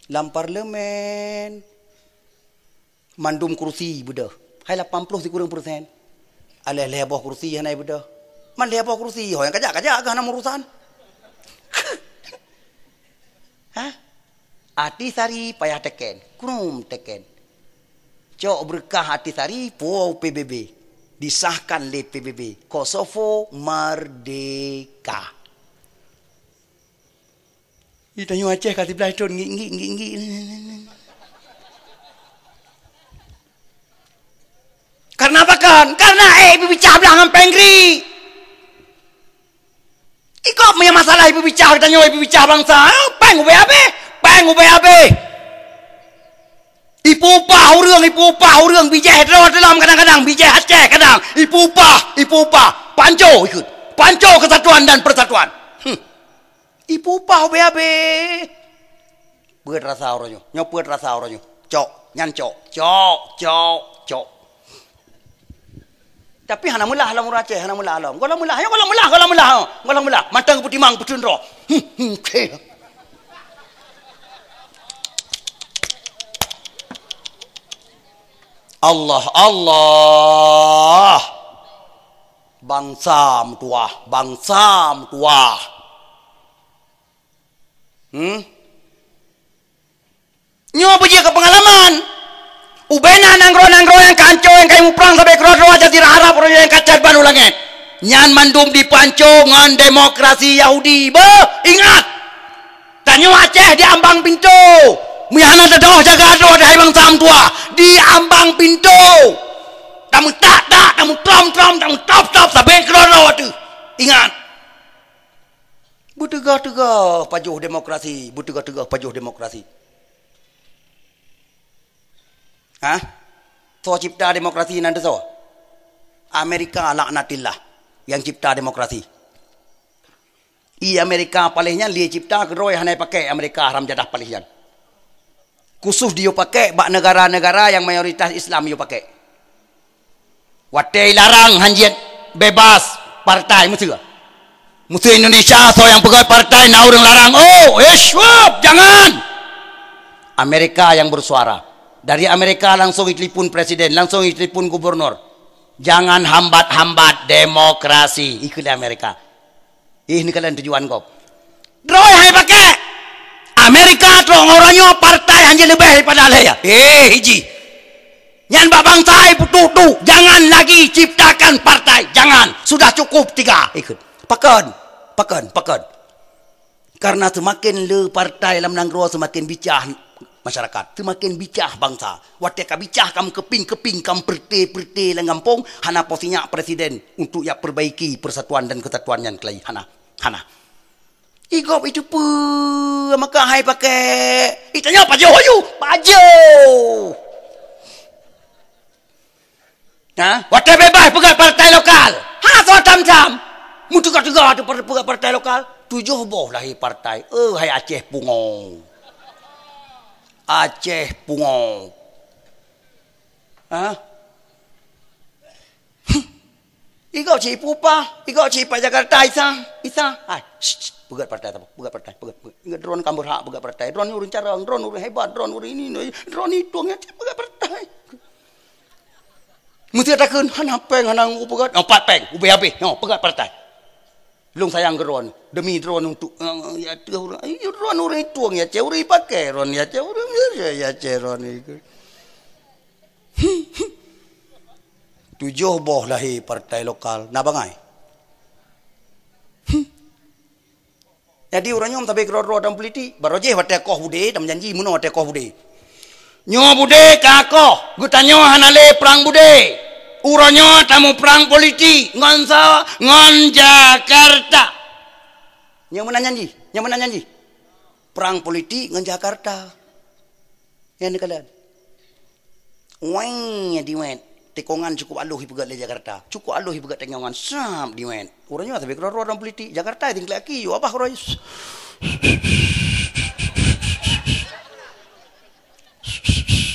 Dalam parlemen mandum kursi bedah. Hai 80 dikurang persen. Aleh lebah kursi hanai bedah. Man lebah kursi ho yang kajak-kajak ke hana urusan. Atisari payah teken. Kurum teken. Cok berkah Atisari po PBB. Disahkan oleh PBB. Kosovo merdeka. Ditanya Aceh kasih belah itu. Ngik. Karena apa kan? Karena bicara belah dengan pengri. Ikut punya masalah bicara kita nyoy bicara bangsa. Peng UBAB. Ipupah urang bijah hetero dalam kadang-kadang bijah Aceh kadang ipupah panco ikut. Panco kesatuan dan persatuan. Ipupah UBAB. Beut rasa orangnya. Nyopet rasa orangnya. Cok. Tapi hana mulah alam Aceh, hana mulah alam. Golah mulah. Mantang putimang putundro. Okay. Allah. Bangsa tua. Nyo puji ke pengalaman. Ubena nanggro yang kanco yang kayak muprang sampai kro aja tidak harap orang yang kacat ban ulangnya. Nyan mandum di panco ngan demokrasi Yahudi. Ingat. Tanyo Aceh di ambang pintu. Mihana dedoh jaga adoh dari bang sam tua di ambang pintu. Kamu kamu trom, kamu top sampai kro tu. Ingat. Butegah pajuh demokrasi, So cipta demokrasi nanti so. Amerika laknatillah yang cipta demokrasi. Amerika palingnya dia cipta keroi hanai pakai Amerika haram jadah palingnya. Khusus dia pakai bak negara-negara yang mayoritas Islam dia pakai. Watai larang hanjit bebas partai musuh Indonesia so yang pegawai partai na orang larang. Jangan. Amerika yang bersuara. Dari Amerika langsung ditelepon presiden, langsung ditelepon gubernur. Jangan hambat-hambat demokrasi. Ikut Amerika. Ini kalian tujuan kau. Droy hai pakai. Amerika tu orangnya partai hanya lebih daripada alih ya. Hiji. Yang bangsa tu, jangan lagi ciptakan partai. Jangan. Sudah cukup 3. Ikut. Pakan. Karena semakin le partai dalam Nanggro semakin bicah masyarakat. Semakin bicah bangsa. Watika bicah kam keping kam perte lang kampung. Hana posinya presiden untuk ya perbaiki persatuan dan kesatuan yang kelai. Hana. Igop itu pun maka hai pakai. Itanya Pak Joyo. Wadah bebas pegang partai lokal. So tam-tam. Mutu juga ada pegang partai lokal. 7 boh lahir partai. Hai Aceh Pungong. Igau ci pupa, igau ci pa Jakarta isa. Hai, pegat partai apa? Pegat partai. Ingat drone kamu hak pegat partai. Drone urun carang, drone urun hebat, drone urun ini, drone itu ngat pegat partai. Mesti takun hana peng hana pegat. 4 peng, habis. Pegat partai. Long sayang drone demi drone untuk ya drone urang tuang ya ceuri pakai drone ya ceuri ya drone itu 7 boh lahir partai lokal na bangai jadi urangnya tapi kro dan politik baru je wate koh bude dan janji muno wate koh bude nyo bude ka koh gutanyo hanale perang bude uronyo tamu perang politik ngon Jakarta. Yang mana nyanyi? Perang politik ngon Jakarta. Yang ni kalian. Weng diwen. Tekongan cukup aluh ipegat le Jakarta. Cukup aluh ipegat tengongan sam diwen. Uronyo tapi keluar orang politik Jakarta tinggal laki yo abah roy.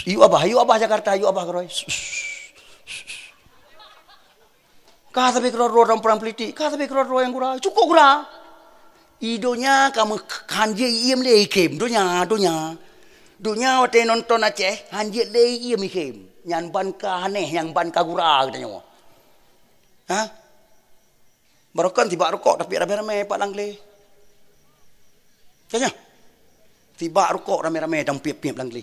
Yu abah Jakarta yu abah roy. Kah tapi keluar orang perang politik, kah tapi keluar yang gura, cukup gura. Idonya kamu hanje iem le ikem, donya. Wate nonton Aceh, hanje le iem ikem. Yang ban ka aneh, yang ban ka gura katanya. Barokan tiba rokok tapi rame-rame Pak Langle. Tanya. Tiba rokok rame-rame dan piap-piap Langle.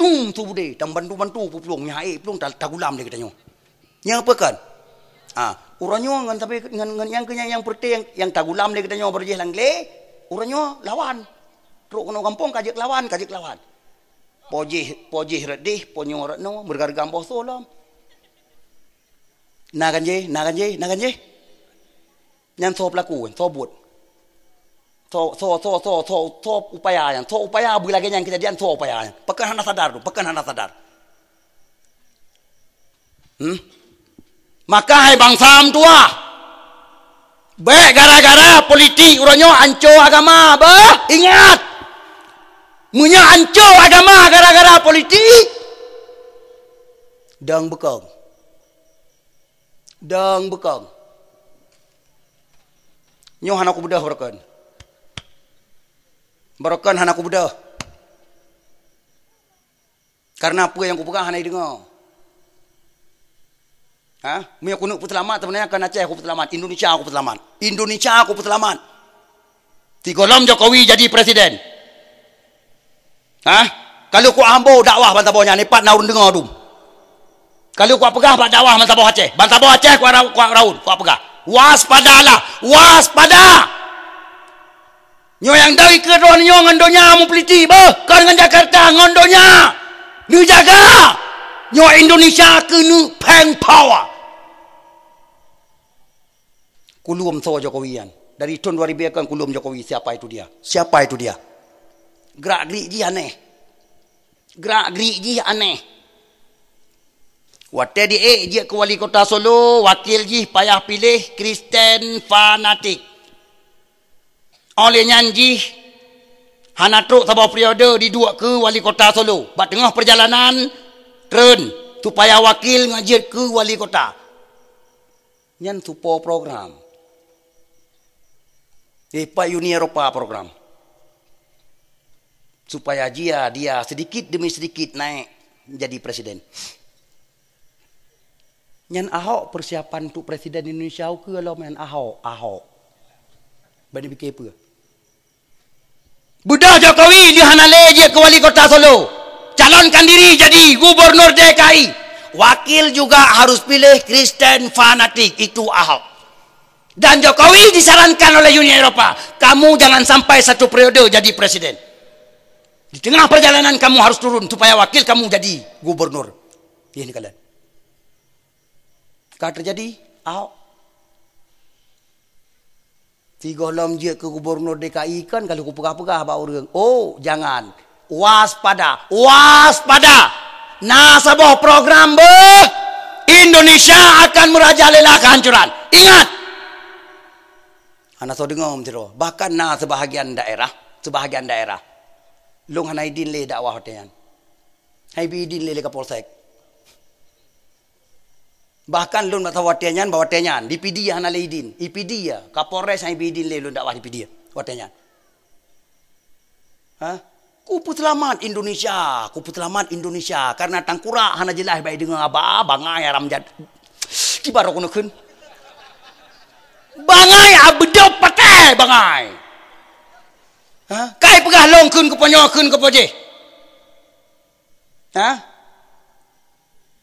Tung tu bude, dan bantu-bantu puplung nyai, puplung tagulam dia katanya. Yang apa kan? Uranyo ngan tapi ngan yang perte yang tagulam dia katanya berjeh Langle, uranyo lawan. Truk kono kampung kajek lawan. Pojeh redih, ponyo retno bergargam bosolam. Nagan je. Yang so pelaku, so buat. So upaya yang, so upaya bila yang kejadian so upaya. Pekan hana sadar. Maka hai bangsam tua. Gara-gara politik uranyo anco agama, ingat. Munya anco agama gara-gara politik. Dang bekang. Nyo hana ku bedah Barakan hana ku bedah. Karena apa yang ku pegang hana dengar. Punya kunuk petelamat sebenarnya kan Aceh aku petelamat, Indonesia aku petelamat. Tigolom Jokowi jadi presiden. Kalau ku ambo dakwah bantabohnya nepat naurun dengar dum. Kalau ku pegah pak dakwah bantaboh Aceh, ku raun, ku pegah. Waspada. Nyo yang dari ke ron nyo ngondonya mu peliti kan dengan Jakarta ngondonya. Nu jaga. Nyo Indonesia kena peng power. Kulum so Jokowian. Dari tahun 2000 kan kulum Jokowi. Siapa itu dia? Gerak-gerik ji aneh. Waktu dia ke wali kota Solo, wakil ji payah pilih Kristen fanatik. Oleh nyanji hana truk sabah periode didua ke wali kota Solo. Bat tengah perjalanan tren supaya wakil ngajit ke wali kota. Nyan supo program. Pak Uni Eropa program. Supaya dia sedikit demi sedikit naik menjadi presiden. Nyan Ahok persiapan untuk presiden Indonesia ke kalau main Ahok. Bani fikir apa? Budak Jokowi dia hanale je ke wali kota Solo. Calonkan diri jadi gubernur DKI. Wakil juga harus pilih Kristen fanatik, itu Ahok. Dan Jokowi disarankan oleh Uni Eropa, kamu jangan sampai 1 periode jadi presiden. Di tengah perjalanan kamu harus turun supaya wakil kamu jadi gubernur. Ini kalian. Kalau terjadi, Ahok. Tiga lom je ke gubernur DKI kan kalau ku pegah-pegah bawa orang. Oh, jangan. Waspada. Waspada. Nasabah program Indonesia akan merajalela kehancuran. Ingat. Anak so dengar mentero. Bahkan sebahagian daerah. Long hanaidin le dakwah hotean. Hai bidin le kapolsek. Bahkan lun mata watenyan bawa tenyan di PD hana leidin IPD ya Kapolres hai bidin le lun dakwah di PD watenyan. Ku putelamat Indonesia karena tangkura hana jelas baik dengan aba bangai ramjad kibar aku nekeun bangai abedop pakai bangai kai pegah longkeun ke ponyokeun ke poje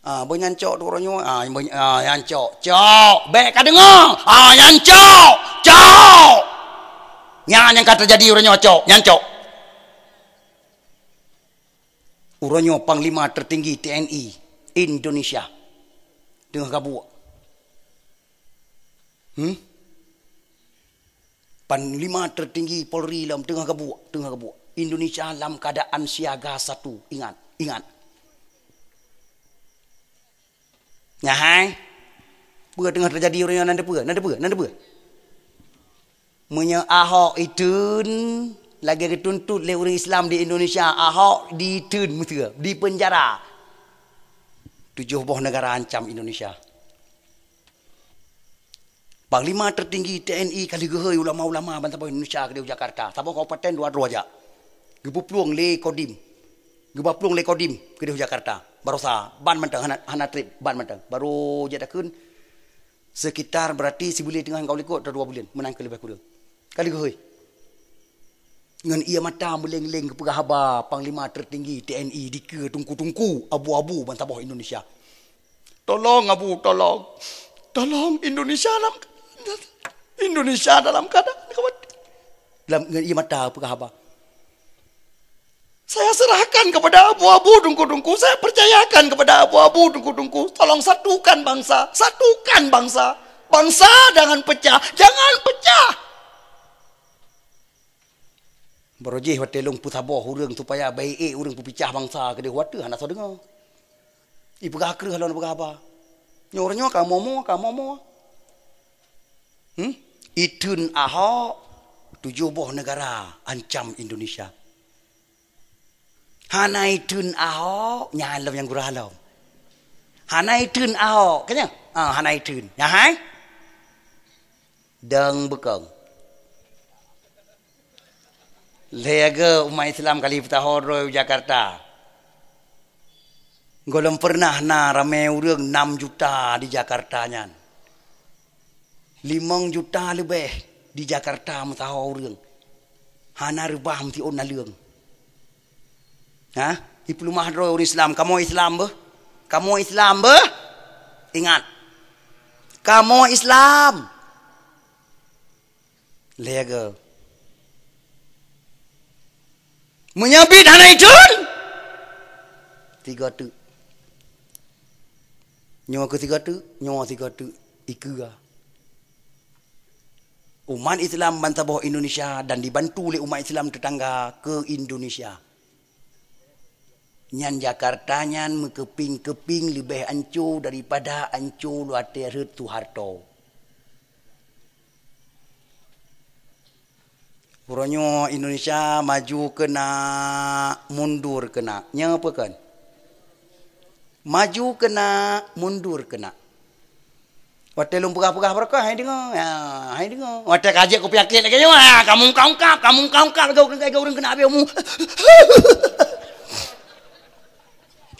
Nyancok tu orangnya. Nyancok. Cok. Baik kau dengar. Nyancok. Cok. Yang kata terjadi orangnya cok. Nyancok. Orangnya panglima tertinggi TNI Indonesia. Dengar kabur. Panglima tertinggi Polri dalam tengah kabur. Indonesia dalam keadaan siaga 1. Ingat. Nyahai. Apa tengah terjadi orang yang nanda apa? Punya Ahok itu lagi dituntut oleh orang Islam di Indonesia. Ahok di penjara. 7 buah negara ancam Indonesia. Panglima tertinggi TNI kali gehoi ulama-ulama bantah Indonesia ke Jakarta. Sabah kabupaten 2 aja. Gebupluang le Kodim ke Jakarta. Baru ban mentang hana trip ban mentang. Baru jadakeun sekitar berarti sebulan tengah kau likut 2 bulan menang ke lebih kurang. Kali gehoi. Ngan ia mata meleng-leng ke pegahaba panglima tertinggi TNI dike tungku-tungku abu-abu bantah Indonesia. Tolong abu, tolong Indonesia dalam keadaan dalam ia mata pegahaba. Saya serahkan kepada abu-abu dungku-dungku. Saya percayakan kepada abu-abu dungku-dungku. Tolong satukan bangsa. Bangsa jangan pecah. Berojih watelung putaboh urang supaya baik urang pupicah bangsa ke dia wate anak so dengar. Ibu gakreh halon apa? Nyornya kamu mo. Itun Ahok 7 buah negara ancam Indonesia. Hanai tun Ahok nyalam yang guralau. Hanai tun Ahok kanya? Hanai tun. Nyahai? Dang bekang. Lega umat Islam kali petahor Jakarta. Golong pernah ramai urang 6 juta di Jakarta nyan. 5 juta lebih di Jakarta metahor urang. Hana rebah mesti on naleung. Iplu mahdro orang Islam. Kamu Islam be? Ingat. Kamu Islam. Lega. Menyabit hanai jun. 3 tu. Nyawa ke 3 tu. Ika. Umat Islam bantah bawah Indonesia dan dibantu oleh umat Islam tetangga ke Indonesia. Nyan Jakarta nyan mekeping-keping lebih ancur daripada ancur Luaterut Soeharto. Puranyo Indonesia maju kena, mundur kena. Nya apa kan? Maju kena, mundur kena. Wate lung pegah-pegah berkah hai dengar. Hai dengar. Wate kajak kopi akil lagi nyo. Kamu kaungkap kau orang kena abimu.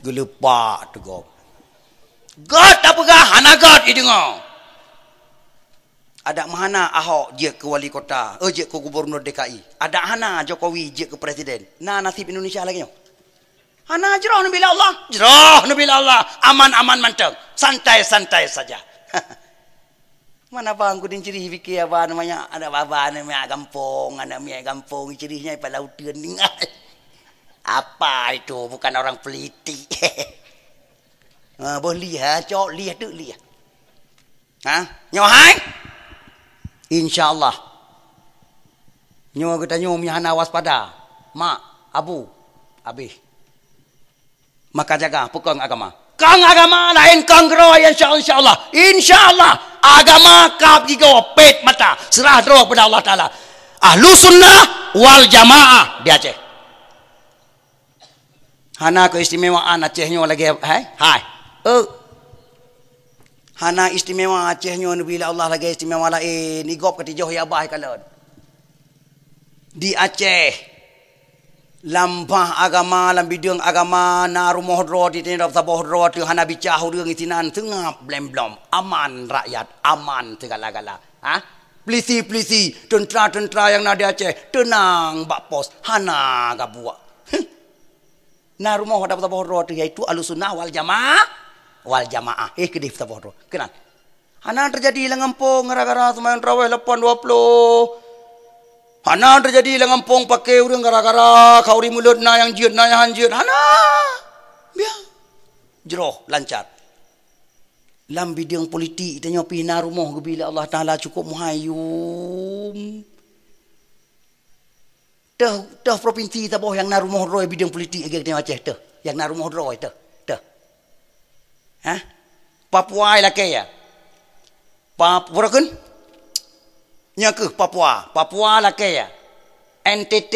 Gelepak tu kau. God tak pegah, hana God i dengar. Ada mahana Ahok je ke wali kota, je ke gubernur DKI. Ada hana Jokowi je ke presiden. Nah nasib Indonesia lagi. Hana jerah nabila Allah. Jerah nabila Allah. Aman-aman mantap. Santai-santai saja. Mana bang kudin ciri fikir apa namanya? Ada baba namanya kampung, ada mia kampung. Cirinya pada lautan ni. Apa itu? Bukan orang peliti. Boleh lihat, cok lihat tu lihat. Nyohai? InsyaAllah. Nyo kita nyo mihana waspada. Mak, abu, abih. Maka jaga pukang agama. Kang agama lain kang geroy insyaAllah. InsyaAllah. Agama kap gigo pet mata. Serah roh pada Allah Ta'ala. Ahlu sunnah wal jamaah di Aceh. Hana keistimewaan Aceh nyo lagi. Hai. Hana istimewa Aceh nyo bila Allah lagi istimewa lain. Igop kati joh ya bah kalon. Di Aceh lampah agama lam bidang agama na rumah ro di tindak sabah ro tu hana bicah urang itinan tengah blem-blom aman rakyat aman segala-gala. Polisi tentera yang ada di Aceh tenang bak pos hana gabuak. Na rumah dapat sabah ro tu iaitu Ahlussunnah wal Jamaah. Kedih sabah ro. Kenan. Hana terjadi dalam kampung gara-gara semayan raweh 8.20. Hana terjadi dalam kampung pakai urang gara-gara kauri mulut na yang jiut na yang hanjut. Hana. Biar. Jeroh lancar. Lam bidang politik tanya pina rumah bila Allah Taala cukup muhayum. Dah provinsi Sabah yang na rumah roy bidang politik agi tengok Aceh dah. Yang na rumah roy dah. Papua laki ya. Papua kan? Nya ke Papua laki ya. NTT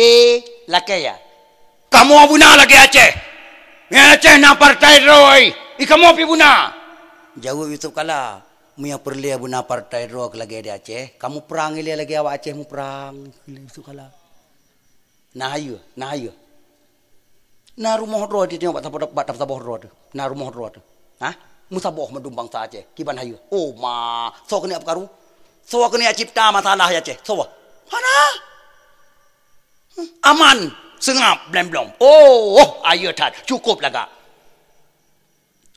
laki ya. Kamu abuna lagi Aceh. Ya Aceh na partai roy. Kamu api buna. Jauh Yusuf kala. Muya perli abuna partai roy lagi di Aceh. Kamu perang ili lagi awak Aceh mu perang. Yusuf kala. Nah ayo. Na rumah roy di tengok bat sabah roy tu. Na rumah roy tu. Musabah mendumbang sa Aceh. Kiban hayu. Oh ma. So kena apa karu? So kena cipta masalah ya Aceh. So. Hana. Aman. Sengap. Blem-blom. Oh. Ayo tat. Cukup laga.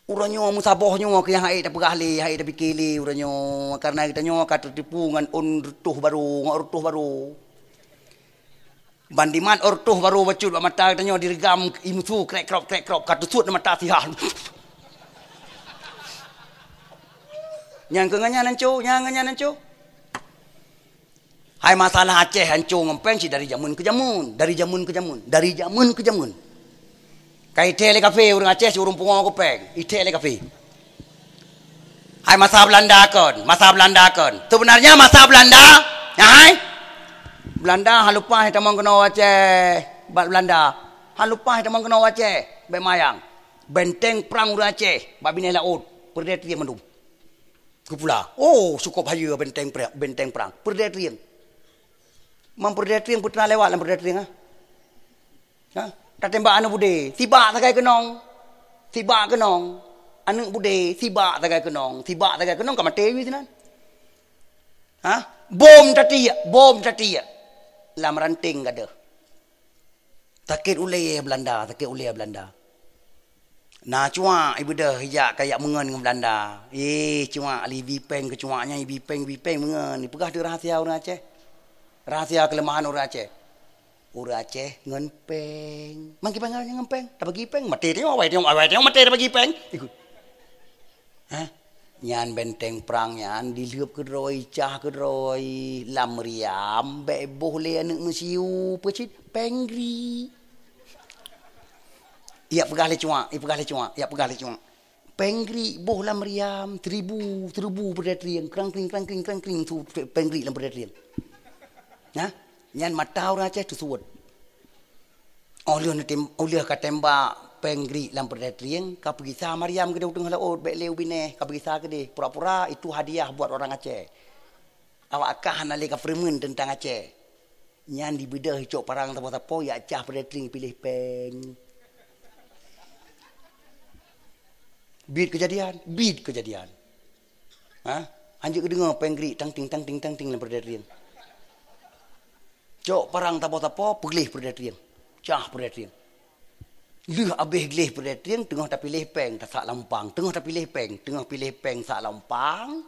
Uranyo musabahnya ke yang hai dah perahli. Hai dah pikili uranyo. Karena kita nyo kata tipu dengan urtuh baru. Bandiman urtuh baru bacut mata kita nyo dirigam imusu krek krop. Kata sud mata sihan. Yang kenganya nancu. Hai masalah Aceh hancur ngempeng si dari jamun ke jamun. Kai tele kafe orang Aceh si urung pungong kopeng. Itele kafe. Hai masa Belanda kan. Sebenarnya masa Belanda, ya hai. Belanda halupa hitamang kena Aceh. Belanda halupa hitamang kena Aceh. Bemayang. Benteng perang orang Aceh. Babine laut. Perdaya dia mendum. Kepula. Oh, cukup hayu benteng perang. Perdaya triang. Memperdaya triang putra lewat dalam perdaya triang. Tak tembak anak bude. Tibak tagai kenong. Anak bude. Tibak tagai kenong. Kamu tewi sinan. Bom tati. Lam ranting ada. Takit ulai Belanda. Nah cuma ibu dah hijak kayak mengen dengan Belanda. Cuma ali bipeng ke cuanya bipeng mengen. Pegah dia rahasia orang Aceh. Rahasia kelemahan orang Aceh. Orang Aceh ngempeng. Mang kipang ngempeng. Tak bagi peng. Mati tengok mati tak bagi peng. Ikut. Nyan benteng perang nyan diliup ke droi cah ke droi lam meriam beboh le anak mesiu pecit pengri. Ia pegah le cuma. Pengri boh lam meriam teribu berderiang krang tu pengri lam berderiang. Nyan mata orang Aceh tu suwet. Oleh tembak pengri lam berderiang ka pergi sa Mariam ke udung laut bek leu bine ka pergi sa ke de pura-pura itu hadiah buat orang Aceh. Awak akah nale ka firman tentang Aceh. Nyan di bedah hicok parang tapo-tapo ya cah berderiang pilih peng. Bid kejadian. Anjir kedengar penggeri tang-ting dalam perdarian. Cok parang tapo-tapo peglih perdarian. Cah perdarian. Lih abih gelih perdarian tengah tapi leh peng tak sak lampang. Tengah tapi leh peng, tengah pilih peng sak lampang.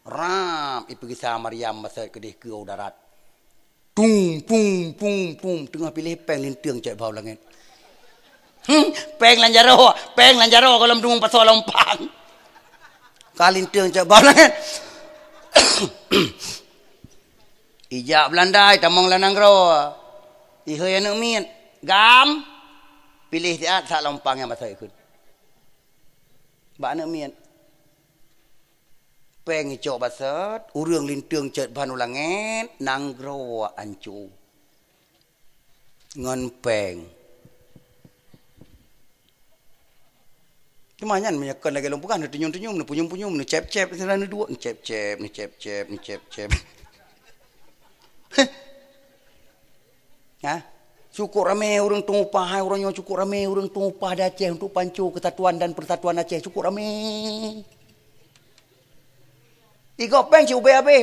Ram pergi sama Maryam masa kedih ke darat. Tung pung pung pung tengah pilih peng lintang cek bau langit. Peng lanjaro kalau mendung pasal lampang. Kalintang cek bau langit. Ijak Belanda tamang lanang ro. Iheu anu min. Gam pilih dia sak lampang yang masa ikut. Ba anu min. Peng icok basat, urang lintang cet banu langit, nang ro ancu. Ngan peng. Kemanyan menyakan lagi lompukan, tenyum-tenyum, punyum-punyum, cep-cep, sana dua, cep-cep. Ha? Cukup ramai orang tumpah, hai orangnya cukup ramai orang tumpah di Aceh untuk pancu kesatuan dan persatuan Aceh, cukup ramai. Iko peng ci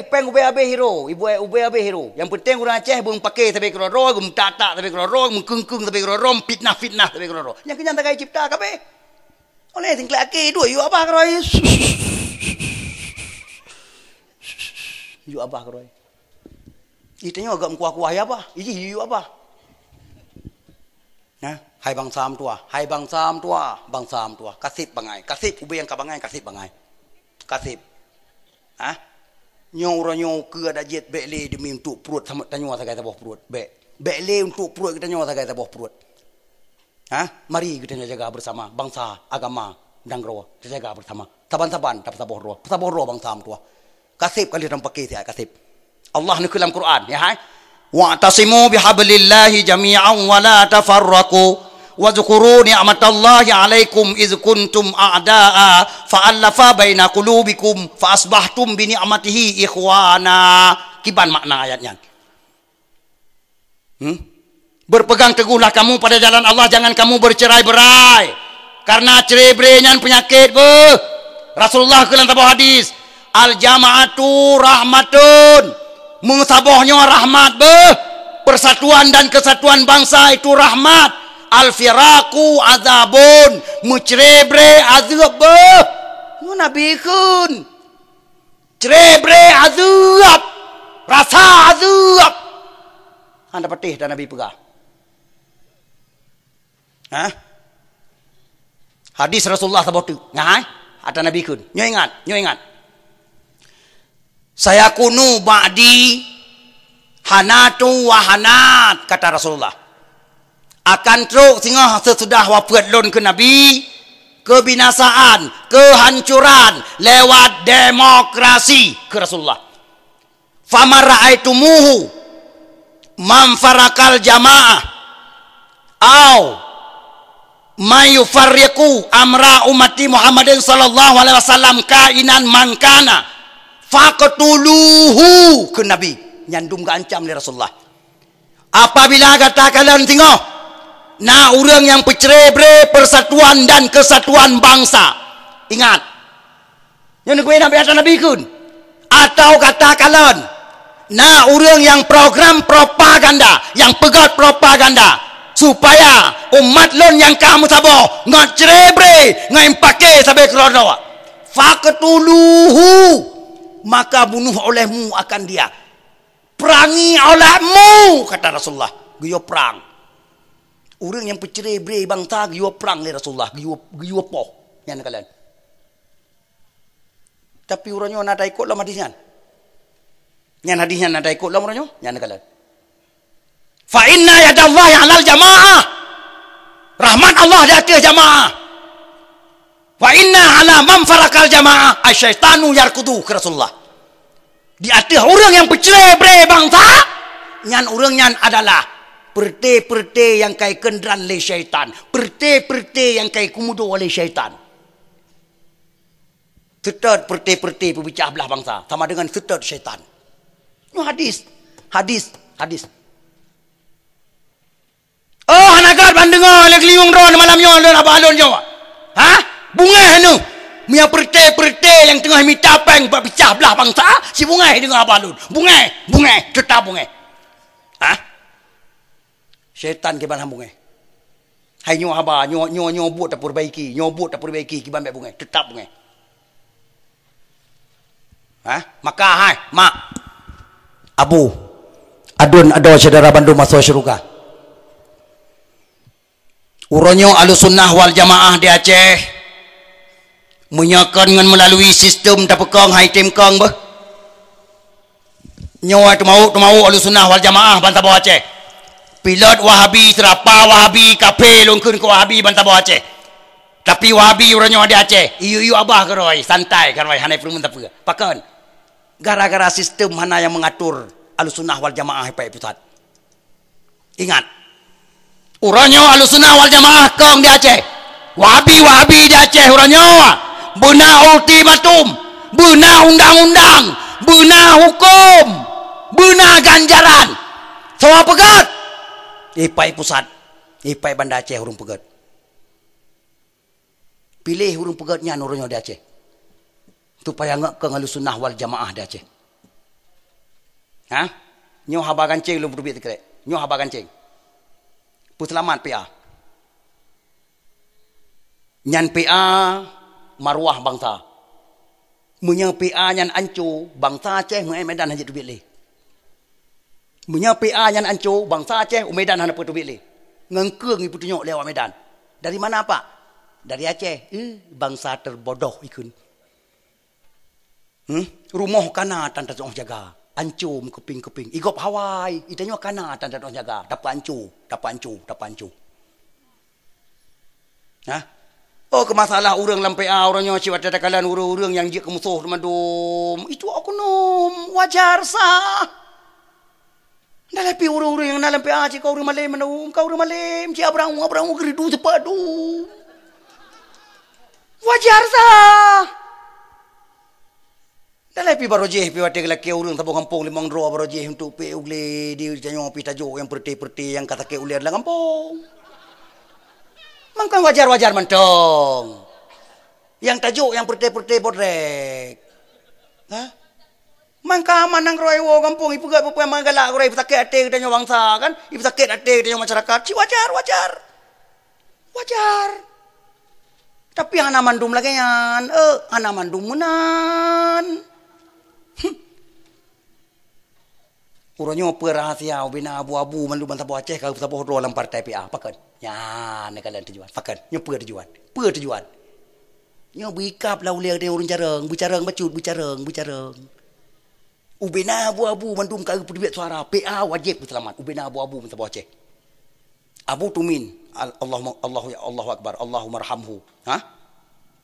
peng UBAB hero, ibu UBAB hero. Yang penting orang Aceh bung pakai tapi keroro, bung tatak tapi keroro, bung kengkeng tapi keroro, fitnah tapi keroro. Yang kenyang tak kaya cipta kape. Oleh tinggal laki dua, you apa keroi? You apa keroi? Itanya agak kuah-kuah ya apa? Iji you apa? Nah, hai bang sam tua, kasip bangai, kasip ube yang kabangai, kasip bangai, kasip. Ha? Nyo ke ada jet bekle demi untuk perut sama tanya sagai tabah perut. Bekle untuk perut kita nyawa sagai tabah perut. Ha? Mari kita jaga bersama bangsa, agama dan roh. Kita jaga bersama. Saban-saban dapat tabah roh. Tabah roh bangsa tua. Kasip kali dalam pakai saya kasip. Allah ni dalam Quran ya hai. Wa'tasimu bihablillahi jami'an wa la tafarraqu. Wadhkuru ni'matallahi 'alaikum idz kuntum a'da'a fa'alafa baina qulubikum fa asbahtum bi ni'matihi ikhwana. Kiban makna ayatnya? Berpegang teguhlah kamu pada jalan Allah, jangan kamu bercerai-berai. Karena cerai-berainya penyakit Rasulullah kelan tabah hadis, al jama'atu rahmatun. Mensabohnya rahmat Persatuan dan kesatuan bangsa itu rahmat. Al-firaku azabun, mucerebre azab. Nabi kun cerebre azab, rasa azab. Anda patih dan Nabi pegah. Ha? Hadis Rasulullah sabotu. Ngai, ada Nabi kun. Nyo ingat. Saya kunu ba'di hanatu wa hanat, kata Rasulullah. Akan teruk singgah sesudah wafat lon ke Nabi, kebinasaan, kehancuran lewat demokrasi ke Rasulullah. Fama ra'aitumuhu man farakal jamaah au mayufarriqu amra ummati Muhammadin sallallahu alaihi wasallam kainan mankana faqtuluhu ke Nabi. Nyandum gancam oleh Rasulullah. Apabila kata kalian tengok nah orang yang bercerai-berai persatuan dan kesatuan bangsa. Ingat. Yang gue nabi atas Nabi kun. Atau kata kalian. Nah orang yang program propaganda, yang pegat propaganda supaya umat lon yang kamu sabo ngat cerai-berai, ngai pakai sampai kerono. Faqtuluhu, maka bunuh olehmu akan dia. Perangi olehmu, kata Rasulullah. Guyo perang. Orang yang bercerai-berai bangsa giwa perang ni Rasulullah, giwa poh yang kalian. Tapi orangnya nak ikut lah hadisnya. Yang hadisnya nak ikut lah orangnya, yang kalian. Fa inna yadallahi 'alal jamaah. Rahmat Allah di atas jamaah. Wa inna 'ala man farakal jamaah asyaitanu yarkudu ke Rasulullah. Di atas orang yang bercerai-berai bangsa, yang orangnya adalah perte-perte yang kai kendran oleh syaitan. Perte-perte yang kai kumudo oleh syaitan. Setet perte-perte pemecah belah bangsa. Sama dengan setet syaitan. Ini hadis. Oh, anagat bandengar oleh keliung ron malamnya oleh abalon jawa. Ha? Bunga anu. Mia perte-perte yang tengah minta peng buat pecah belah bangsa, si bungai dengan abalun. Bungai, tetap bungai. Ha? Syaitan ke ban bungai. Hai nyo haba, nyo buat tak perbaiki, kiban baik bungai, tetap bungai. Ha? Maka hai, mak. Abu. Adun ada saudara Bandung masuk syurga. Uronyo Ahlussunnah wal Jamaah di Aceh menyakan dengan melalui sistem tapekang hai tim kang bah. Nyawa tu mau Ahlussunnah wal Jamaah bantah bawah Aceh. Pilot Wahabi, serapa Wahabi, kafe longkun ke Wahabi bantah bawah Aceh. Tapi Wahabi uronyo di Aceh. Iyu abah keroi, santai keroi hanai perlu mentap ke. Pakan. Gara-gara sistem mana yang mengatur Ahlussunnah wal Jamaah pai pusat. Ingat. Uronyo Ahlussunnah wal Jamaah kang di Aceh. Wahabi di Aceh uronyo. Benar ultimatum, benar undang-undang, benar hukum, benar ganjaran. Semua pegat. Ipai pusat, ipai Banda Aceh hurung pegat. Pilih hurung pegatnya nurunya di Aceh. Supaya ngak ke Ahlussunnah wal Jamaah di Aceh. Ha? Nyo haba gancing lu berbit kerek. Nyo haba gancing. Puselamat PA. Nyan PA maruah bangsa. Munya PA nyan ancu bangsa Aceh mengai Medan hanya dubit le. Munya PA nyan ancu bangsa Aceh Medan hanya dubit le. Ngengkeung ibu tunjuk lewat Medan. Dari mana Pak? Dari Aceh. Bangsa terbodoh ikun. Rumah kana tanda tong jaga. Ancu keping. Igop Hawaii. Itanya kana tanda tong jaga. Dapat ancu. Hah? Oh ke masalah orang lampea orangnya ciwat datakalan orang yang dia kemusuh teman-teman itu aku nom wajar sah. Dah lepi orang yang dalam PA kau orang Malay menum kau orang Malay ci abrang geridu sepadu. Wajar sah. Dah lepi barojeh pi wate laki orang tabung kampung limang ro barojeh untuk pe ugle di janyo pi tajuk yang perti yang kata ke ulir dalam kampung. Mangkang wajar-wajar mentong. Yang tajuk yang perti-perti bodrek. Ha? Mangka manang roi wo kampung ibu gak apa manggala roi sakit ate kita bangsa kan? Ibu sakit ate kita masyarakat. Si wajar. Tapi hana mandum lagi yan. Hana mandum menan. Uronyo perahsia bina abu-abu mandu bantah Aceh kau sabah ro dalam partai PA pakan. Ya nekalan tujuan. Pakan. Nyo tujuan. Nyo bikap lau lia dia urun jarang, bicarang bacut bicarang. Ubina abu-abu mandum kau perbiat suara PA wajib selamat. Ubina abu-abu bantah Aceh. Abu Tumin Allahu Akbar Allahumma arhamhu. Ha?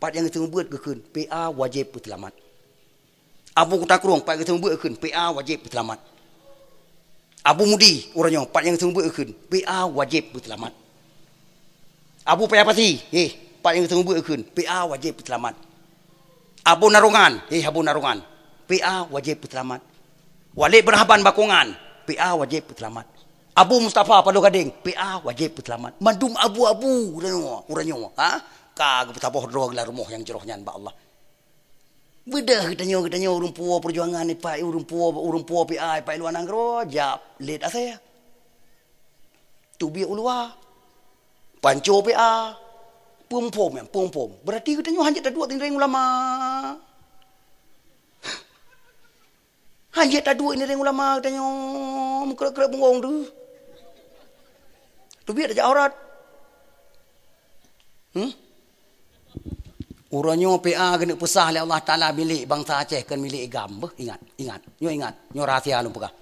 Pat yang kita buat kekeun PA wajib selamat. Abu Kutakrung pat kita buat kekeun PA wajib selamat. Abu Mudi orangnya pat yang semua buatkeun PA wajib selamat. Abu Payapati pat yang semua buatkeun PA wajib selamat. Abu Narungan PA wajib selamat. Walid Berhaban Bakungan PA wajib selamat. Abu Mustafa Padu Gading PA wajib selamat. Mandum abu-abu orangnya ha ka betapa roh gelar rumah yang jerohnya ba Allah. Bedah kitanya urung puo perjuangan ni pak urung puo PI pak luar nangro jap late saya. Tu biar ulua. Panco PA. Pum. Berarti kitanya hanya tak dua tinggal ulama. Hanya tak dua ini ulama kitanya mengkerak-kerak bengong tu. Tu biar aja aurat. Uranyo PA kena pesah oleh Allah Ta'ala milik bangsa Aceh kan milik igam. Ingat. Nyo rahsia lu pegah.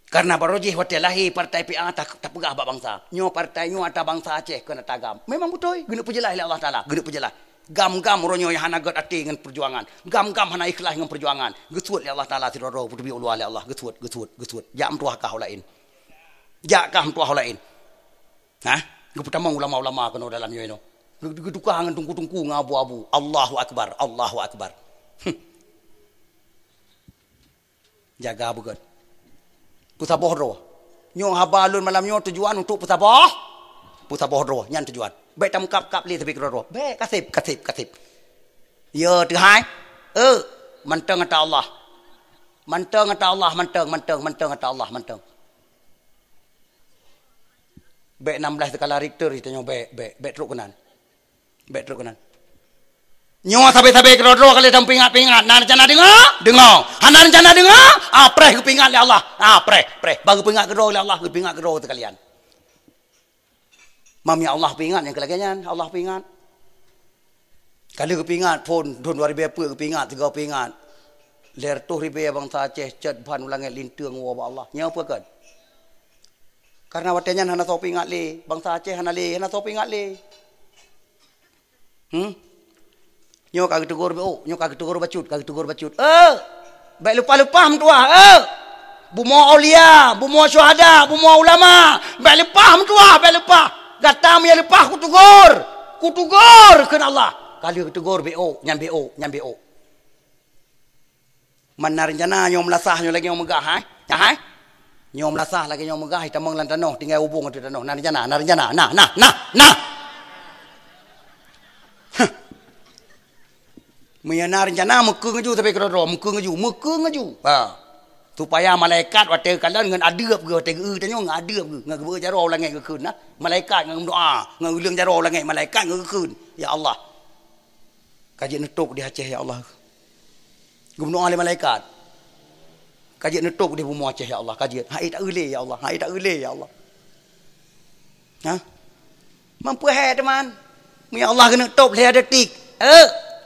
Karena barojih hotel lahir partai PA tak pegah bak bangsa. Nyo partai nyo ada bangsa Aceh kena tagam. Memang betul. Kena perjelas oleh Allah Ta'ala. Kena perjelas. Gam-gam uranyo yang hana god ati dengan perjuangan. Gam-gam hana ikhlas dengan perjuangan. Gesuat oleh Allah Ta'ala tiroro. Putubi ulua oleh Allah. Gesuat. Jam tuah kau lain. Jakah tuah lain. Hah? Keputamang ulama-ulama kena dalam nyo ini. Tukang tungku-tungku ngabu-abu. Allahu Akbar. Jaga bukan. Pusabah roh. Nyo habalun malam nyo tujuan untuk pusabah. Pusabah roh. Nyan tujuan. Baik tam kap li tapi roh. Baik kasip. Ya thứ hai menteng kata Allah. Menteng kata Allah, menteng kata Allah, menteng. Bek 16 skala Richter kita bek teruk kenan. Bek teruk kenan. Nyawa sabe-sabe kerodro kali tam pingat-pingat. Nah rencana dengar. Hana rencana dengar. Preh ke pingat oleh Allah. Preh. Baru pingat kedro oleh Allah, ke pingat kedro sekalian. Mami Allah pingat yang kelagian Allah pingat. Kali ke pingat pun don 2000 apa ke pingat 3 pingat. Ler tuh ribe bangsa Aceh cet ban ulangan linteung wa Allah. Nya apa kan? Karena watenya hana so pingat le, bangsa Aceh hana so pingat le. Nyo kagak tegur bacut. Baik lupa mentua. Bumo aulia, bumo syuhada, bumo ulama. Baik lupa. Gata mi lupa kutugur ken Allah. Kali tegur BO, nyam BO. Mana rencana nyo melasah nyo lagi nyo megah ha? Nyo melasah lagi nyo megah kita menglan tanah tinggal hubung tu tanah. Nah rencana. Nah. Menyana rencana mekeng aju tapi kerodro mekeng aju. Supaya malaikat wate kalian ngan adep ge wate tanyo ngadep ge ngebe jaro langai ke keun nah. Malaikat ngam doa, ngeuleung jaro langai malaikat nge keun. Ya Allah. Kaji netuk di Aceh ya Allah. Gum doa le malaikat. Kaji netuk di bumi Aceh ya Allah. Kaji hai tak ule ya Allah. Mampu teman. Ya Allah kena top le detik.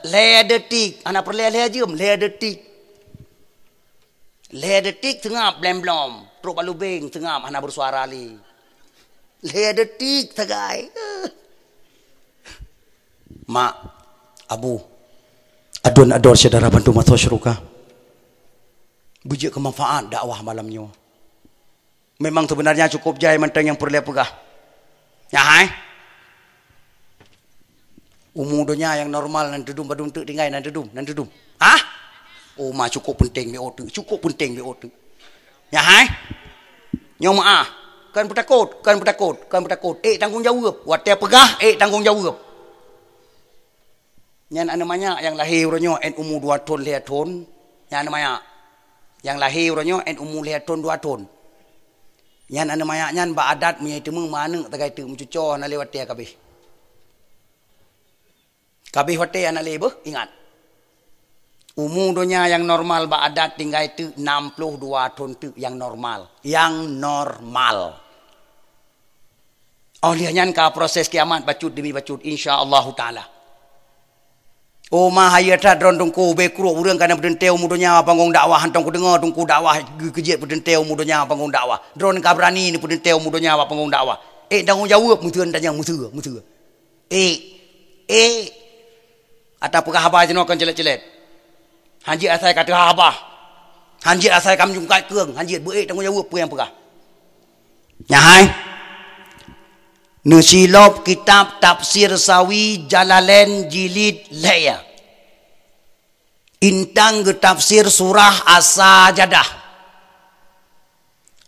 Le detik, anak perle jom le detik tengap blom truk balubeng tengap anak bersuara li le detik tagai mak abu adon saudara bantu masuk syurga bujuk kemanfaat dakwah malamnya memang sebenarnya cukup jai menteng yang perle pegah ya hai umudonya yang normal nan dudum badum tu tinggai nan dudum. Cukup penting BO tu. Ya hai. Nyom kan bertakut. Tanggung jawab. Wate pegah tanggung jawab. Nyan namanya yang lahir ronyo umur 2 tahun 3 tahun. Nyan namanya yang lahir ronyo umur 3 tahun 2 tahun. Nyan namanya nyan ba adat punya temung mana tagai tu mencucor na lewat dia kabeh. Kabeh hotel anak lebe ingat. Umur dunia yang normal ba adat tinggal itu 62 tahun tu yang normal. Olehnya ka proses kiamat bacut demi bacut insya-Allah taala. Mahayata drondongku bekro urang kana berdenteu mudonya panggung dakwah hantong ku dengar tungku dakwah kejet berdenteu mudonya panggung dakwah. Dron ka berani ni berdenteu mudonya panggung dakwah. Tanggung jawab mutuan tanya mutu. Atapukah apa jenuh kan celet-celet. Hanjit asai kata apa. Hanjit asai kam jungkai keung. Hanjit buik tanggung jawab apa yang pekah. Nyahai. Nusilop kitab tafsir sawi Jalalain jilid laya. Intang ke tafsir surah As-Sajadah.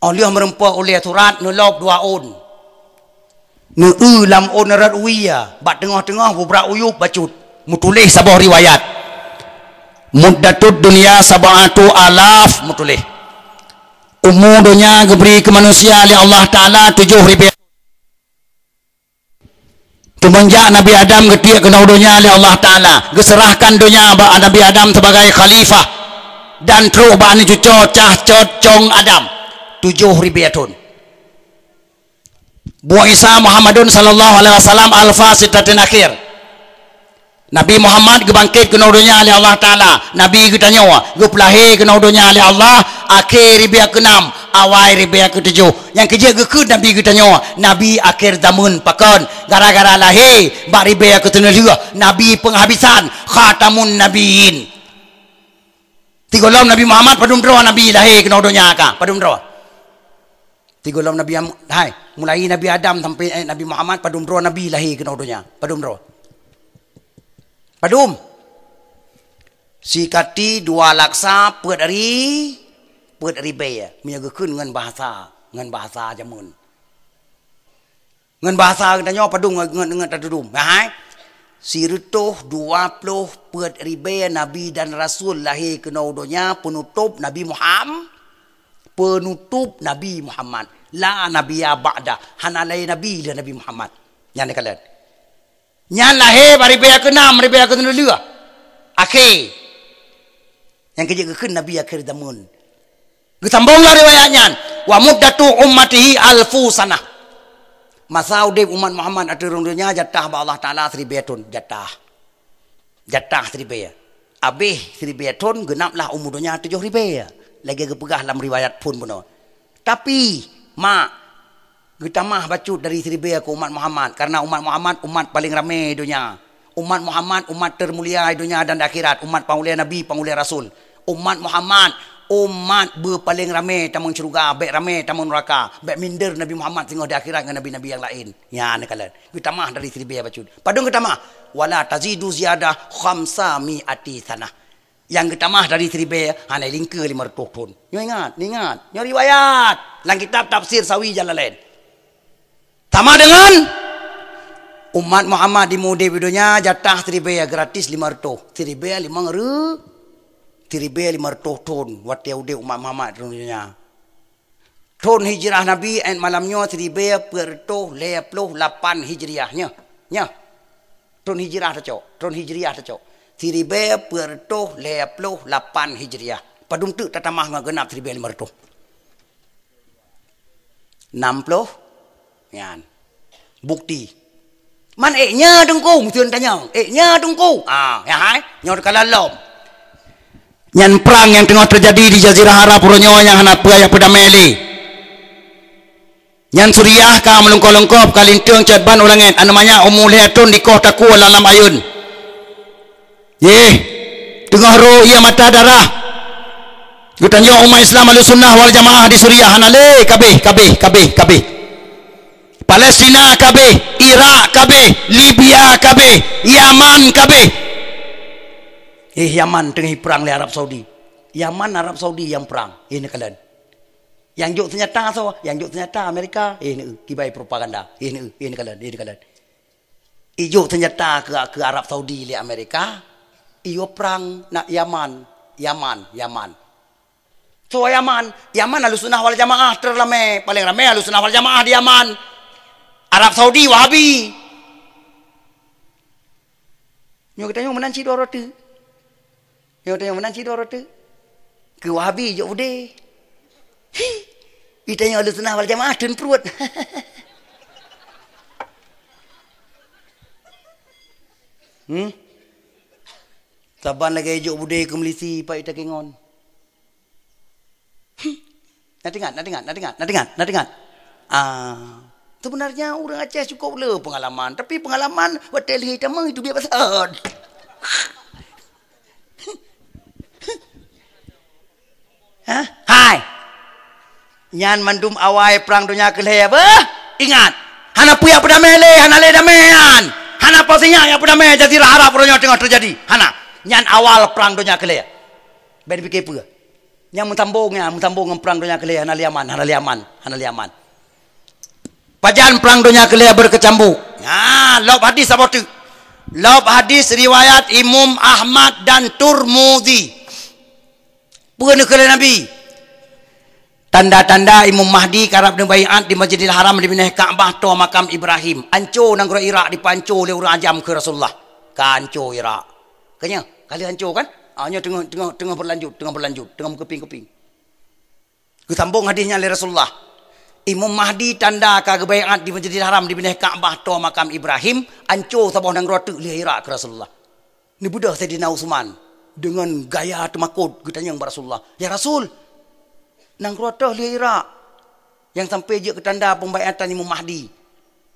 Oleh merempah oleh surat nulop 2 on. Lam on rat uya. Bat tengah-tengah beberapa uyup bacut. Mutulih sebuah riwayat muddatud dunia 7,000 mutulih umur dunia diberi ke manusia oleh Allah Ta'ala 7,000 semenjak Nabi Adam ketiak kena dunia oleh Allah Ta'ala geserahkan dunia Nabi Adam sebagai khalifah dan terus bani cucur cong Adam 7,000 tahun buah Isa Muhammadun sallallahu alaihi wasallam al-fasitatin akhir Nabi Muhammad gebangkit kena dunia oleh Allah Ta'ala. Nabi kita nyawa. Gepelahir kena dunia oleh Allah. Akhir ribiak ke-6. Awal ribiak ke-7. Yang kerja ke Nabi kita nyawa. Nabi akhir zaman pakan. Gara-gara lahir. Bak ribiak ke-7. Nabi penghabisan. Khatamun Nabiin. 3 Nabi Muhammad padum draw Nabi lahir kena dunia ka. Padum draw. 3 Nabi mulai Nabi Adam sampai Nabi Muhammad padum draw Nabi lahir kena dunia. Padum draw. Padum sikati 2 laksa peut ari baya menyegekeun ngan bahasa jamun ngan bahasa kita nyawa padum ngan tadudum hai Sirtuh 20 pet ribe Nabi dan Rasul lahir ke dunia, penutup Nabi Muhammad. Penutup Nabi Muhammad. La Nabi ba'da. Hanalai Nabi dan Nabi Muhammad. Yang ni kalian. Yang lahir ribe ke-6, ribe ke-7. Akhir. Yang kerja ke Nabi akhir zaman. Gesambunglah riwayatnya. Wa muddatu ummatihi alfu sanah. Masa udip umat Muhammad aturung dunia jatah ba Allah Taala 1000 tahun jatah. Jatah 1000. Habis 1000 tahun genaplah umur dunia 7000. Lagi kepegah dalam riwayat pun benar. Tapi mak getamah bacut dari 1000 ke umat Muhammad karena umat Muhammad umat paling ramai dunia. Umat Muhammad umat termulia dunia dan akhirat, umat pangulia Nabi, pangulia Rasul. Umat Muhammad umat berpaling ramai tamun syurga, baik ramai tamun neraka, baik minder Nabi Muhammad tengok di akhirat dengan nabi-nabi yang lain. Ya nak kalian. Kita mah dari 1000 bacut. Padung kita mah wala tazidu ziyadah 500 sanah. Yang kita mah dari 1000 hanya lingka 500 tahun. Nyo ingat. Nyo riwayat dalam kitab tafsir Sawi Jalalain. Sama dengan umat Muhammad di mudi videonya jatah 1000 gratis 500. 1000 500. 1500 tahun waktu udah umat Muhammad dunia. Tahun hijrah Nabi and malamnya 1048 hijriahnya. Nya. Tahun hijrah tu cok. Tahun hijriah tu cok. 1048 hijriah. Padung tu tatamah genap 1500. 60 yan. Bukti. Man nya dengkung tuan tanya. Nya dengkung. Ya hai. Nyor kalalom. Yang perang yang tengah terjadi di Jazirah Arab Puronyo yang hendak yang pada meli. Yang Suriah ka melengkop-lengkop kalinteng cadban ulangan namanya umul hatun di kota ku lalam ayun. Tengah ro ia mata darah. Gutanyo umat Islam Ahlussunnah wal Jamaah di Suriah hanale kabeh. Palestina kabeh, Iraq kabeh, Libya kabeh, Yaman kabeh. Yaman tengah perang di Arab Saudi. Yaman Arab Saudi yang perang. Ini kalian. Yang juk ternyata so, yang juk ternyata Amerika. Ini kibai propaganda. Ini kalian. Ijo ternyata ke Arab Saudi li Amerika. Iyo perang nak Yaman. So Yaman Ahlussunnah wal Jamaah terlamai, paling ramai Ahlussunnah wal Jamaah di Yaman. Arab Saudi Wahabi. Nyo kita nyo menanci dua roti. Yang tanya menanci dua roti. Ke Wahabi je udah. Kita yang Ahlussunnah wal Jamaah dan perut. Saban lagi juk budai ke Malaysia pak ita kengon. Nak dengar. Sebenarnya orang Aceh cukup le pengalaman, tapi pengalaman hotel hitam itu biar pasal. Hai. Nyan mandum awai perang dunia kelih apa? Ingat. Hana puya perdamai le, hana le damaian. Hana pasinya yang perdamai Jazirah Arab Puronyo tengah terjadi. Hana. Nyan awal perang dunia kelih. Ben fikir apa? Yang mentambung perang dunia kelih hana Yaman. Pajan perang dunia kelih berkecambu. Lob hadis apa tu? Lob hadis riwayat Imam Ahmad dan Turmudi. Bukan negara Nabi. Tanda-tanda Imam Mahdi karab dan baiat di Masjidil Haram di Minah Ka'bah to makam Ibrahim. Anco nang Iraq dipanco oleh orang ajam ke Rasulullah. Kanco Iraq. Kanya kali anco kan? Hanya tengah berlanjut, tengah keping-keping. Kesambung hadisnya oleh Rasulullah. Imam Mahdi tanda ka baiat di Masjidil Haram di Minah Ka'bah to makam Ibrahim. Anco sabah nang rotu oleh Iraq ke Rasulullah. Ni budak Sayyidina Utsman. Dengan gaya temakut kita yang Rasulullah. Ya Rasul, nang rotah li Iraq yang sampai je ke tanda pembaiatan Imam Mahdi.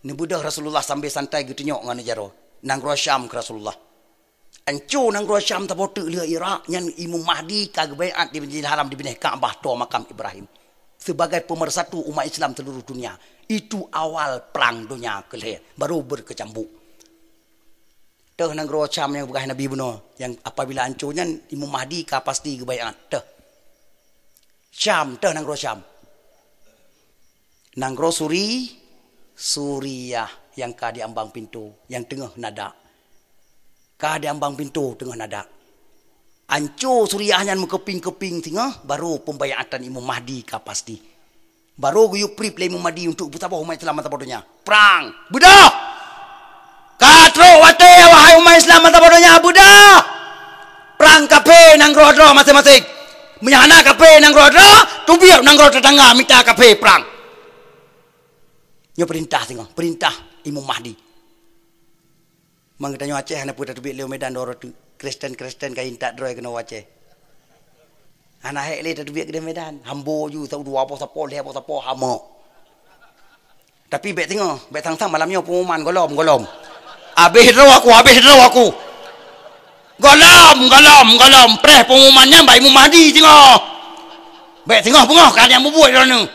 Ni budak Rasulullah sampai santai gitu nyok ngana jaro. Nang Syam ke Rasulullah. Ancu nang Syam tabotu li Iraq yang Imam Mahdi ka baiat di Masjidil Haram di Binah Ka'bah to makam Ibrahim. Sebagai pemersatu umat Islam seluruh dunia. Itu awal perang dunia kelih baru berkecambuk. Teh nang Syam yang bekas Nabi benar yang apabila hancurnya Imam Mahdi ka pasti kebaikan teh Syam teh nang Syam nang Suriah yang ka di ambang pintu yang tengah nada Ka di ambang pintu dengan nada. Ancur suriahnya mengkeping-keping tengah baru pembayatan Imam Mahdi ka pasti. Baru guyuk prip Imam Mahdi untuk bertabah umat Islam mata bodohnya. Perang. Buddha. Katro wate wahai umat Islam mata bodohnya Buddha. Perang kape nang rodro masing-masing. Menyana kape nang rodro, tubiak nang rodro tetangga minta kape perang. Nya perintah tengah, perintah Imam Mahdi. Mangkatanya Aceh anak putra tubik leo Medan doro tu Kristen kain tak droi kena Aceh. Anak hek le tubik ke Medan, hambo ju tahu dua apa sapo le apa sapo hamo. Tapi bet tengok, bet tang malamnya pengumuman golom. Habis ro aku. Golom. Preh pengumumannya Mbak Imam Mahdi tengok. Bet tengok pengah kan yang bubuat rono.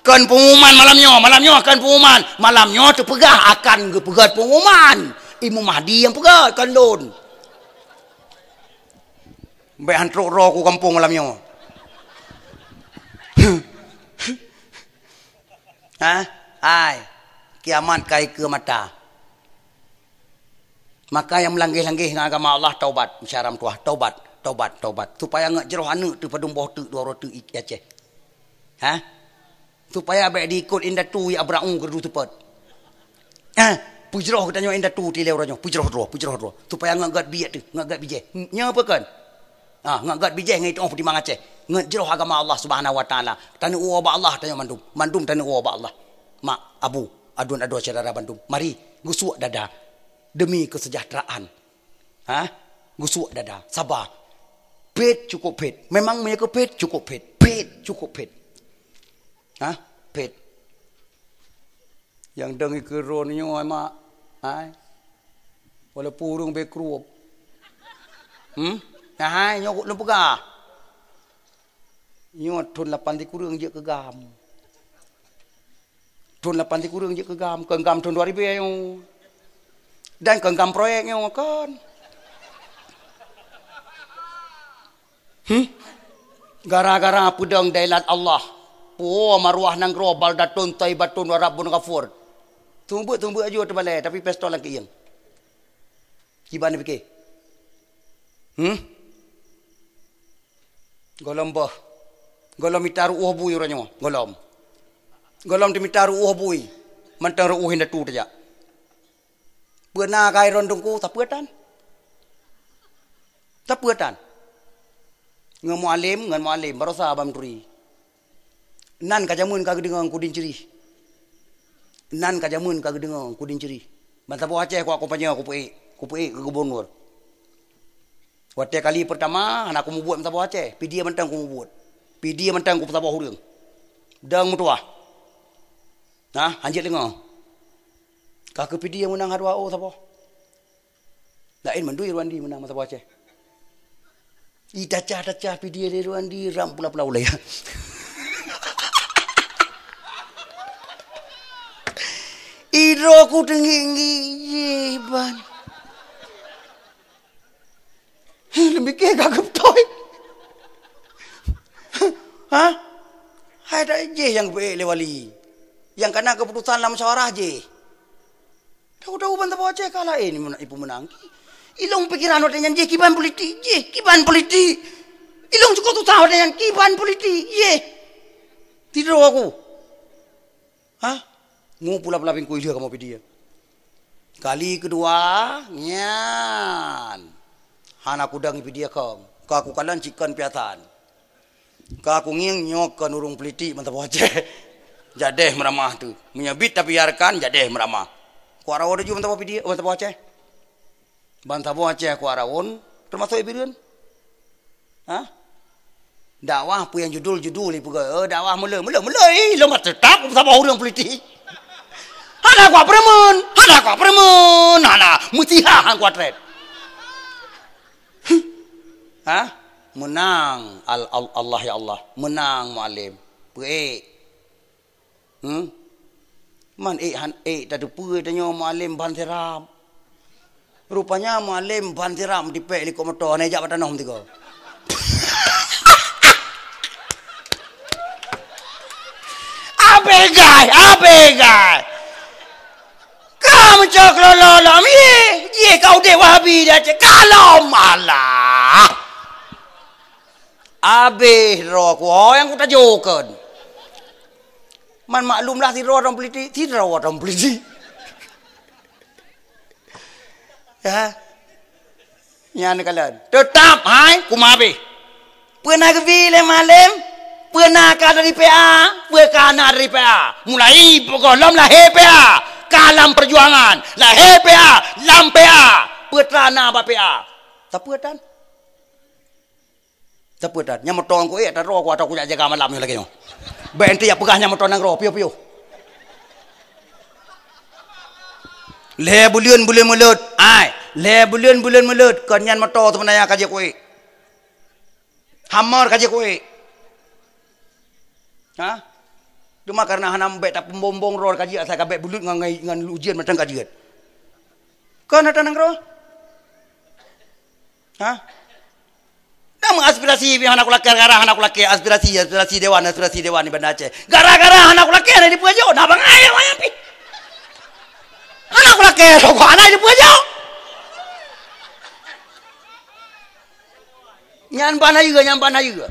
Kan pengumuman malamnya akan pengumuman. Malamnya terpegah akan pegat pengumuman. Imam Mahdi yang pegat kan lon. Baik hantruk roh ku kampung malamnya. Hai. Kiamat kai ke mata. Maka yang melanggih-langgih dengan agama Allah taubat, syaram tuah taubat. Supaya ngak jeroh anak tu padung boh tu dua rotu Aceh. Supaya baik diikut indah tu ya abraung gerdu tepat. Pujroh katanya indah tu tileu ranyo, pujroh roh. Supaya ngagat biak tu, ngagat bijeh. Nya apa kan? Ngagat bijeh ngai tong di Aceh. Ngat jeroh agama Allah Subhanahu wa taala. Tanu uwa ba Allah tanya mandum. Mandum tanu uwa ba Allah. Mak abu adun saudara Bandung. Mari gusuk dada demi kesejahteraan. Gusuk dada, sabar. Pet cukup pet. Memang punya ke pet cukup pet. Pet cukup pet. Pet. Yang dengi keronnya mak. Wala purung bekrup. Nyokut lempegah. Nyot tun 8 kurang je kegam. Tun 8 kurang je kegam. Kegam tun 2000 ayo. Dan kegam proyeknya kan. Gara-gara pedang dailat Allah. Maruah nang grobal datun taibatun warabun ghafur. Tunggu aja terbalai tapi pistol lagi yang. Kiban ni fikir. Golom bah. Golom mitaru bui orangnya. Golom di mitaru bui. Mantang ruuhin datu saja. Pernah kai rondongku tak puatan. Ngan mualim barosa abam turi. Nan kajamun kagedengang kudin ceri. Bantah buah Aceh aku kompanya aku puik ke gubernur. Waktu kali pertama anak aku mau buat bantah buah Aceh, pidia mentang aku mau buat. Pidia mentang aku bantah buah hurung. Dang mutua. Anjir dengar. Kakak pidia menang hadwa sabah. Lain mandui Rwandi menang bantah buah Aceh. Itaca pidia di Rwandi ram pula ulai. Iro ku tinggi ban. Lebih ke kagak toy. Ada je yang boleh wali. Yang kena keputusan dalam musyawarah je. Tahu bantah bawa cek kalah ini ibu menang. Ilong pikiran orang yang je kiban politik. Ilong cukup tu tahu dengan kiban politik. Tidur aku. Ngu pula pingku dia kamu dia. Kali kedua, nyan. Anak kudang ipi dia kau. Kaku kalan cikan piatan. Kaku nging nyokan urung peliti mantap wajah. Jadeh meramah tu. Menyabit tapi biarkan jadeh meramah. Kuarawon juga mantap dia, mantap wajah. Mantap wajah kuarawon termasuk ibiran. Dakwah pu yang judul ipu ke. Dakwah mula. Lemat tetap sama urang peliti. Hana kuat premen. Mutiha kuat red. Menang Allah ya Allah. Menang mualim. Puik. Man tadi puik tanya mualim bantiram. Rupanya mualim bantiram di pek liko motor nejak patanah tiga. Abegai. mencak lalalam. Ye kau dek Wahabi dah cek. Kalau malah. Habis roh ku. Yang ku tajukan. Man maklumlah ti roh orang peliti. Tidak orang peliti. Ya. Yang kalian. Tetap hai kumabe. Pernah ke vile malam? Pernah ke dari PA? Pernah dari PA. Mulai pokoknya lahir PA. Kalam perjuangan. Lahir PA. Lam PA. Pernah apa PA? Tapi kan? Tapi kan? Yang motong ku ada roh ku atau ku jaga malam ni lagi no. Benti ya pegahnya motong nang roh piu-piu. Le bulian mulut. Ai, le bulian mulut. Kenyan motong tu menaya kaje ku. Hamar kaje ku. Ha? Cuma karena hanam bet tak pembombong roh kaji asal kabet bulut ngan ujian macam kaji. Kan ada nang roh? Ha? Nama aspirasi anak laki gara anak laki aspirasi dewan di Banda Aceh. Gara-gara anak laki ada di Pujo, nak bang ayam pi. Anak laki kok anak di Pujo. Nyampan juga.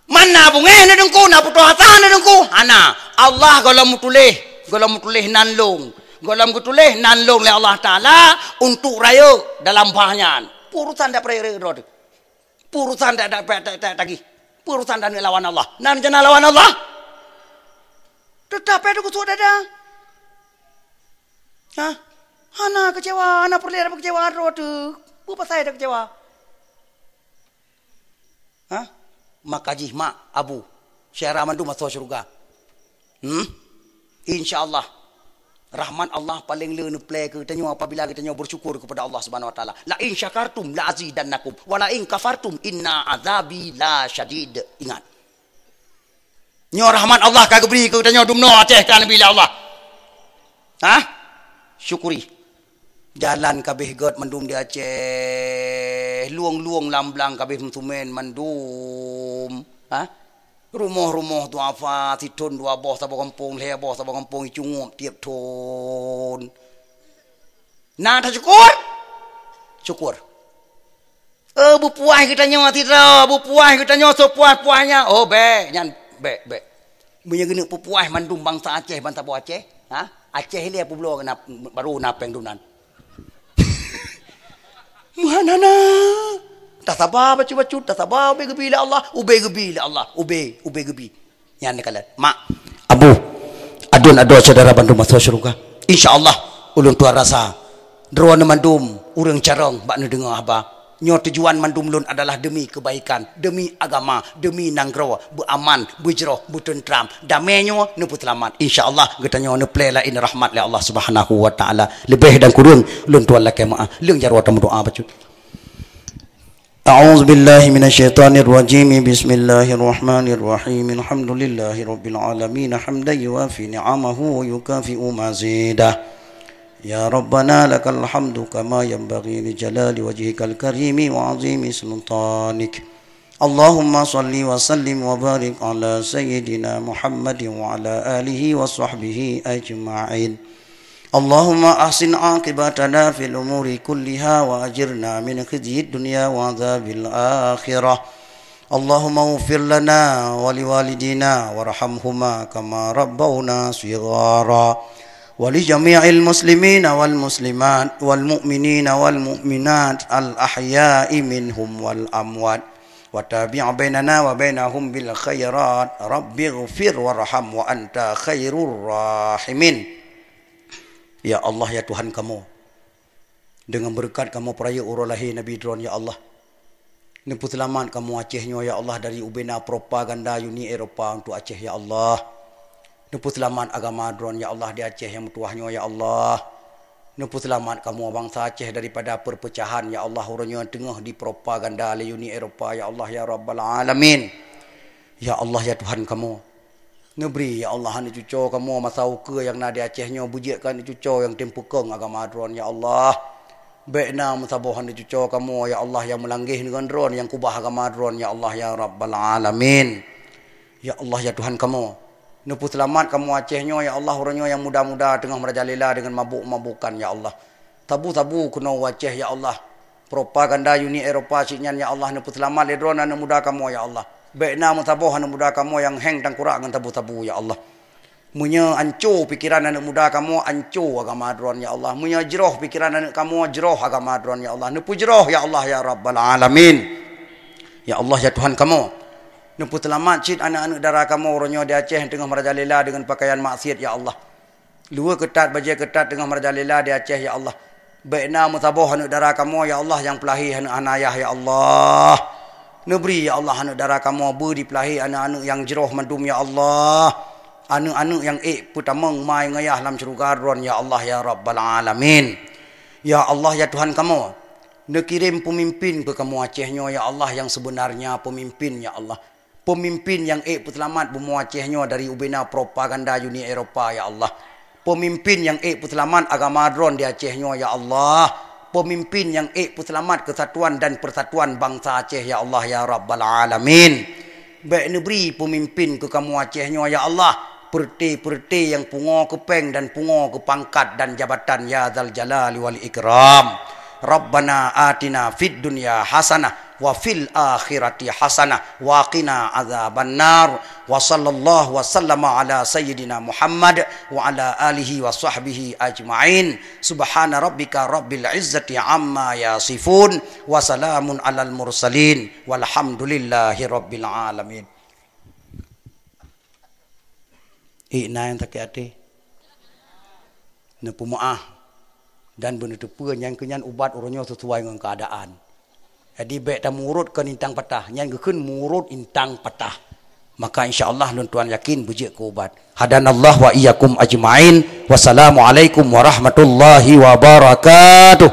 Mana bunga na dengku na putu hatan na dengku. Ana Allah golam mutulih nanlung. Golam gutulih nanlung le Allah Taala untuk raya dalam bahanyan. Purusan dak raya rod. Purusan dak tagi. Purusan dan lawan Allah. Nan jana lawan Allah. Tetap ada kutu dada. Ha? Ana kecewa, ana perlu kecewa rod. Bupa saya dak kecewa. Ha? Makajih mak abu syarah mandu masuk syurga. InsyaAllah rahmat Allah paling leuneuk play ke tanyo apabila kita bersyukur kepada Allah Subhanahu wa taala. La in syakartum la azidannakum wa la in kafartum inna azabi la syadid. Ingat. Nyo rahmat Allah kagak beri ke tanyo dumno Aceh kan bila Allah. Ha? Syukuri. Jalan kabeh god mandum di Aceh. Luang-luang lamblang kabeh mentumen mandum. Ha? Rumah-rumah tu apa titun dua boh sabo kampung le boh sabo kampung icungup tiap ton. Nah tak syukur? Syukur. Bupuah kita nyawa tira, bupuah kita nyawa sepuah-puahnya. Oh be, nyan be. Punya gini pupuah mandum bangsa Aceh, bangsa bo Aceh. Ha? Aceh ni apa belum kena baru napeng dunan. Muhanana. Tak sabar baca-baca, tak sabar ubay gebi la Allah, ubay gebi. Yang ni kalian. Mak, abu, adun saudara bandum masuk syurga. InsyaAllah, ulun tuan rasa. Drone mandum, urang carong, bak nu dengar abah. Nyo tujuan mandum lun adalah demi kebaikan, demi agama, demi nanggro, beraman, bujroh, butentram. Damainya nu selamat. InsyaAllah, kita nyo nu play la in rahmat li Allah Subhanahu wa taala. Lebih dan kurang lun tuan laki maaf. Leung jarwa tamu doa baca. أعوذ بالله من الشيطان الرجيم بسم الله الرحمن الرحيم الحمد لله رب العالمين حمدا يوافي نعمه ويكافئ مزيده يا ربنا لك الحمد كما ينبغي لجلال وجهك الكريم وعظيم سلطانك اللهم صل وسلم وبارك على سيدنا محمد وعلى آله وصحبه أجمعين اللهم أحسن عاقبتنا في الأمور كلها وأجرنا من خزي الدنيا وعذاب الآخرة اللهم اغفر لنا ولوالدينا وارحمهما كما ربونا صغارا ولجميع المسلمين والمسلمات والمؤمنين والمؤمنات الأحياء منهم والأموات وتابع بيننا وبينهم بالخيرات رب اغفر وارحم وأنت خير الراحمين. Ya Allah, ya Tuhan kamu, dengan berkat kamu peraya urus lahir Nabi Dron, ya Allah, nempuh selamat kamu Acehnya, ya Allah, dari ubena propaganda Uni Eropah untuk Aceh, ya Allah. Nempuh selamat agama Dron, ya Allah, di Aceh yang tuahnya, ya Allah. Nempuh selamat kamu bangsa Aceh daripada perpecahan, ya Allah, orangnya tengah di propaganda oleh Uni Eropah, ya Allah, ya Rabbal Alamin. Ya Allah, ya Tuhan kamu, Nebri, ya Allah, ni cucu kamu masa uka yang nak di Acehnya bujikkan cucu yang tempukeng agama Dron, ya Allah. Baikna musabahan ni cucu kamu, ya Allah, yang melanggih dengan Dron, yang kubah agama Dron, ya Allah, ya Rabbal Alamin. Ya Allah, ya Tuhan kamu, Nepu selamat kamu Acehnya ya Allah, orangnya yang muda-muda tengah merajalela dengan mabuk-mabukan ya Allah. Tabu-tabu kena Aceh ya Allah. Propaganda Uni Eropah ciknyan ya Allah, nepu selamat ledron anak muda kamu ya Allah. Baikna mutaboh anak muda kamu yang heng dan kurak dengan tabu-tabu ya Allah. Munya ancur pikiran anak muda kamu, ancur agama adron ya Allah. Munya jeroh pikiran anak kamu, jeroh agama adron ya Allah. Nepu jeroh ya Allah ya Rabbal Alamin. Ya Allah ya Tuhan kamu. Nepu selamat cid anak-anak darah kamu orangnya di Aceh yang tengah merajalela dengan pakaian maksiat ya Allah. Lua ketat baju ketat tengah merajalela di Aceh ya Allah. Baikna mutaboh anak darah kamu ya Allah yang pelahi anak ayah ya Allah. Nebri ya Allah anak darah kamu beri pelahi anak-anak yang jeroh mendum ya Allah. Anak-anak yang putameng mai ngayah dalam syurga ron ya Allah ya Rabbal Alamin. Ya Allah ya Tuhan kamu. Nekirim pemimpin ke kamu Acehnya ya Allah yang sebenarnya pemimpin ya Allah. Pemimpin yang selamat bumi Acehnya dari ubina propaganda Uni Eropah ya Allah. Pemimpin yang selamat agama dron di Acehnya ya Allah. Pemimpin yang selamat kesatuan dan persatuan bangsa Aceh ya Allah ya Rabbal Alamin. Baik negeri pemimpin ke kamu Acehnya ya Allah. Perti-perti yang pungo kepeng dan pungo ke pangkat dan jabatan ya Dzal Jalali wal Ikram. Rabbana atina fid dunya hasanah wa fil akhirati hasanah wa qina adzabannar wa sallallahu wa sallama ala sayyidina Muhammad wa ala alihi wa sahbihi ajma'in. Subhana rabbika rabbil izzati amma yasifun wa salamun alal mursalin walhamdulillahi rabbil alamin. Ina yang tak ati nepu maah dan benetepeun yang kenyan ubat orangnya sesuai dengan keadaan. Jadi baik tak murut ke intang patah, yang keun murut intang patah. Maka insya-Allah tuan yakin bujik ke ubat. Hadanallah wa iyyakum ajmain. Wassalamualaikum warahmatullahi wabarakatuh.